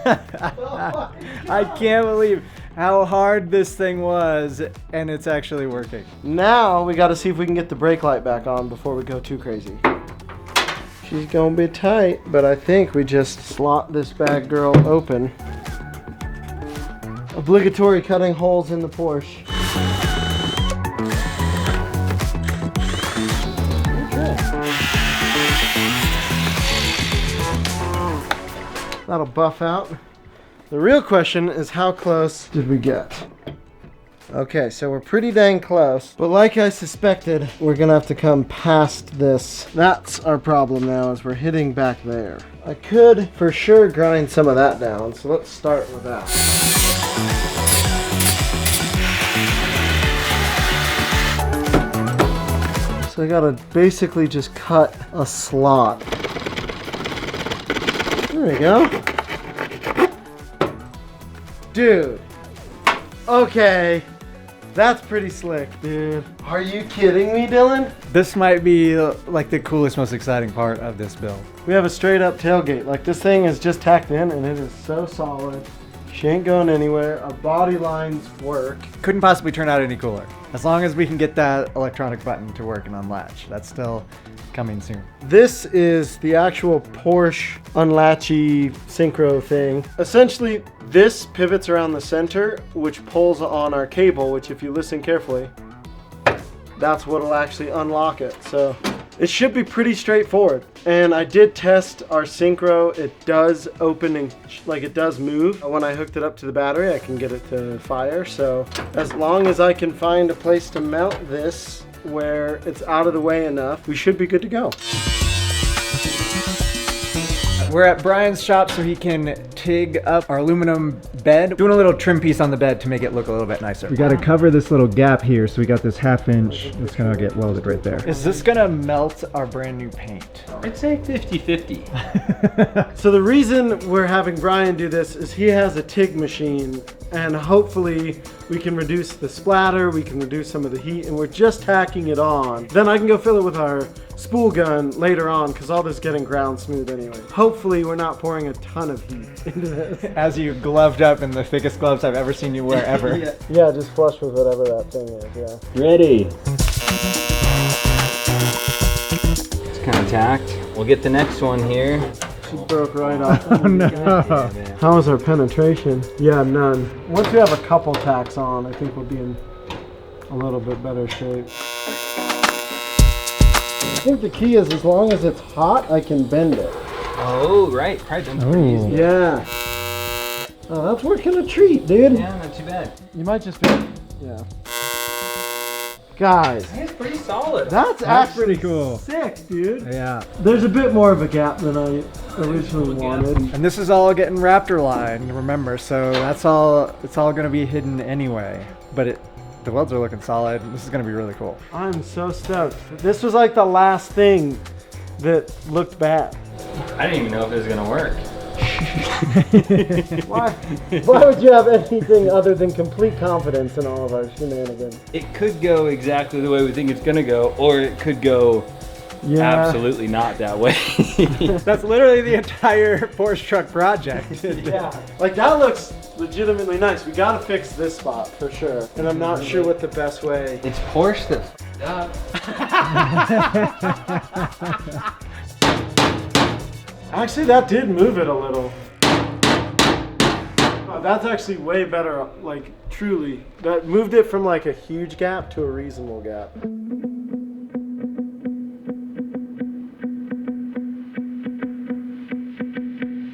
I can't believe how hard this thing was, and it's actually working. now we got to see if we can get the brake light back on before we go too crazy. She's gonna be tight, but I think we just slot this bad girl open. Obligatory cutting holes in the Porsche. Okay. That'll buff out. The real question is, how close did we get? Okay, so we're pretty dang close, but like I suspected, we're gonna have to come past this. That's our problem now, is we're hitting back there. I could for sure grind some of that down, so let's start with that. So I gotta basically just cut a slot. There we go. Dude. Okay. That's pretty slick, dude. Are you kidding me, Dylan? This might be like the coolest, most exciting part of this build. We have a straight up tailgate. Like, this thing is just tacked in and it is so solid. She ain't going anywhere. Our body lines work. Couldn't possibly turn out any cooler. As long as we can get that electronic button to work and unlatch. That's still coming soon. This is the actual Porsche unlatchy synchro thing. Essentially, this pivots around the center, which pulls on our cable, which if you listen carefully, that's what'll actually unlock it. So it should be pretty straightforward. And I did test our synchro. It does open and like it does move. When I hooked it up to the battery, I can get it to fire. So as long as I can find a place to mount this where it's out of the way enough, we should be good to go. We're at Brian's shop so he can TIG up our aluminum bed. Doing a little trim piece on the bed to make it look a little bit nicer. We got to cover this little gap here, so we got this 1/2 inch that's gonna get welded right there. Is this gonna melt our brand new paint? I'd say 50-50. So the reason we're having Brian do this is he has a TIG machine, and hopefully we can reduce the splatter, we can reduce some of the heat, and we're just tacking it on. Then I can go fill it with our spool gun later on, because all this is getting ground smooth anyway. Hopefully we're not pouring a ton of heat into this. As you gloved up in the thickest gloves I've ever seen you wear ever. Yeah, just flush with whatever that thing is, yeah. Ready. It's kind of tacked. We'll get the next one here. She broke right off. Oh no. How was our penetration? Yeah, none. Once we have a couple tacks on, I think we'll be in a little bit better shape. I think the key is as long as it's hot, I can bend it. Oh, right. Probably done pretty easy. Yeah. Oh, that's working a treat, dude. Yeah, not too bad. You might just be, yeah. Guys, I think it's pretty solid. that's That's actually pretty cool. sick, dude. Yeah. There's a bit more of a gap than I originally wanted. And this is all getting Raptor lined, remember, so it's all gonna be hidden anyway. But the welds are looking solid. This is gonna be really cool. I'm so stoked. This was like the last thing that looked bad. I didn't even know if it was gonna work. Why would you have anything other than complete confidence in all of our shenanigans? It could go exactly the way we think it's gonna go, or it could go absolutely not that way. That's literally the entire Porsche truck project. Yeah. Like that looks legitimately nice. We gotta fix this spot for sure. And I'm not sure what the best way. It's Porsche that f***ed up. Actually, that did move it a little. Oh, that's actually way better, like truly. That moved it from like a huge gap to a reasonable gap.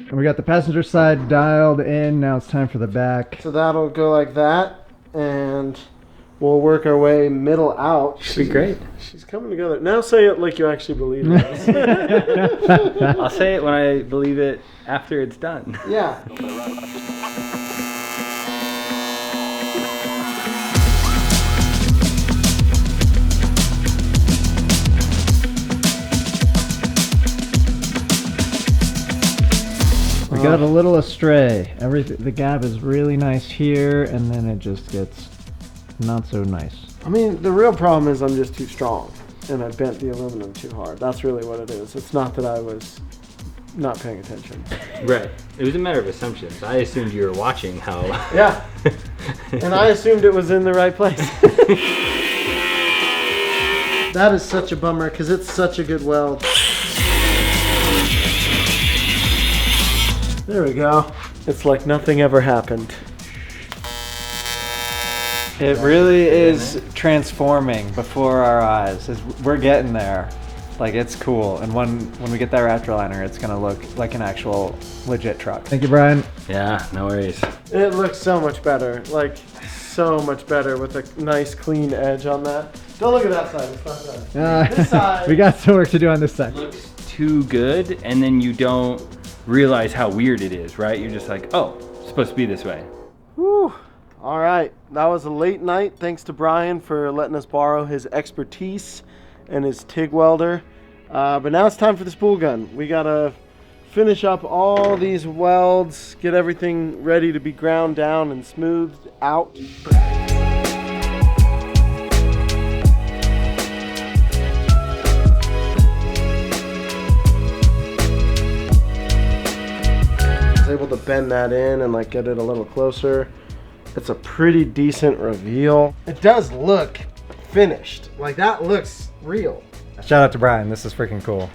And we got the passenger side dialed in. Now it's time for the back. So that'll go like that, and we'll work our way middle out. Should be great. She's coming together. Now say it like you actually believe in us. I'll say it when I believe it after it's done. Yeah. We got a little astray. The gap is really nice here, and then it just gets not so nice. I mean, the real problem is I'm just too strong, and I bent the aluminum too hard. That's really what it is. It's not that I was not paying attention. Right. It was a matter of assumptions. I assumed you were watching how. Yeah. And I assumed it was in the right place. That is such a bummer because it's such a good weld. There we go. It's like nothing ever happened. It really is transforming before our eyes. We're getting there. Like, it's cool. And when we get that Raptor liner, it's gonna look like an actual legit truck. Thank you, Brian. Yeah, no worries. It looks so much better. Like, so much better with a nice clean edge on that. Don't look at that side. It's not done. This side. We got some work to do on this side. It looks too good, and then you don't realize how weird it is, right? You're just like, oh, it's supposed to be this way. Whew. All right, that was a late night. Thanks to Brian for letting us borrow his expertise and his TIG welder. But now it's time for the spool gun. We gotta finish up all these welds, get everything ready to be ground down and smoothed out. I was able to bend that in and like get it a little closer. It's a pretty decent reveal. It does look finished. Like that looks real. Shout out to Brian. This is freaking cool.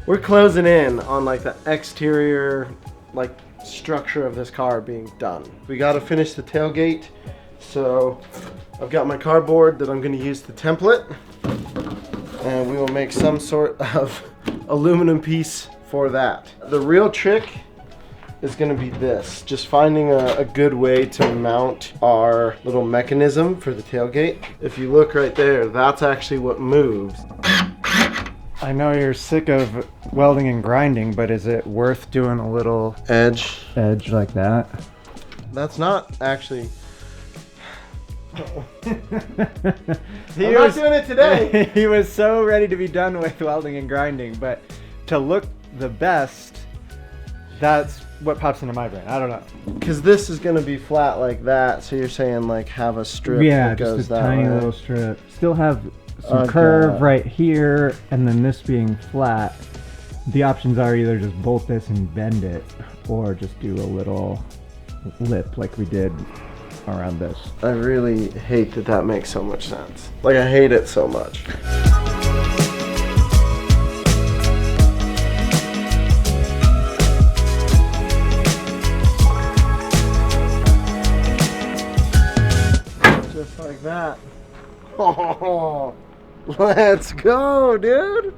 We're closing in on like the exterior like structure of this car being done. We got to finish the tailgate. So I've got my cardboard that I'm going to use the template, and we will make some sort of aluminum piece for that. The real trick is going to be this, just finding a good way to mount our little mechanism for the tailgate. If you look right there, that's actually what moves. I know you're sick of welding and grinding, but is it worth doing a little Edge. edge like that? That's not actually. He I'm not doing it today. He was so ready to be done with welding and grinding, but to look the best, that's what pops into my brain. I don't know. Because this is gonna be flat like that, so you're saying like have a strip Yeah, that goes just a that tiny way. little strip. Still have some Okay. curve right here, and then this being flat. The options are either just bolt this and bend it, or just do a little lip like we did around this. I really hate that that makes so much sense. Like I hate it so much. Just like that. Oh, let's go, dude.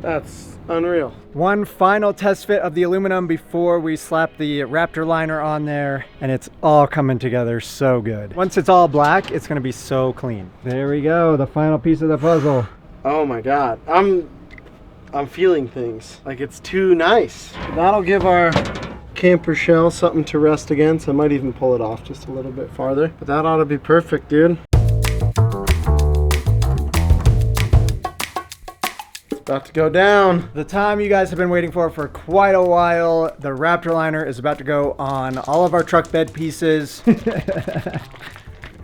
That's unreal. One final test fit of the aluminum before we slap the Raptor liner on there, and it's all coming together so good. Once it's all black, it's gonna be so clean. There we go, the final piece of the puzzle. Oh my god. I'm feeling things. Like it's too nice. That'll give our camper shell something to rest against. I might even pull it off just a little bit farther. But that ought to be perfect, dude. It's about to go down. The time you guys have been waiting for quite a while. The Raptor liner is about to go on all of our truck bed pieces.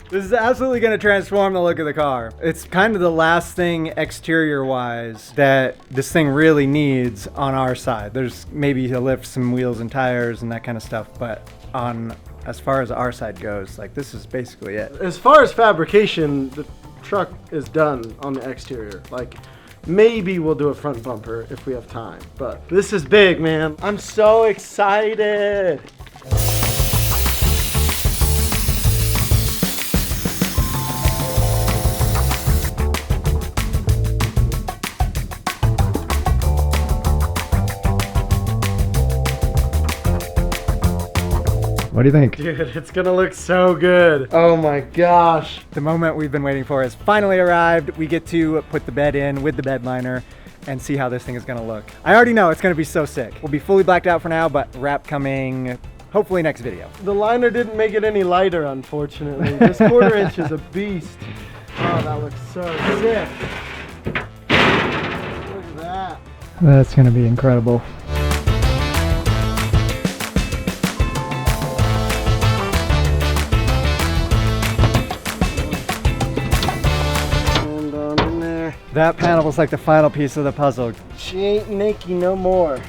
This is absolutely going to transform the look of the car. It's kind of the last thing exterior-wise that this thing really needs on our side. There's maybe to lift some wheels and tires and that kind of stuff, but on as far as our side goes, like this is basically it. As far as fabrication, the truck is done on the exterior. Like maybe we'll do a front bumper if we have time, but this is big, man. I'm so excited. What do you think? Dude, it's gonna look so good. Oh my gosh. The moment we've been waiting for has finally arrived. We get to put the bed in with the bed liner and see how this thing is gonna look. I already know it's gonna be so sick. We'll be fully blacked out for now, but wrap coming hopefully next video. The liner didn't make it any lighter, unfortunately. This 1/4 inch is a beast. Oh, that looks so sick. Look at that. That's gonna be incredible. And on in there. That panel was like the final piece of the puzzle. She ain't naked no more.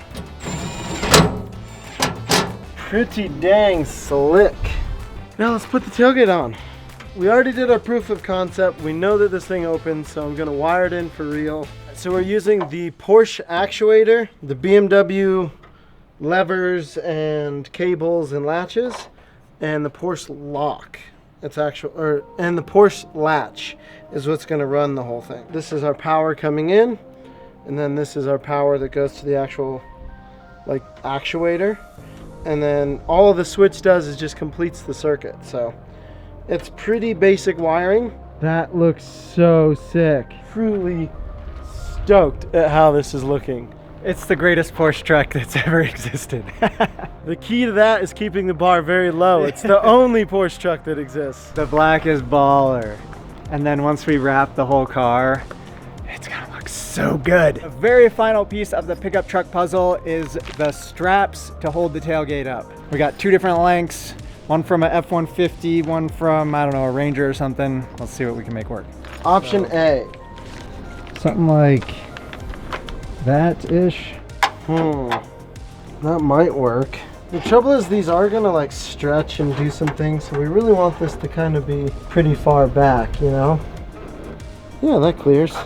Pretty dang slick. Now let's put the tailgate on. We already did our proof of concept. We know that this thing opens, so I'm gonna wire it in for real. So we're using the Porsche actuator, the BMW levers and cables and latches, and the Porsche lock. It's and the Porsche latch is what's gonna run the whole thing. This is our power coming in, and then this is our power that goes to the actual like actuator. And then all of the switch does is just completes the circuit. So it's pretty basic wiring. That looks so sick. Truly stoked at how this is looking. It's the greatest Porsche truck that's ever existed. The key to that is keeping the bar very low. It's the only Porsche truck that exists. The black is baller. And then once we wrap the whole car, it's gonna look so good. The very final piece of the pickup truck puzzle is the straps to hold the tailgate up. We got 2 different lengths, one from a F-150, one from, I don't know, a Ranger or something. Let's see what we can make work. Option A. Something like that-ish. That might work. The trouble is these are gonna like stretch and do some things, so we really want this to kind of be pretty far back, you know? Yeah, that clears.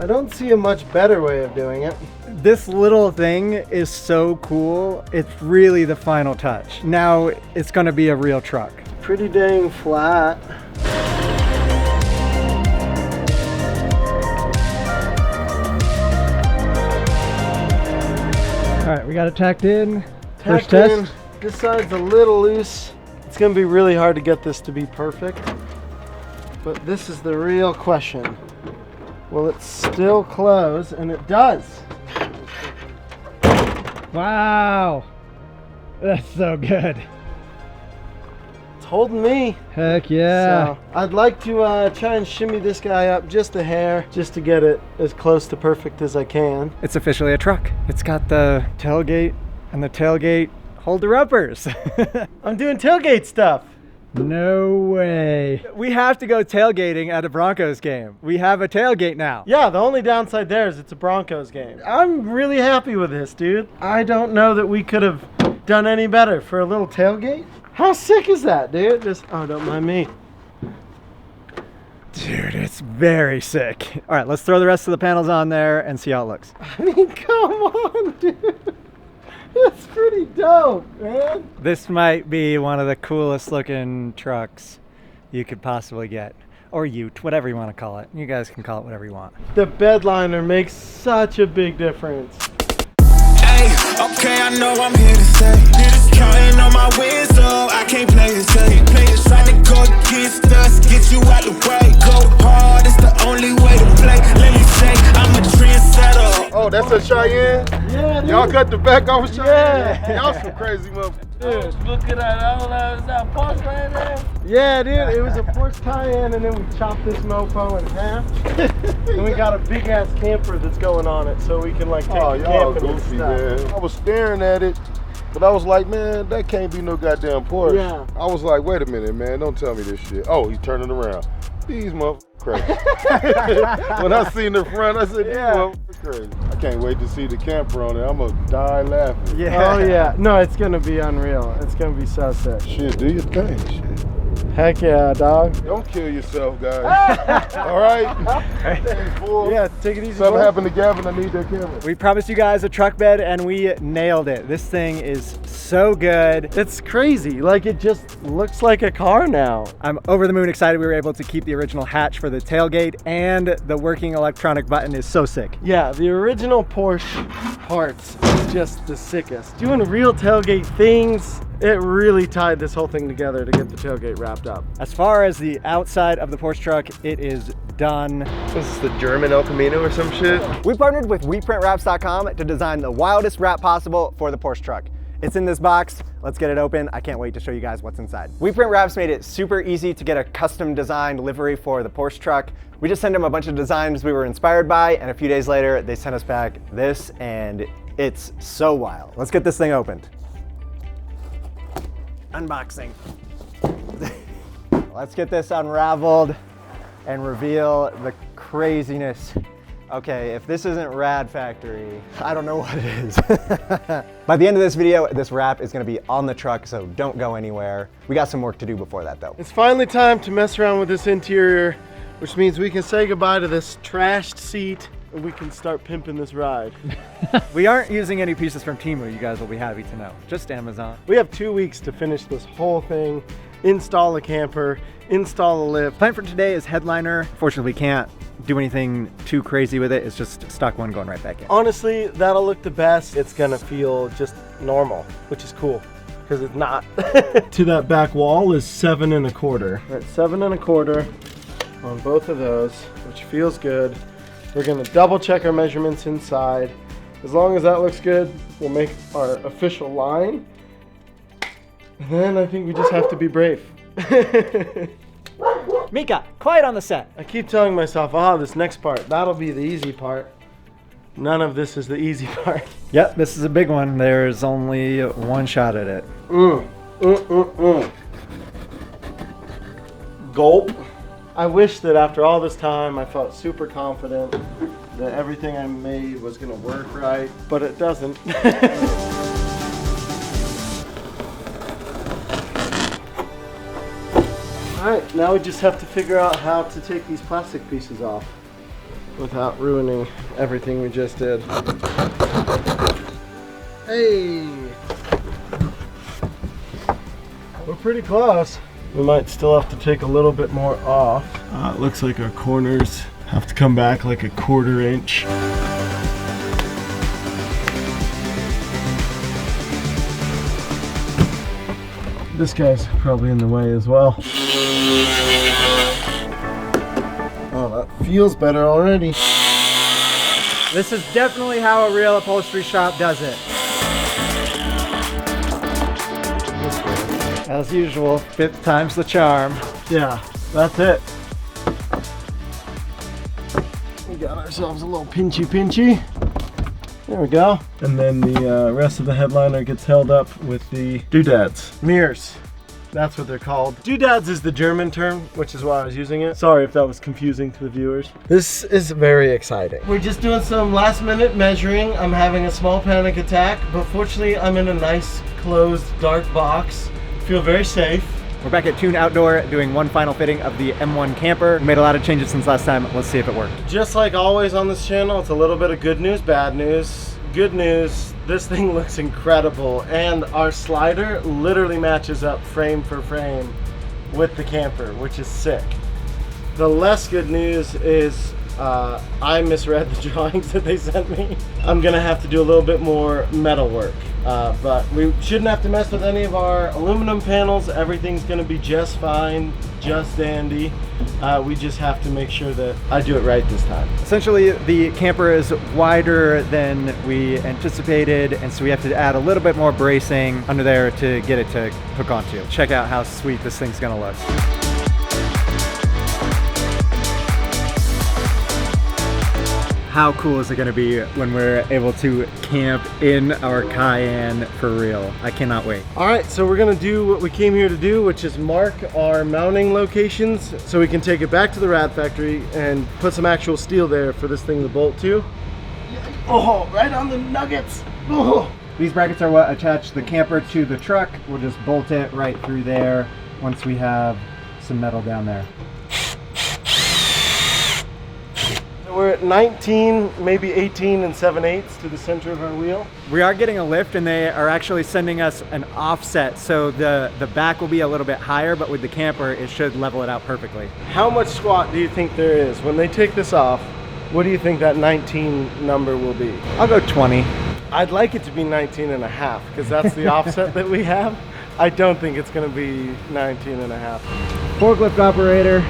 I don't see a much better way of doing it. This little thing is so cool. It's really the final touch. Now it's gonna be a real truck. Pretty dang flat. All right, we got it tacked in. First Tacked in. test. This side's a little loose. It's gonna be really hard to get this to be perfect. But this is the real question. Will it still close? And it does. Wow. That's so good. It's holding me. Heck yeah. So I'd like to try and shimmy this guy up just a hair, just to get it as close to perfect as I can. It's officially a truck. It's got the tailgate and the tailgate holder uppers. I'm doing tailgate stuff. No way. We have to go tailgating at a Broncos game. We have a tailgate now. Yeah, the only downside there is it's a Broncos game. I'm really happy with this, dude. I don't know that we could have done any better for a little tailgate. How sick is that, dude? Just, oh, don't mind me. Dude, it's very sick. All right, let's throw the rest of the panels on there and see how it looks. I mean, come on, dude. That's pretty dope, man. This might be one of the coolest looking trucks you could possibly get. Or ute, whatever you want to call it. You guys can call it whatever you want. The bed liner makes such a big difference. Hey, okay, I know I'm here to stay. Counting on my wins, so I can't play it safe. Trying to go against us, get you out the way. Go hard, it's the only way to play. Let me say, I'm a trendsetter. Oh, that's a Cheyenne? Yeah, dude. Y'all cut the back off of Cheyenne? Yeah. Y'all some crazy motherfuckers. Dude, look at that. Is that Porsche right there? Yeah, dude, it was a Porsche Cayenne, and then we chopped this mofo in half. And we got a big ass camper that's going on it, so we can like take Oh, it y'all camping and goofy, stuff. man. I was staring at it, but I was like, man, that can't be no goddamn Porsche. Yeah. I was like, wait a minute, man, don't tell me this shit. Oh, he's turning around. These motherfuckers crazy. When I seen the front, I said, these motherfuckers crazy. I can't wait to see the camper on it. I'm gonna die laughing. Yeah. Oh yeah, no, it's gonna be unreal. It's gonna be so sick. Shit, do your thing, shit. Heck yeah, dog. Don't kill yourself, guys. All right? Hey, fool. Yeah, take it easy. Something boy. happened to Gavin, I need that camera. We promised you guys a truck bed and we nailed it. This thing is so good. It's crazy. Like, it just looks like a car now. I'm over the moon excited we were able to keep the original hatch for the tailgate, and the working electronic button is so sick. Yeah, the original Porsche parts is just the sickest. Doing real tailgate things, it really tied this whole thing together to get the tailgate wrapped up. As far as the outside of the Porsche truck, it is done. This is the German El Camino or some shit. We partnered with WePrintWraps.com to design the wildest wrap possible for the Porsche truck. It's in this box. Let's get it open. I can't wait to show you guys what's inside. WePrint Wraps made it super easy to get a custom designed livery for the Porsche truck. We just sent them a bunch of designs we were inspired by, and a few days later, they sent us back this, and it's so wild. Let's get this thing opened. Unboxing. Let's get this unraveled and reveal the craziness. Okay, if this isn't Rad Factory, I don't know what it is. By the end of this video, this wrap is gonna be on the truck, so don't go anywhere. We got some work to do before that though. It's finally time to mess around with this interior, which means we can say goodbye to this trashed seat and we can start pimping this ride. We aren't using any pieces from Temu, you guys will be happy to know. Just Amazon. We have 2 weeks to finish this whole thing, install a camper, install a lift. Plan for today is headliner. Fortunately, we can't do anything too crazy with it. It's just stock one going right back in. Honestly, that'll look the best. It's gonna feel just normal, which is cool, because it's not. To that back wall is 7 1/4. We're at 7 1/4 on both of those, which feels good. We're gonna double check our measurements inside. As long as that looks good, we'll make our official line. And then I think we just have to be brave. Mika, quiet on the set. I keep telling myself, oh, this next part, that'll be the easy part. None of this is the easy part. Yep, this is a big one. There's only one shot at it. Gulp. I wish that after all this time I felt super confident that everything I made was gonna work right, but it doesn't. Alright, now we just have to figure out how to take these plastic pieces off without ruining everything we just did. Hey! We're pretty close. We might still have to take a little bit more off. It looks like our corners have to come back like a 1/4 inch. This guy's probably in the way as well. Oh, that feels better already. This is definitely how a real upholstery shop does it. As usual, 5th time's the charm. Yeah, that's it. We got ourselves a little pinchy. There we go. And then the rest of the headliner gets held up with the doodads. Mirrors. That's what they're called. Doodads is the German term, which is why I was using it. Sorry if that was confusing to the viewers. This is very exciting. We're just doing some last minute measuring. I'm having a small panic attack, but fortunately I'm in a nice closed dark box. Feel very safe. We're back at Tune Outdoor doing one final fitting of the M1 camper. We made a lot of changes since last time. Let's see if it worked. Just like always on this channel, it's a little bit of good news, bad news. Good news, this thing looks incredible, and our slider literally matches up frame for frame with the camper, which is sick. The less good news is I misread the drawings that they sent me. I'm gonna have to do a little bit more metal work, but we shouldn't have to mess with any of our aluminum panels. Everything's gonna be just fine, just dandy. We just have to make sure that I do it right this time. Essentially, the camper is wider than we anticipated, and so we have to add a little bit more bracing under there to get it to hook onto. Check out how sweet this thing's gonna look. How cool is it going to be when we're able to camp in our Cayenne for real? I cannot wait. All right, so we're gonna do what we came here to do, which is mark our mounting locations so we can take it back to the rad factory and put some actual steel there for this thing to bolt to. Oh, right on the nuggets. Oh. These brackets are what attach the camper to the truck. We'll just bolt it right through there once we have some metal down there. We're at 19, maybe 18 and 7/8 to the center of our wheel. We are getting a lift, and they are actually sending us an offset, so the back will be a little bit higher, but with the camper it should level it out perfectly. How much squat do you think there is? When they take this off, what do you think that 19 number will be? I'll go 20. I'd like it to be 19 and a half, because that's the offset that we have. I don't think it's gonna be 19 and a half. Forklift operator.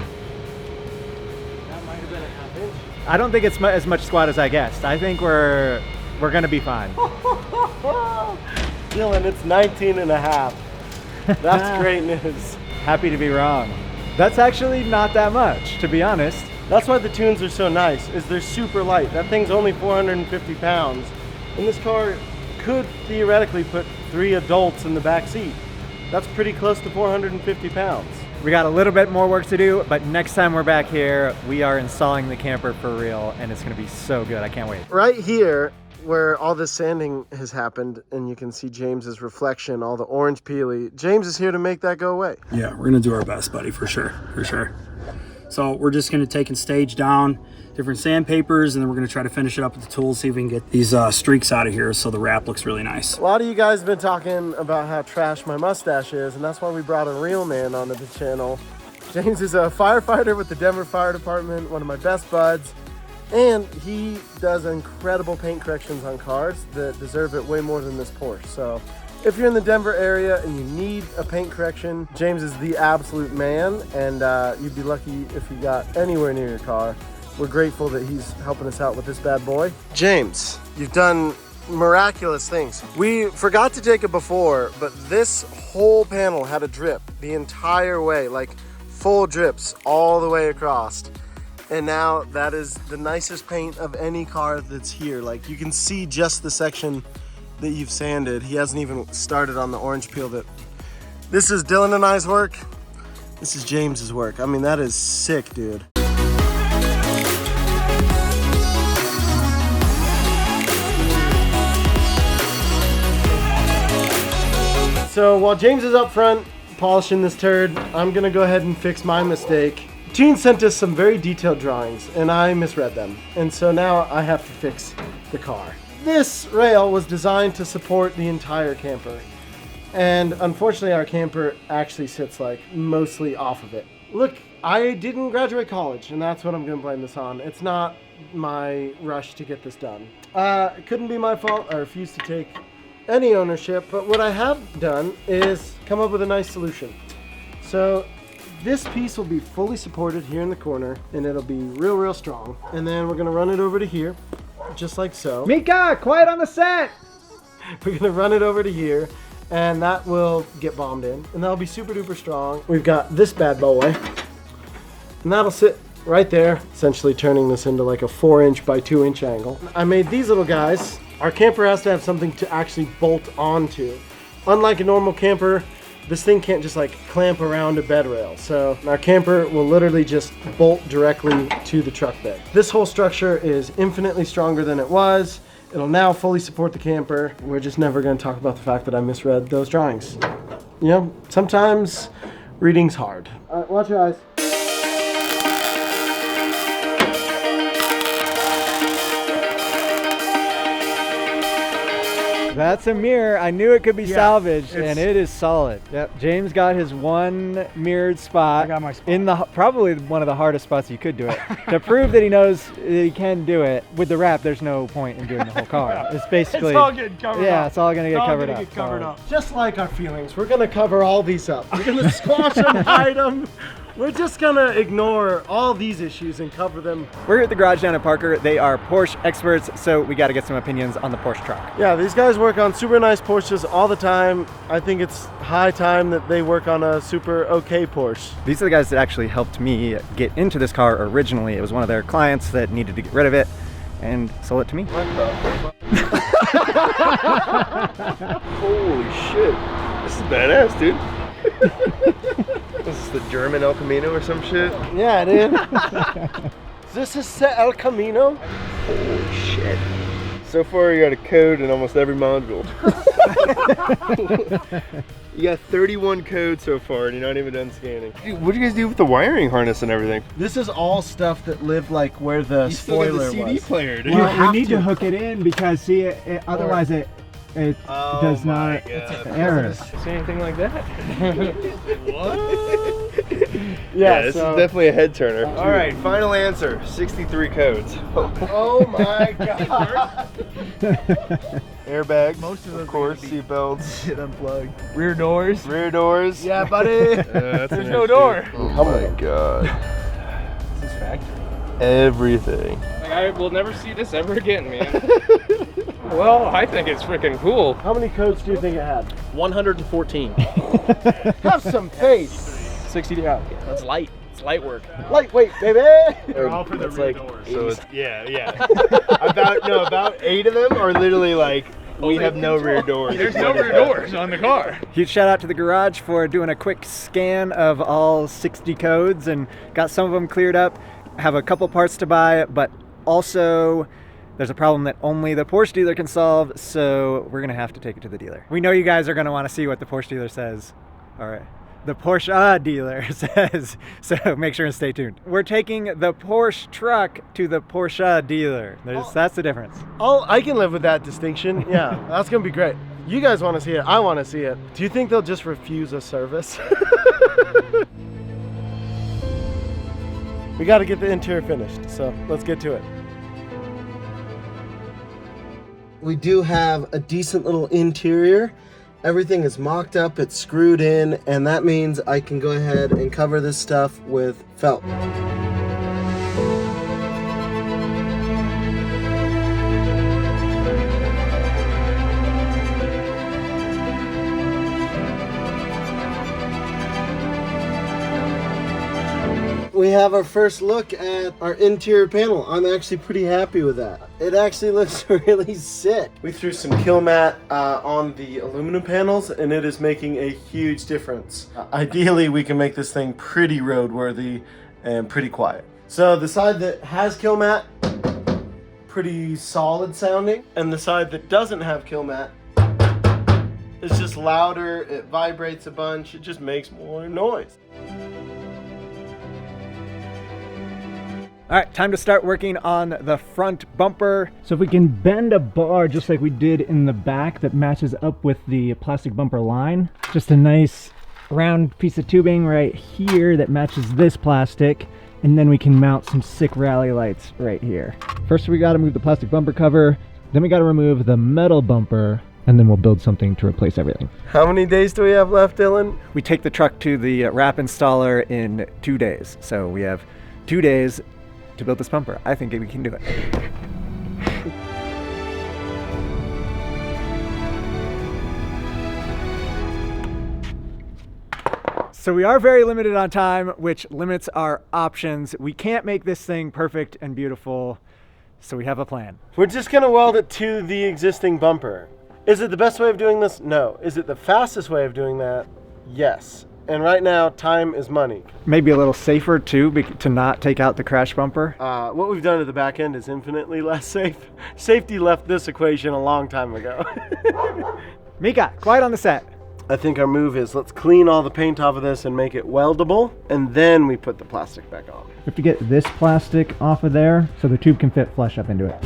I don't think it's as much squat as I guessed. I think we're gonna be fine. Dylan, it's 19 and a half. That's great news. Happy to be wrong. That's actually not that much, to be honest. That's why the tunes are so nice, is they're super light. That thing's only 450 pounds. And this car could theoretically put 3 adults in the back seat. That's pretty close to 450 pounds. We got a little bit more work to do, but next time we're back here, we are installing the camper for real, and it's gonna be so good. I can't wait. Right here, where all this sanding has happened, and you can see James's reflection, all the orange peely, James is here to make that go away. Yeah, we're gonna do our best, buddy, for sure, for sure. So we're just gonna take and stage down different sandpapers, and then we're gonna try to finish it up with the tools, see if we can get these streaks out of here so the wrap looks really nice. A lot of you guys have been talking about how trash my mustache is, and that's why we brought a real man onto the channel. James is a firefighter with the Denver Fire Department, one of my best buds, and he does incredible paint corrections on cars that deserve it way more than this Porsche. So if you're in the Denver area and you need a paint correction, James is the absolute man, and you'd be lucky if he got anywhere near your car. We're grateful that he's helping us out with this bad boy. James, you've done miraculous things. We forgot to take it before, but this whole panel had a drip the entire way, like full drips all the way across. And now that is the nicest paint of any car that's here. Like, you can see just the section that you've sanded. He hasn't even started on the orange peel. That this is Dylan and I's work. This is James's work. I mean, that is sick, dude. So while James is up front polishing this turd, I'm gonna go ahead and fix my mistake. Tune sent us some very detailed drawings, and I misread them. And so now I have to fix the car. This rail was designed to support the entire camper. And unfortunately, our camper actually sits like mostly off of it. Look, I didn't graduate college, and that's what I'm gonna blame this on. It's not my rush to get this done. It couldn't be my fault. I refuse to take any ownership, but what I have done is come up with a nice solution. So This piece will be fully supported here in the corner, and it'll be real strong. And then we're gonna run it over to here, just like so. Mika, quiet on the set! We're gonna run it over to here, and that will get bombed in, and that'll be super duper strong. We've got this bad boy, and that'll sit right there, essentially turning this into like a 4" by 2" angle. I made these little guys. Our camper has to have something to actually bolt onto. Unlike a normal camper, this thing can't just like clamp around a bed rail. So our camper will literally just bolt directly to the truck bed. This whole structure is infinitely stronger than it was. It'll now fully support the camper. We're just never gonna talk about the fact that I misread those drawings. You know, sometimes reading's hard. All right, watch your eyes. That's a mirror. I knew it could be salvaged, and it is solid. Yep. James got his one mirrored spot. I got my spot. In the probably one of the hardest spots you could do it. To prove that he knows that he can do it. With the wrap, there's no point in doing the whole car. It's basically it's all getting covered up. Yeah, it's all gonna get covered up. Get covered up. Just like our feelings, we're gonna cover all these up. We're gonna squash them, hide them. We're just gonna ignore all these issues and cover them. We're here at the garage down at Parker. They are Porsche experts, so we got to get some opinions on the Porsche truck. Yeah, these guys work on super nice Porsches all the time. I think it's high time that they work on a super okay Porsche. These are the guys that actually helped me get into this car originally. It was one of their clients that needed to get rid of it and sold it to me. Holy shit. This is badass, dude. This is the German El Camino or some shit? Yeah, dude. This is El Camino. Holy shit. So far you got a code in almost every module. You got 31 codes so far and you're not even done scanning. Dude, what do you guys do with the wiring harness and everything? This is all stuff that lived like where the spoiler the CD was. player, dude. Well, we need to hook it in because see, otherwise it does not error. Say anything like that? What? Yeah, this is definitely a head turner. All right, final answer. 63 codes. Oh my god. Airbags, Most of those of course, are gonna seatbelts. Get unplugged. Rear doors. Rear doors. Yeah, buddy. That's There's no door. Oh my god. This is factory. Everything. Like, I will never see this ever again, man. Well, I think it's freaking cool. How many codes do you think it had? 114. Have some pace. 60. Yeah, that's light. It's light work. Lightweight, baby. All for the rear doors. So it's, yeah. about 8 of them are literally like, we have no rear doors. There's no rear doors on the car. Huge shout out to the garage for doing a quick scan of all 60 codes and got some of them cleared up. Have a couple parts to buy, but also there's a problem that only the Porsche dealer can solve, so we're gonna have to take it to the dealer. We know you guys are gonna wanna see what the Porsche dealer says. All right. The Porsche dealer says, so make sure and stay tuned. We're taking the Porsche truck to the Porsche dealer. That's the difference. Oh, I can live with that distinction. Yeah, that's gonna be great. You guys wanna see it, I wanna see it. Do you think they'll just refuse a service? We gotta get the interior finished, so let's get to it. We do have a decent little interior. Everything is mocked up, it's screwed in, and that means I can go ahead and cover this stuff with felt. We have our first look at our interior panel. I'm actually pretty happy with that. It actually looks really sick. We threw some kill mat on the aluminum panels and it is making a huge difference. Ideally, we can make this thing pretty roadworthy and pretty quiet. So the side that has kill mat, pretty solid sounding. And the side that doesn't have kill mat, it's just louder, it vibrates a bunch, it just makes more noise. All right, time to start working on the front bumper. So if we can bend a bar just like we did in the back that matches up with the plastic bumper line, just a nice round piece of tubing right here that matches this plastic, and then we can mount some sick rally lights right here. First we gotta move the plastic bumper cover, then we gotta remove the metal bumper and then we'll build something to replace everything. How many days do we have left, Dylan? We take the truck to the wrap installer in 2 days. So we have 2 days to build this bumper. I think we can do it. So we are very limited on time, which limits our options. We can't make this thing perfect and beautiful, so we have a plan. We're just gonna weld it to the existing bumper. Is it the best way of doing this? No. Is it the fastest way of doing that? Yes. And right now, time is money. Maybe a little safer too, to not take out the crash bumper. What we've done at the back end is infinitely less safe. Safety left this equation a long time ago. Mika, quiet on the set. I think our move is let's clean all the paint off of this and make it weldable, and then we put the plastic back on. We have to get this plastic off of there so the tube can fit flush up into it.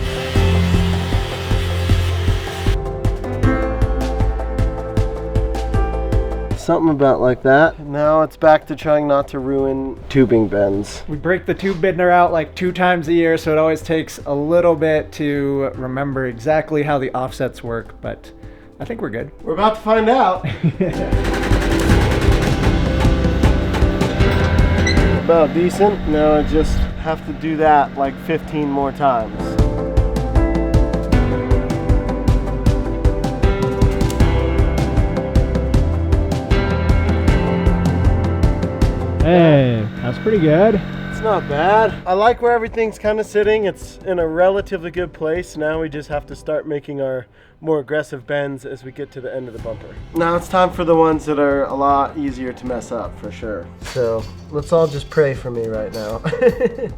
Something about like that. Now it's back to trying not to ruin tubing bends. We break the tube bender out like 2 times a year, so it always takes a little bit to remember exactly how the offsets work, but I think we're good. We're about to find out. About decent. Now I just have to do that like 15 more times. Hey, that's pretty good. It's not bad. I like where everything's kind of sitting. It's in a relatively good place. Now we just have to start making our more aggressive bends as we get to the end of the bumper. Now it's time for the ones that are a lot easier to mess up, for sure. So let's all just pray for me right now.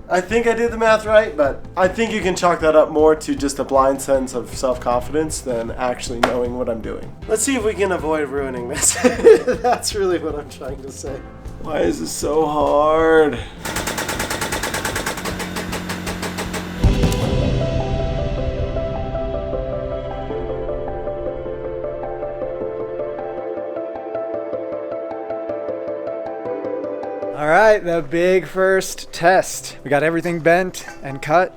I think I did the math right, but I think you can chalk that up more to just a blind sense of self-confidence than actually knowing what I'm doing. Let's see if we can avoid ruining this. That's really what I'm trying to say. Why is this so hard? All right, the big first test. We got everything bent and cut.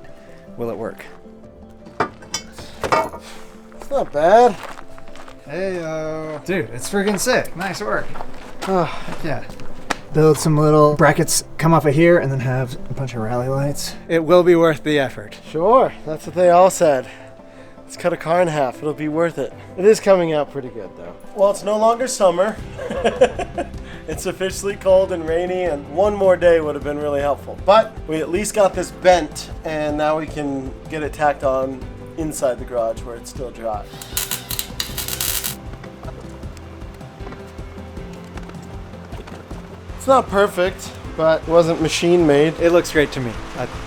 Will it work? It's not bad. Hey, dude, it's freaking sick. Nice work. Oh, yeah. Build some little brackets come off of here and then have a bunch of rally lights. It will be worth the effort. Sure, that's what they all said. Let's cut a car in half. It'll be worth it. It is coming out pretty good, though. Well, it's no longer summer. It's officially cold and rainy, and one more day would have been really helpful. But we at least got this bent, and now we can get it tacked on inside the garage where it's still dry. It's not perfect, but it wasn't machine made. It looks great to me.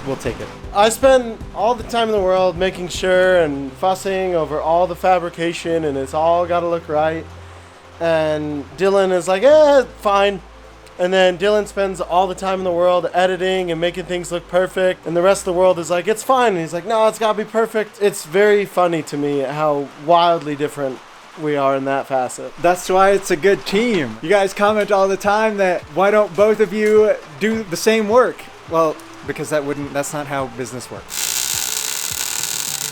We'll take it. I spend all the time in the world making sure and fussing over all the fabrication, and it's all got to look right. And Dylan is like, fine. And then Dylan spends all the time in the world editing and making things look perfect. And the rest of the world is like, it's fine. And he's like, no, it's got to be perfect. It's very funny to me how wildly different we are in that facet. That's why it's a good team. You guys comment all the time that why don't both of you do the same work? Well, because that's not how business works.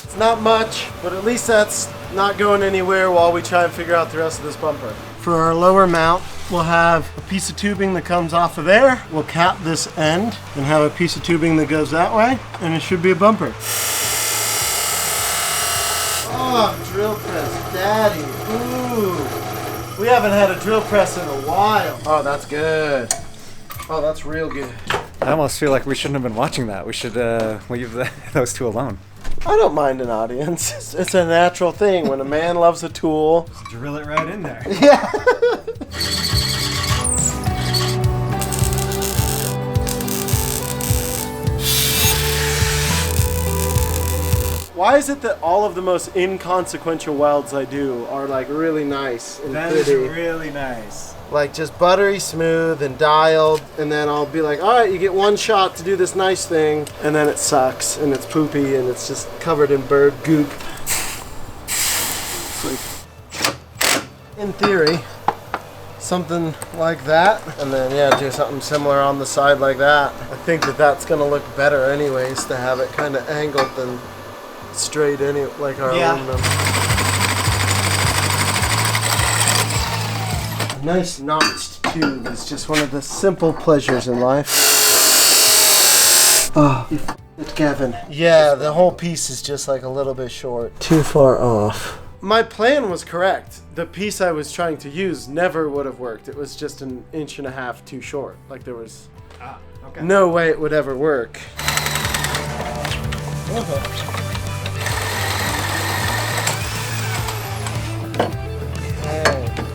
It's not much, but at least that's not going anywhere while we try and figure out the rest of this bumper. For our lower mount, we'll have a piece of tubing that comes off of there. We'll cap this end and have a piece of tubing that goes that way, and it should be a bumper. Oh, drill press, daddy. Ooh. We haven't had a drill press in a while. Oh, that's good. Oh, that's real good. I almost feel like we shouldn't have been watching that. We should leave those two alone. I don't mind an audience. It's a natural thing. When a man loves a tool, just drill it right in there. Yeah. Why is it that all of the most inconsequential welds I do are like really nice and that pretty? That is really nice. Like just buttery smooth and dialed, and then I'll be like, all right, you get one shot to do this nice thing, and then it sucks and it's poopy and it's just covered in bird goop. In theory, something like that, and then yeah, do something similar on the side like that. I think that that's gonna look better anyways to have it kind of angled than straight like our aluminum. Nice notched tube is just one of the simple pleasures in life. Oh, you f***ed Gavin. Yeah, the whole piece is just like a little bit short. Too far off. My plan was correct. The piece I was trying to use never would have worked. It was just an inch and a half too short. Like there was no way it would ever work.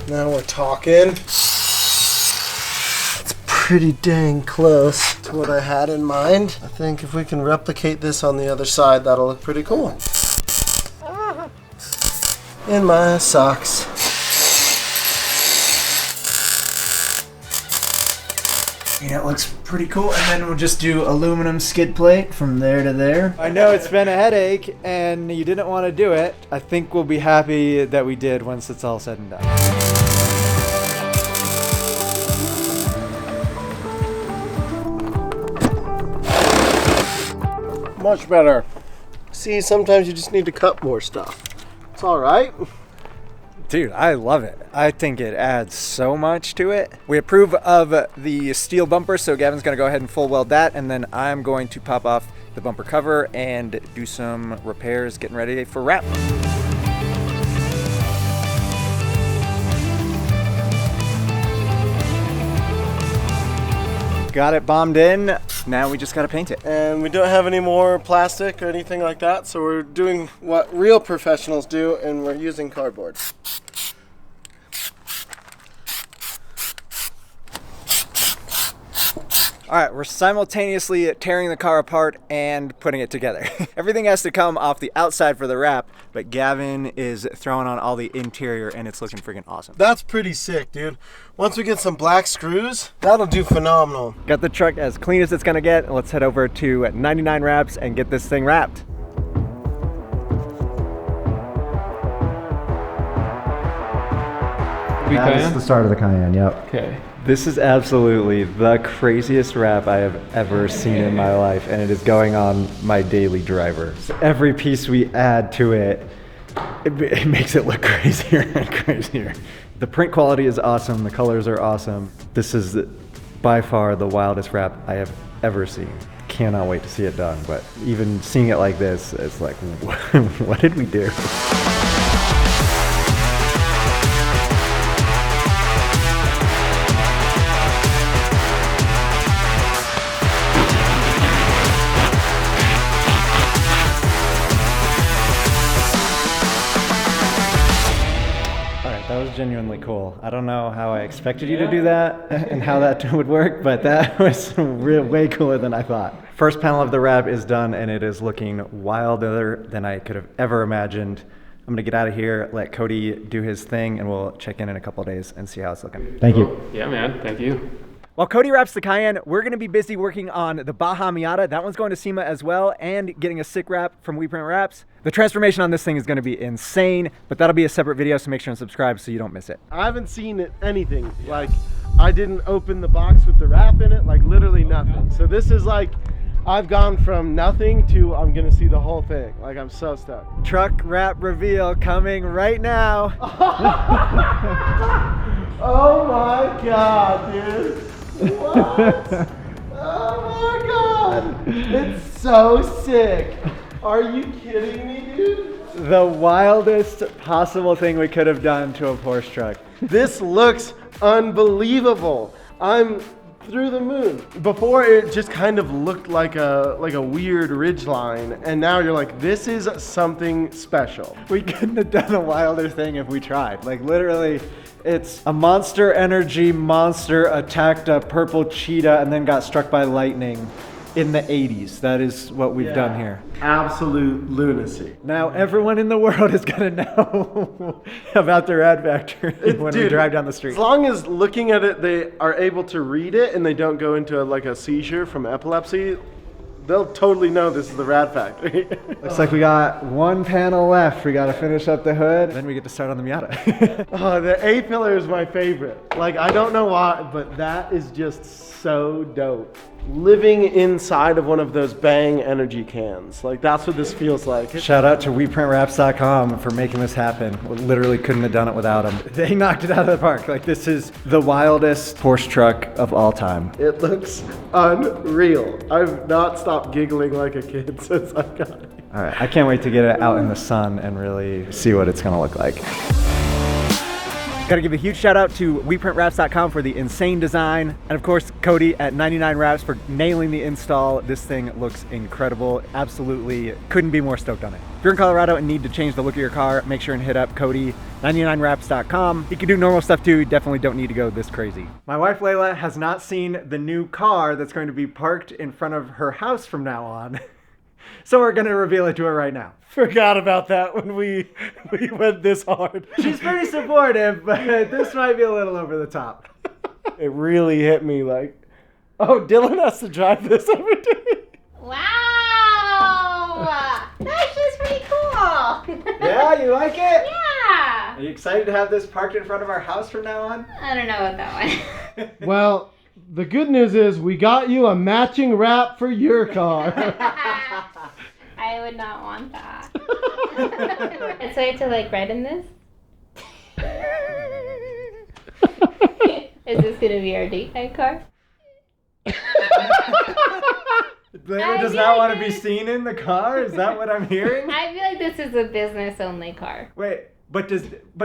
Now we're talking. It's pretty dang close to what I had in mind. I think if we can replicate this on the other side, that'll look pretty cool. In my socks. Yeah, it looks pretty cool. And then we'll just do aluminum skid plate from there to there. I know it's been a headache and you didn't want to do it. I think we'll be happy that we did once it's all said and done. Much better. See, sometimes you just need to cut more stuff. It's all right. Dude, I love it. I think it adds so much to it. We approve of the steel bumper, so Gavin's gonna go ahead and full weld that, and then I'm going to pop off the bumper cover and do some repairs, getting ready for wrap. Got it bombed in. Now we just gotta paint it. And we don't have any more plastic or anything like that, so we're doing what real professionals do, and we're using cardboard. All right, we're simultaneously tearing the car apart and putting it together. Everything has to come off the outside for the wrap, but Gavin is throwing on all the interior and it's looking freaking awesome. That's pretty sick, dude. Once we get some black screws, that'll do phenomenal. Got the truck as clean as it's gonna get. Let's head over to 99 Wraps and get this thing wrapped. That is the start of the Cayenne, yep. Okay. This is absolutely the craziest wrap I have ever seen in my life, and it is going on my daily driver. So every piece we add to it, it makes it look crazier and crazier. The print quality is awesome, the colors are awesome. This is by far the wildest wrap I have ever seen. Cannot wait to see it done, but even seeing it like this, it's like, what did we do? That was genuinely cool. I don't know how I expected you to do that and how that would work, but that was way cooler than I thought. First panel of the wrap is done and it is looking wilder than I could have ever imagined. I'm gonna get out of here, let Cody do his thing, and we'll check in a couple of days and see how it's looking. Thank you. Yeah, man. Thank you. While Cody wraps the Cayenne, we're going to be busy working on the Baja Miata. That one's going to SEMA as well, and getting a sick wrap from WePrint Wraps. The transformation on this thing is going to be insane, but that'll be a separate video, so make sure and subscribe so you don't miss it. I haven't seen anything. Like, I didn't open the box with the wrap in it, like literally nothing. So this is like, I've gone from nothing to I'm going to see the whole thing. Like, I'm so stoked. Truck wrap reveal coming right now. Oh my God, dude. What? Oh my God! It's so sick! Are you kidding me, dude? The wildest possible thing we could have done to a Porsche truck. This looks unbelievable. I'm through the moon. Before it just kind of looked like a weird ridge line, and now you're like, this is something special. We couldn't have done a wilder thing if we tried. Like literally, it's a Monster Energy monster attacked a purple cheetah and then got struck by lightning in the 80s. That is what we've done here. Absolute lunacy. Now everyone in the world is gonna know about the Rad Factory when we drive down the street. As long as looking at it, they are able to read it and they don't go into like a seizure from epilepsy, they'll totally know this is the Rad Factory. Looks like we got one panel left. We got to finish up the hood, then we get to start on the Miata. Oh, the A-pillar is my favorite. Like, I don't know why, but that is just so dope. Living inside of one of those Bang energy cans. Like, that's what this feels like. Shout out to WePrintWraps.com for making this happen. We literally couldn't have done it without them. They knocked it out of the park. Like, this is the wildest Porsche truck of all time. It looks unreal. I've not stopped giggling like a kid since I got it. All right, I can't wait to get it out in the sun and really see what it's gonna look like. Gotta give a huge shout out to WePrintWraps.com for the insane design. And of course, Cody at 99 Wraps for nailing the install. This thing looks incredible. Absolutely couldn't be more stoked on it. If you're in Colorado and need to change the look of your car, make sure and hit up Cody, 99wraps.com. You can do normal stuff too. You definitely don't need to go this crazy. My wife Layla has not seen the new car that's going to be parked in front of her house from now on. So we're gonna reveal it to her right now. Forgot about that when we went this hard. She's pretty supportive, but this might be a little over the top. It really hit me like, oh, Dylan has to drive this every day. Wow! That's just pretty cool. Yeah, you like it? Yeah. Are you excited to have this parked in front of our house from now on? I don't know about that one. Well, the good news is we got you a matching wrap for your car. I would not want that. So I have to like write in this? Is this gonna be our date night car? Layla does not want to be seen in the car? Is that what I'm hearing? I feel like this is a business only car. Wait, but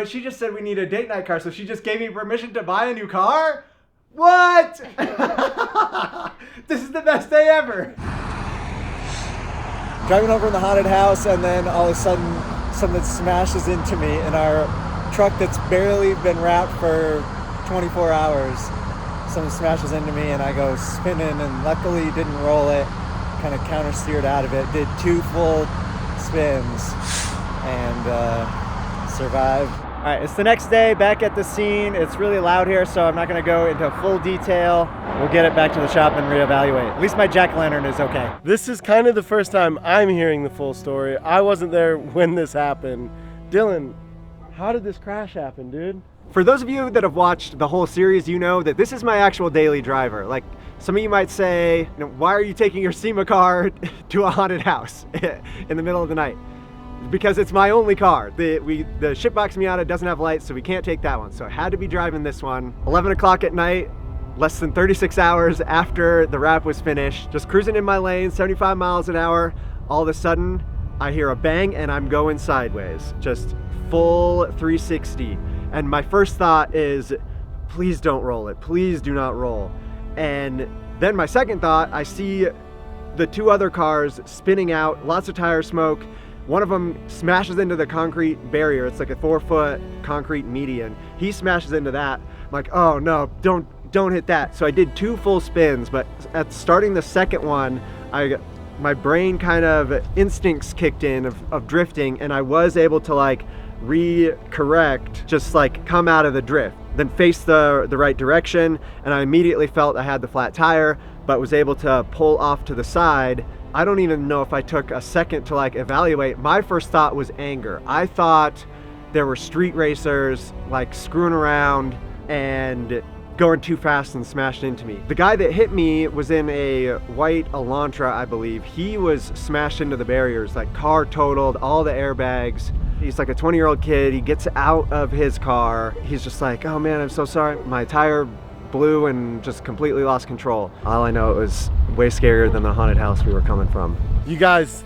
she just said we need a date night car, so she just gave me permission to buy a new car? What? This is the best day ever. Driving over in the haunted house, and then all of a sudden something smashes into me in our truck that's barely been wrapped for 24 hours. Something smashes into me and I go spinning, and luckily didn't roll it, kind of counter steered out of it. Did 2 full spins and survived. All right, it's the next day, back at the scene. It's really loud here, so I'm not gonna go into full detail. We'll get it back to the shop and reevaluate. At least my jack-o'-lantern is okay. This is kind of the first time I'm hearing the full story. I wasn't there when this happened. Dylan, how did this crash happen, dude? For those of you that have watched the whole series, you know that this is my actual daily driver. Like, some of you might say, why are you taking your SEMA car to a haunted house in the middle of the night? Because it's my only car. The shipbox Miata doesn't have lights, so we can't take that one. So I had to be driving this one. 11 o'clock at night, less than 36 hours after the wrap was finished, just cruising in my lane, 75 miles an hour. All of a sudden, I hear a bang and I'm going sideways, just full 360. And my first thought is, please don't roll it. Please do not roll. And then my second thought, I see the 2 other cars spinning out, lots of tire smoke. One of them smashes into the concrete barrier. It's like a 4-foot concrete median. He smashes into that. I'm like, oh no, don't hit that. So I did 2 full spins, but at starting the second one, my brain kind of instincts kicked in of drifting, and I was able to like re-correct, just like come out of the drift, then face the right direction, and I immediately felt I had the flat tire, but was able to pull off to the side. I don't even know if I took a second to like evaluate. My first thought was anger. I thought there were street racers like screwing around and going too fast and smashed into me. The guy that hit me was in a white Elantra, I believe. He was smashed into the barriers, like car totaled, all the airbags. He's like a 20-year-old kid. He gets out of his car. He's just like, oh man, I'm so sorry. My tire blew and just completely lost control. All I know, it was way scarier than the haunted house we were coming from. You guys,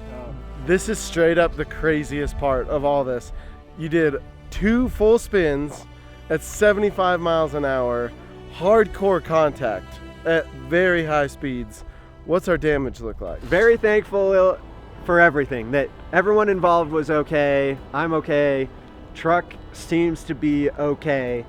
this is straight up the craziest part of all this. You did 2 full spins at 75 miles an hour, hardcore contact at very high speeds. What's our damage look like? Very thankful for everything, that everyone involved was okay. I'm okay. Truck seems to be okay.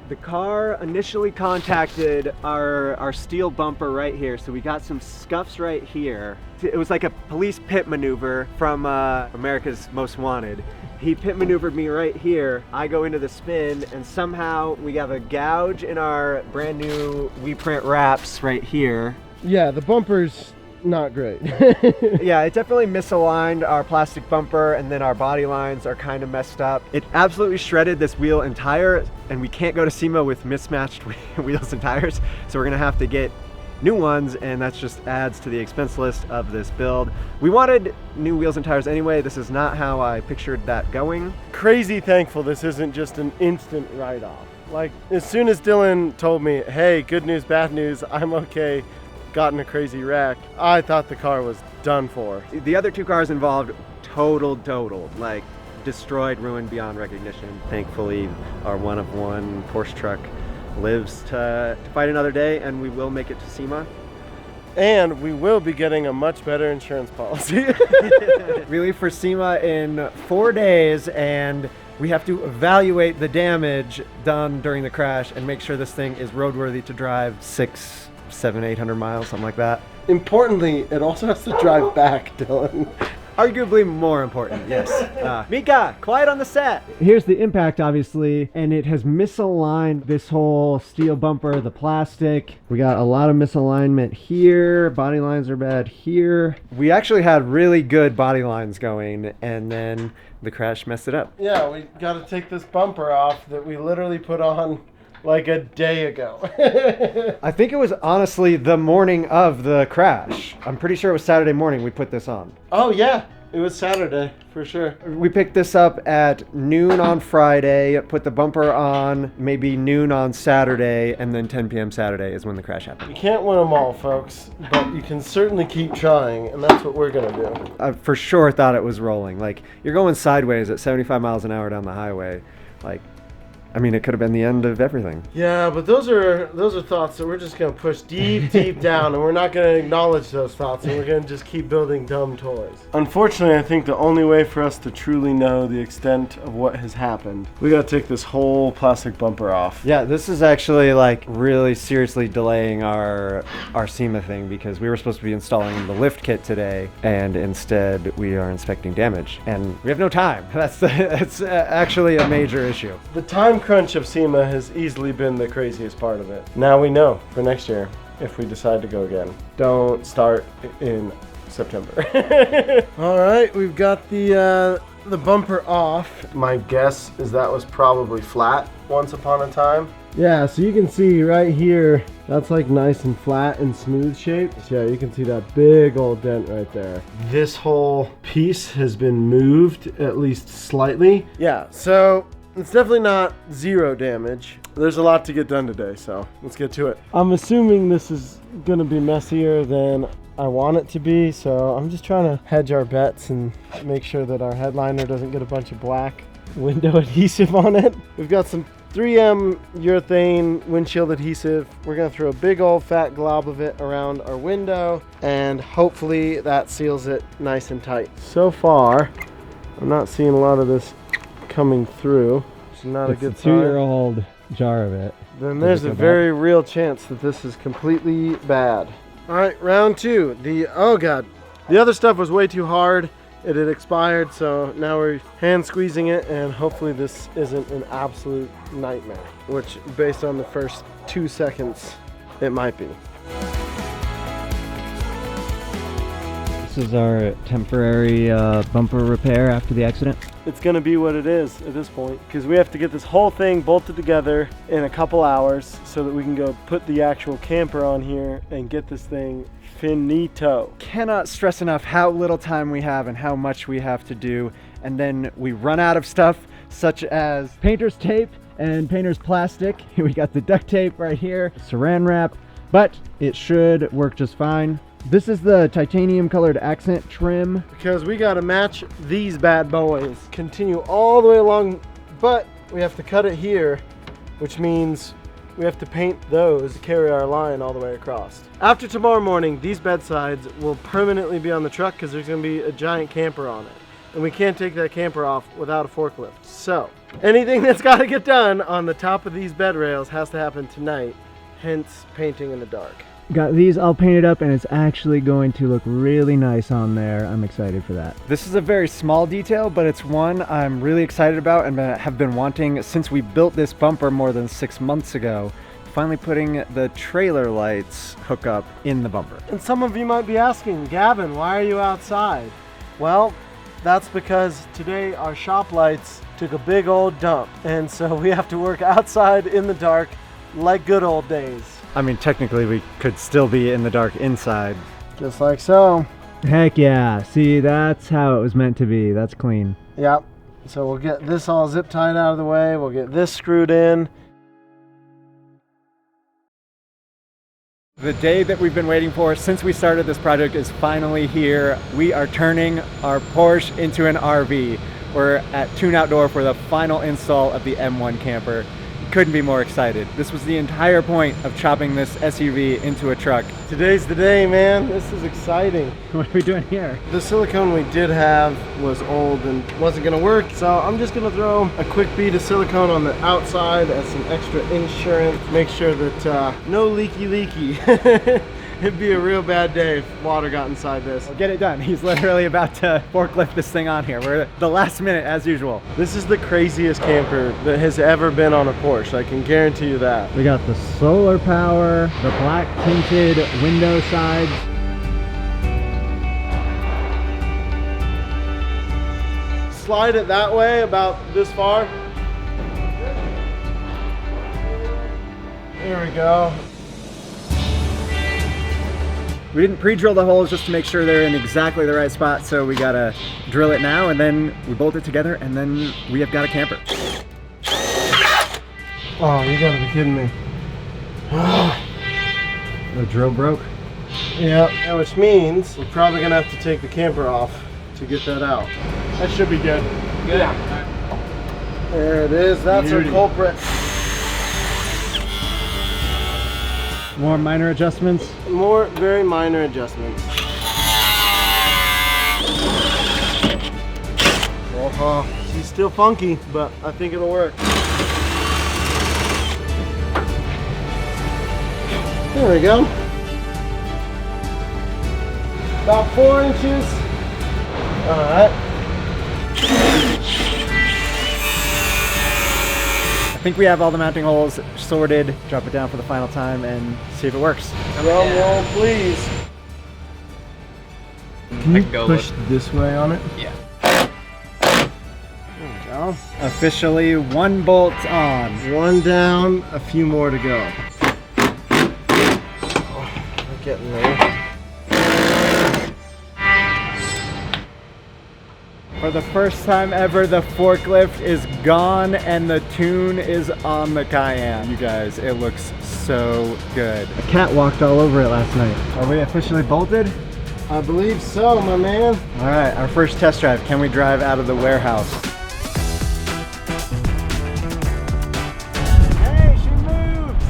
The car initially contacted our steel bumper right here, so we got some scuffs right here. It was like a police pit maneuver from America's Most Wanted. He pit maneuvered me right here. I go into the spin, and somehow we have a gouge in our brand new WePrint wraps right here. Yeah, the bumper's not great. Yeah, it definitely misaligned our plastic bumper, and then our body lines are kind of messed up. It absolutely shredded this wheel and tire, and we can't go to SEMA with mismatched wheels and tires, so we're gonna have to get new ones, and that just adds to the expense list of this build. We wanted new wheels and tires anyway. This is not how I pictured that going. Crazy thankful this isn't just an instant write-off. Like, as soon as Dylan told me, hey, good news, bad news, I'm okay, got in a crazy wreck, I thought the car was done for. The other two cars involved totaled, like destroyed, ruined beyond recognition. Thankfully, our one of one Porsche truck lives to fight another day, and we will make it to SEMA. And we will be getting a much better insurance policy. Really, for SEMA in 4 days, and we have to evaluate the damage done during the crash and make sure this thing is roadworthy to drive 600, 700, 800 miles, something like that. Importantly, it also has to drive back, Dylan. Arguably more important, yes. Mika, quiet on the set. Here's the impact, obviously, and it has misaligned this whole steel bumper, the plastic. We got a lot of misalignment here. Body lines are bad here. We actually had really good body lines going, and then the crash messed it up. Yeah, we got to take this bumper off that we literally put on like a day ago. I think it was honestly the morning of the crash. I'm pretty sure it was Saturday morning we put this on. Oh yeah, it was Saturday for sure. We picked this up at noon on Friday, put the bumper on maybe noon on Saturday, and then 10 p.m. Saturday is when the crash happened. You can't win them all, folks, but you can certainly keep trying, and that's what we're gonna do. I for sure thought it was rolling. Like, you're going sideways at 75 miles an hour down the highway. Like, I mean, it could have been the end of everything. Yeah, but those are thoughts that we're just gonna push deep down, and we're not gonna acknowledge those thoughts, and we're gonna just keep building dumb toys. Unfortunately, I think the only way for us to truly know the extent of what has happened, we gotta take this whole plastic bumper off. Yeah, this is actually like really seriously delaying our SEMA thing, because we were supposed to be installing the lift kit today, and instead we are inspecting damage, and we have no time. That's actually a major issue. The time crunch of SEMA has easily been the craziest part of it. Now we know for next year if we decide to go again. Don't start in September. All right, we've got the bumper off. My guess is that was probably flat once upon a time. Yeah, so you can see right here, that's like nice and flat and smooth shaped. So yeah, you can see that big old dent right there. This whole piece has been moved at least slightly. Yeah, so it's definitely not zero damage. There's a lot to get done today, so let's get to it. I'm assuming this is gonna be messier than I want it to be, so I'm just trying to hedge our bets and make sure that our headliner doesn't get a bunch of black window adhesive on it. We've got some 3M urethane windshield adhesive. We're gonna throw a big old fat glob of it around our window, and hopefully that seals it nice and tight. So far, I'm not seeing a lot of this coming through. It's not a good sign. 2-year-old jar of it. Then there's a very real chance that this is completely bad. All right, round two. Oh God, the other stuff was way too hard. It had expired, so now we're hand squeezing it, and hopefully this isn't an absolute nightmare, which based on the first 2 seconds, it might be. This is our temporary bumper repair after the accident. It's gonna be what it is at this point, because we have to get this whole thing bolted together in a couple hours so that we can go put the actual camper on here and get this thing finito. Cannot stress enough how little time we have and how much we have to do, and then we run out of stuff such as painter's tape and painter's plastic. We got the duct tape right here, saran wrap, but it should work just fine. This is the titanium colored accent trim. Because we gotta match these bad boys. Continue all the way along, but we have to cut it here, which means we have to paint those to carry our line all the way across. After tomorrow morning, these bedsides will permanently be on the truck because there's gonna be a giant camper on it. And we can't take that camper off without a forklift. So, anything that's gotta get done on the top of these bed rails has to happen tonight, hence painting in the dark. Got these all painted up, and it's actually going to look really nice on there. I'm excited for that. This is a very small detail, but it's one I'm really excited about and have been wanting since we built this bumper more than 6 months ago. finally putting the trailer lights hookup in the bumper. And some of you might be asking, Gavin, why are you outside? Well, that's because today our shop lights took a big old dump, and so we have to work outside in the dark like good old days. I mean, technically we could still be in the dark inside. Just like so. Heck yeah. See, that's how it was meant to be. That's clean. Yep. So we'll get this all zip tied out of the way. We'll get this screwed in. The day that we've been waiting for since we started this project is finally here. We are turning our Porsche into an RV. We're at Tune Outdoor for the final install of the M1 camper. Couldn't be more excited. This was the entire point of chopping this SUV into a truck. Today's the day, man. This is exciting. What are we doing here? The silicone we did have was old and wasn't gonna work, so I'm just gonna throw a quick bead of silicone on the outside as some extra insurance. Make sure that no leaky. It'd be a real bad day if water got inside this. We'll get it done. He's literally about to forklift this thing on here. We're at the last minute as usual. This is the craziest camper that has ever been on a Porsche. I can guarantee you that. We got the solar power, the black tinted window sides. Slide it that way, about this far. There we go. We didn't pre-drill the holes just to make sure they're in exactly the right spot, so we gotta drill it now, and then we bolt it together, and then we have got a camper. Oh, you gotta be kidding me. The drill broke. Yeah, which means we're probably gonna have to take the camper off to get that out. That should be good. Good. There it is, that's our culprit. More minor adjustments. More very minor adjustments. She's still funky, but I think it'll work. There we go. About 4 inches. All right. I think we have all the mounting holes sorted. Drop it down for the final time and see if it works. Drum roll, please. Can you push this way on it? Yeah. There we go. Officially 1 bolt on. 1 down, a few more to go. Oh, we're getting there. For the first time ever, the forklift is gone and the tune is on the Cayenne. You guys, it looks so good. A cat walked all over it last night. Are we officially bolted? I believe so, my man. All right, our first test drive. Can we drive out of the warehouse? Hey, she moves!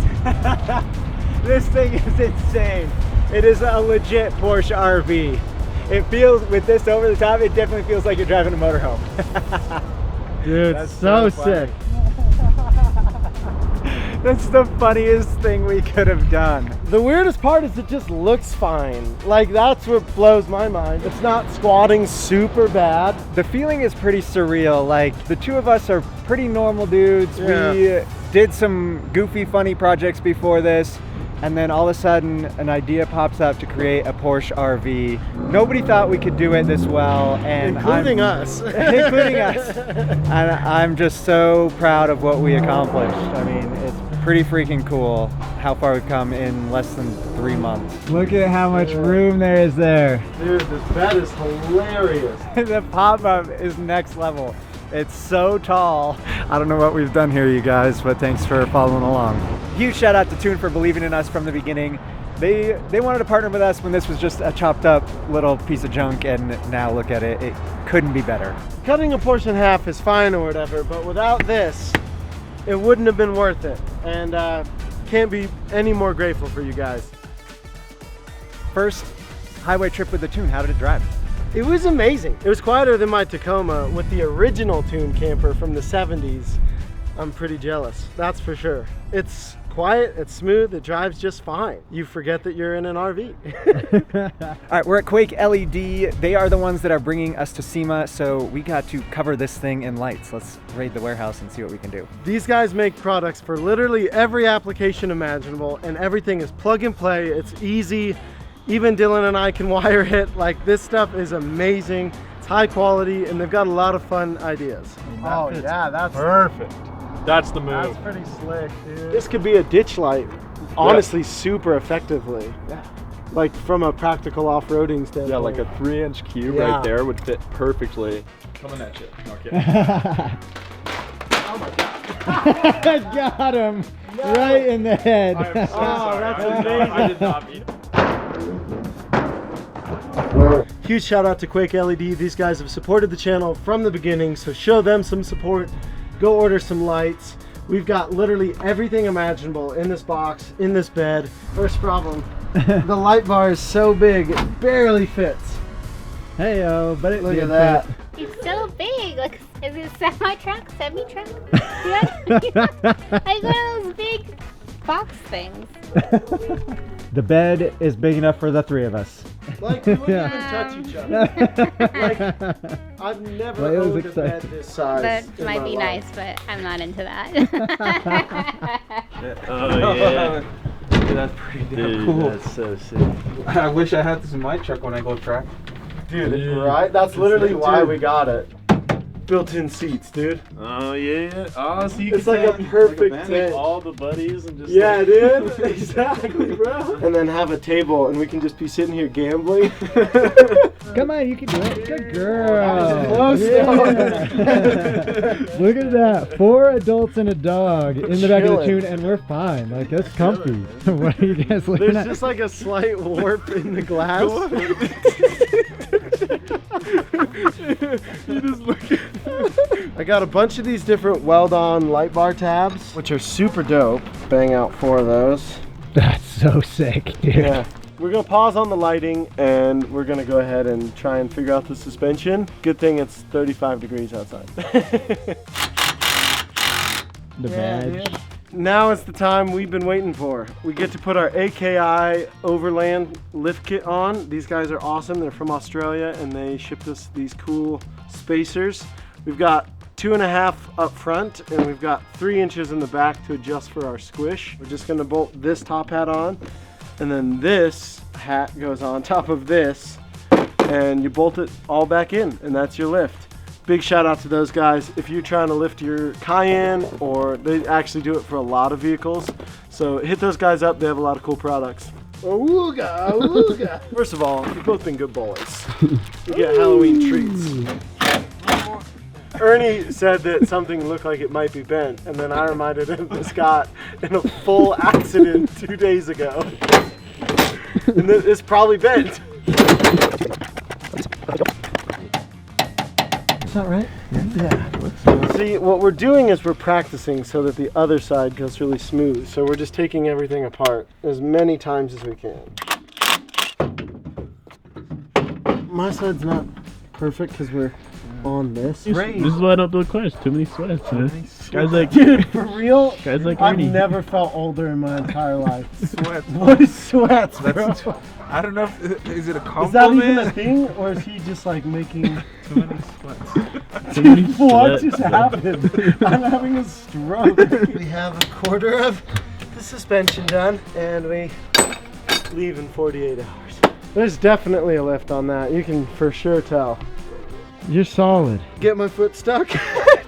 This thing is insane. It is a legit Porsche RV. It feels, with this over the top, it definitely feels like you're driving a motorhome. Dude, That's so funny. sick. That's the funniest thing we could have done. The weirdest part is it just looks fine. Like, that's what blows my mind. It's not squatting super bad. The feeling is pretty surreal. Like, the two of us are pretty normal dudes. Yeah. We did some goofy, funny projects before this. And then all of a sudden, an idea pops up to create a Porsche RV. Nobody thought we could do it this well, and Including us. including us. And I'm just so proud of what we accomplished. I mean, it's pretty freaking cool how far we've come in less than 3 months. Look at how much room there is there. Dude, this bed is hilarious. The pop-up is next level. It's so tall. I don't know what we've done here, you guys, but thanks for following along. Huge shout out to Tune for believing in us from the beginning. They wanted to partner with us when this was just a chopped up little piece of junk, and now look at it. It couldn't be better. Cutting a Porsche in half is fine or whatever, but without this, it wouldn't have been worth it. And can't be any more grateful for you guys. First highway trip with the Tune, how did it drive? It was amazing. It was quieter than my Tacoma with the original Tune camper from the 70s. I'm pretty jealous, that's for sure. It's quiet, it's smooth, it drives just fine. You forget that you're in an RV. All right, we're at Quake LED. They are the ones that are bringing us to SEMA, so we got to cover this thing in lights. Let's raid the warehouse and see what we can do. These guys make products for literally every application imaginable, and everything is plug and play. It's easy. Even Dylan and I can wire it. Like, this stuff is amazing. It's high quality, and they've got a lot of fun ideas. Oh yeah, that's perfect. That's the move. That's pretty slick, dude. This could be a ditch light, honestly, super effectively. Yeah. Like from a practical off-roading standpoint. Yeah, like a 3-inch cube right there would fit perfectly. Coming at you. Okay. Oh my god. Got him right in the head. I am so sorry. That's amazing. I did not mean it. Huge shout out to Quake LED. These guys have supported the channel from the beginning, so show them some support. Go order some lights. We've got literally everything imaginable in this box, in this bed. First problem, the light bar is so big, it barely fits. Hey-o, but it Look did at that. fit. It's so big. Like, is it semi-truck? Semi-truck? Like one of those big box things. The bed is big enough for the 3 of us. Like, we wouldn't even touch each other. Like, I've never owned a bed this size. That might be nice, but I'm not into that. Oh yeah. Dude, that's pretty damn cool. That's so sick. I wish I had this in my truck when I go track. Dude, right? That's literally why we got it. Built-in seats, dude. Oh yeah. Oh, so you It's can like a perfect take tent. all the buddies and just Yeah, dude. Exactly, bro. And then have a table, and we can just be sitting here gambling. Come on, you can do it. Good girl. Close. Look at that. 4 adults and a dog in the back of the Chilling. tune, and we're fine. Like, that's comfy. What are you guys looking There's at? just like a slight warp in the glass. You just look at I got a bunch of these different weld-on light bar tabs, which are super dope. Bang out 4 of those. That's so sick, dude. Yeah. We're gonna pause on the lighting, and we're gonna go ahead and try and figure out the suspension. Good thing it's 35 degrees outside. The badge. Dude. Now is the time we've been waiting for. We get to put our AKI Overland lift kit on. These guys are awesome. They're from Australia, and they shipped us these cool spacers. We've got 2.5 up front, and we've got 3 inches in the back to adjust for our squish. We're just gonna bolt this top hat on, and then this hat goes on top of this, and you bolt it all back in, and that's your lift. Big shout out to those guys. If you're trying to lift your Cayenne, or they actually do it for a lot of vehicles, so hit those guys up. They have a lot of cool products. Ooga, ooga. First of all, you've both been good boys. You get Halloween treats. Ernie said that something looked like it might be bent, and then I reminded him that Scott in a full accident 2 days ago. And it's probably bent. Is that right? Yeah. See, what we're doing is we're practicing so that the other side goes really smooth. So we're just taking everything apart as many times as we can. My side's not perfect because we're on this. This is why I don't do class. Too many sweats, man. Guys like, dude, for real? Guys like I've Ernie. never felt older in my entire life. Sweats. What is sweats, bro? I don't know if is it a Is that even compliment? a thing, or is he just like making Too many sweats. Too many what sweats, just man. happened? I'm having a stroke. We have a quarter of the suspension done, and we leave in 48 hours. There's definitely a lift on that. You can for sure tell. You're solid. Get my foot stuck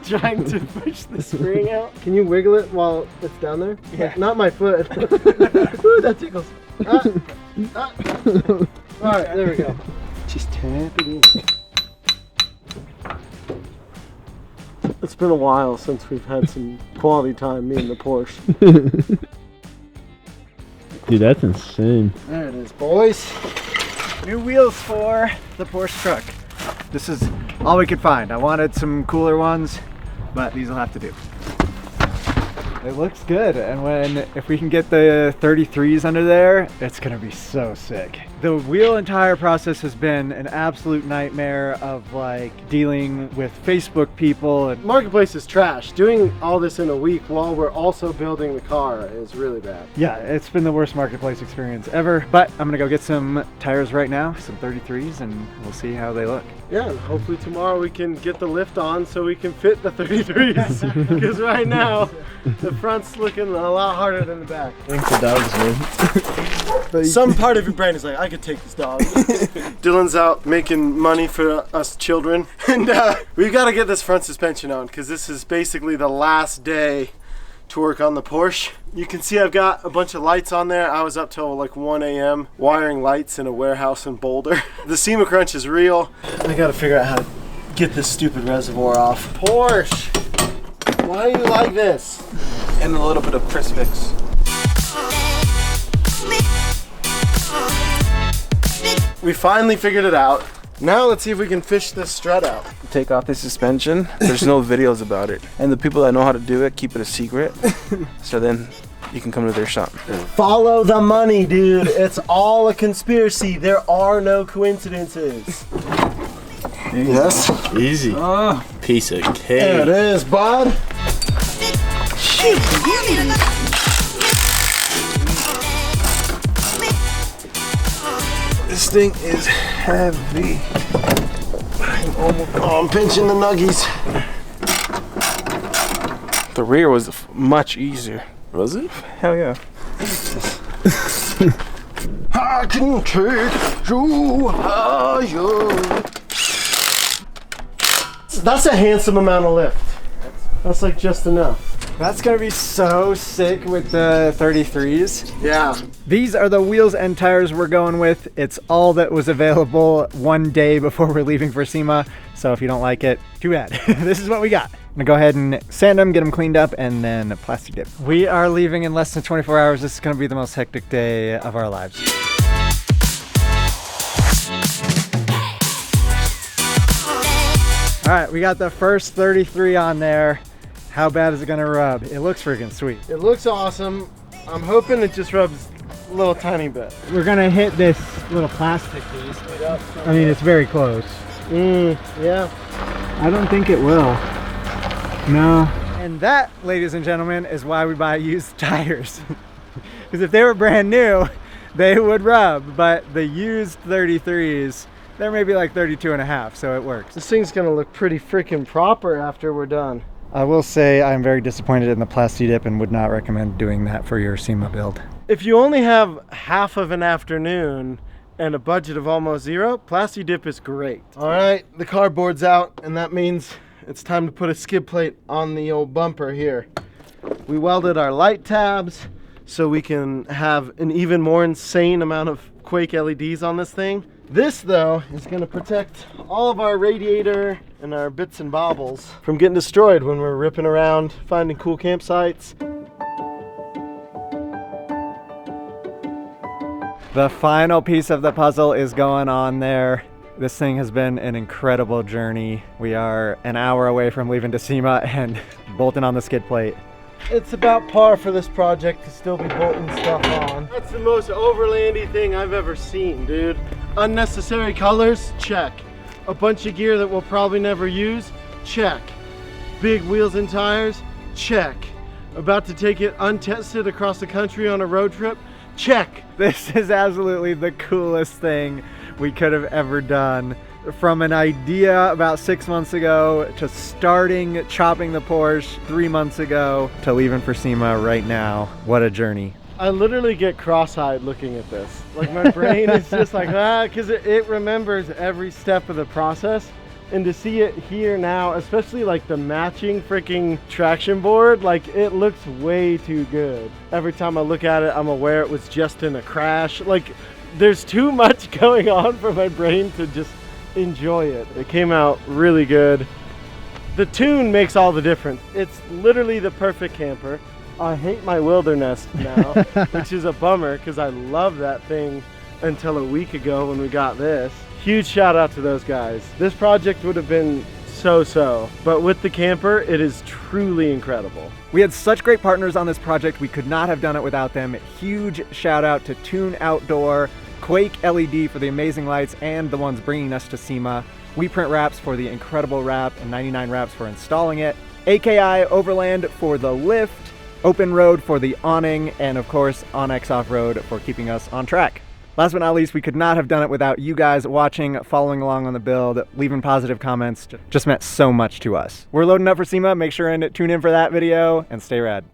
trying to push the spring out. Can you wiggle it while it's down there? Yeah. Like, not my foot. Ooh, that tickles. All right, there we go. Just tap it in. It's been a while since we've had some quality time, me and the Porsche. Dude, that's insane. There it is, boys. New wheels for the Porsche truck. This is all we could find. I wanted some cooler ones, but these will have to do. It looks good, and if we can get the 33s under there, it's gonna be so sick. The wheel and tire process has been an absolute nightmare of like dealing with Facebook people and Marketplace is trash. Doing all this in a week while we're also building the car is really bad. yeah, it's been the worst Marketplace experience ever. But I'm gonna go get some tires right now, some 33s, and we'll see how they look. Yeah, and hopefully tomorrow we can get the lift on so we can fit the 33s. Because right now, the front's looking a lot harder than the back. I think the dog's me. Some part of your brain is like, I could take this dog. Dylan's out making money for us children. And we've got to get this front suspension on because this is basically the last day to work on the Porsche. You can see I've got a bunch of lights on there. I was up till like 1 a.m. wiring lights in a warehouse in Boulder. The SEMA crunch is real. I got to figure out how to get this stupid reservoir off. Porsche, why are you like this? And a little bit of Chris Fix. We finally figured it out. Now let's see if we can fish this strut out. Take off the suspension. There's no videos about it. And the people that know how to do it keep it a secret. So then you can come to their shop. Follow the money, dude. It's all a conspiracy. There are no coincidences. Yes. Easy. Piece of cake. There it is, bud. This thing is heavy. I'm pinching the nuggies. The rear was much easier. Was it? Hell yeah. I can take you higher. That's a handsome amount of lift. That's like just enough. That's gonna be so sick with the 33s. Yeah. These are the wheels and tires we're going with. It's all that was available one day before we're leaving for SEMA. So if you don't like it, too bad. This is what we got. I'm gonna go ahead and sand them, get them cleaned up, and then plastic dip. We are leaving in less than 24 hours. This is gonna be the most hectic day of our lives. All right, we got the first 33 on there. How bad is it gonna rub? It looks freaking sweet. It looks awesome. I'm hoping it just rubs a little tiny bit. We're gonna hit this little plastic piece. I mean, it's very close. Yeah. I don't think it will. No. And that, ladies and gentlemen, is why we buy used tires. Because if they were brand new, they would rub, but the used 33s, they're maybe like 32 and a half, so it works. This thing's gonna look pretty freaking proper after we're done. I will say I'm very disappointed in the plasti dip and would not recommend doing that for your SEMA build. If you only have half of an afternoon and a budget of almost zero, plasti dip is great. All right, the cardboard's out, and that means it's time to put a skid plate on the old bumper here. We welded our light tabs so we can have an even more insane amount of Quake LEDs on this thing. This, though, is going to protect all of our radiator and our bits and bobbles from getting destroyed when we're ripping around, finding cool campsites. The final piece of the puzzle is going on there. This thing has been an incredible journey. We are an hour away from leaving to SEMA and bolting on the skid plate. It's about par for this project to still be bolting stuff on. That's the most overlandy thing I've ever seen, dude. Unnecessary colors, check. A bunch of gear that we'll probably never use, check. Big wheels and tires, check. About to take it untested across the country on a road trip, check. This is absolutely the coolest thing we could have ever done. From an idea about 6 months ago to starting chopping the Porsche 3 months ago to leaving for SEMA right now. What a journey. I literally get cross-eyed looking at this. Like my brain is just like, because it remembers every step of the process. And to see it here now, especially like the matching freaking traction board, like it looks way too good. Every time I look at it, I'm aware it was just in a crash. Like there's too much going on for my brain to just enjoy it. It came out really good. The tune makes all the difference. It's literally the perfect camper. I hate my wilderness now, which is a bummer because I love that thing until a week ago when we got this. Huge shout out to those guys. This project would have been so-so, but with the camper, it is truly incredible. We had such great partners on this project, we could not have done it without them. Huge shout out to Tune Outdoor, Quake LED for the amazing lights and the ones bringing us to SEMA, We Print Wraps for the incredible wrap, and 99 Wraps for installing it, AKI Overland for the lift, Open Road for the awning, and of course Onyx Off-Road for keeping us on track. Last but not least, we could not have done it without you guys watching, following along on the build, leaving positive comments. Just meant so much to us. We're loading up for SEMA. Make sure and tune in for that video and stay rad.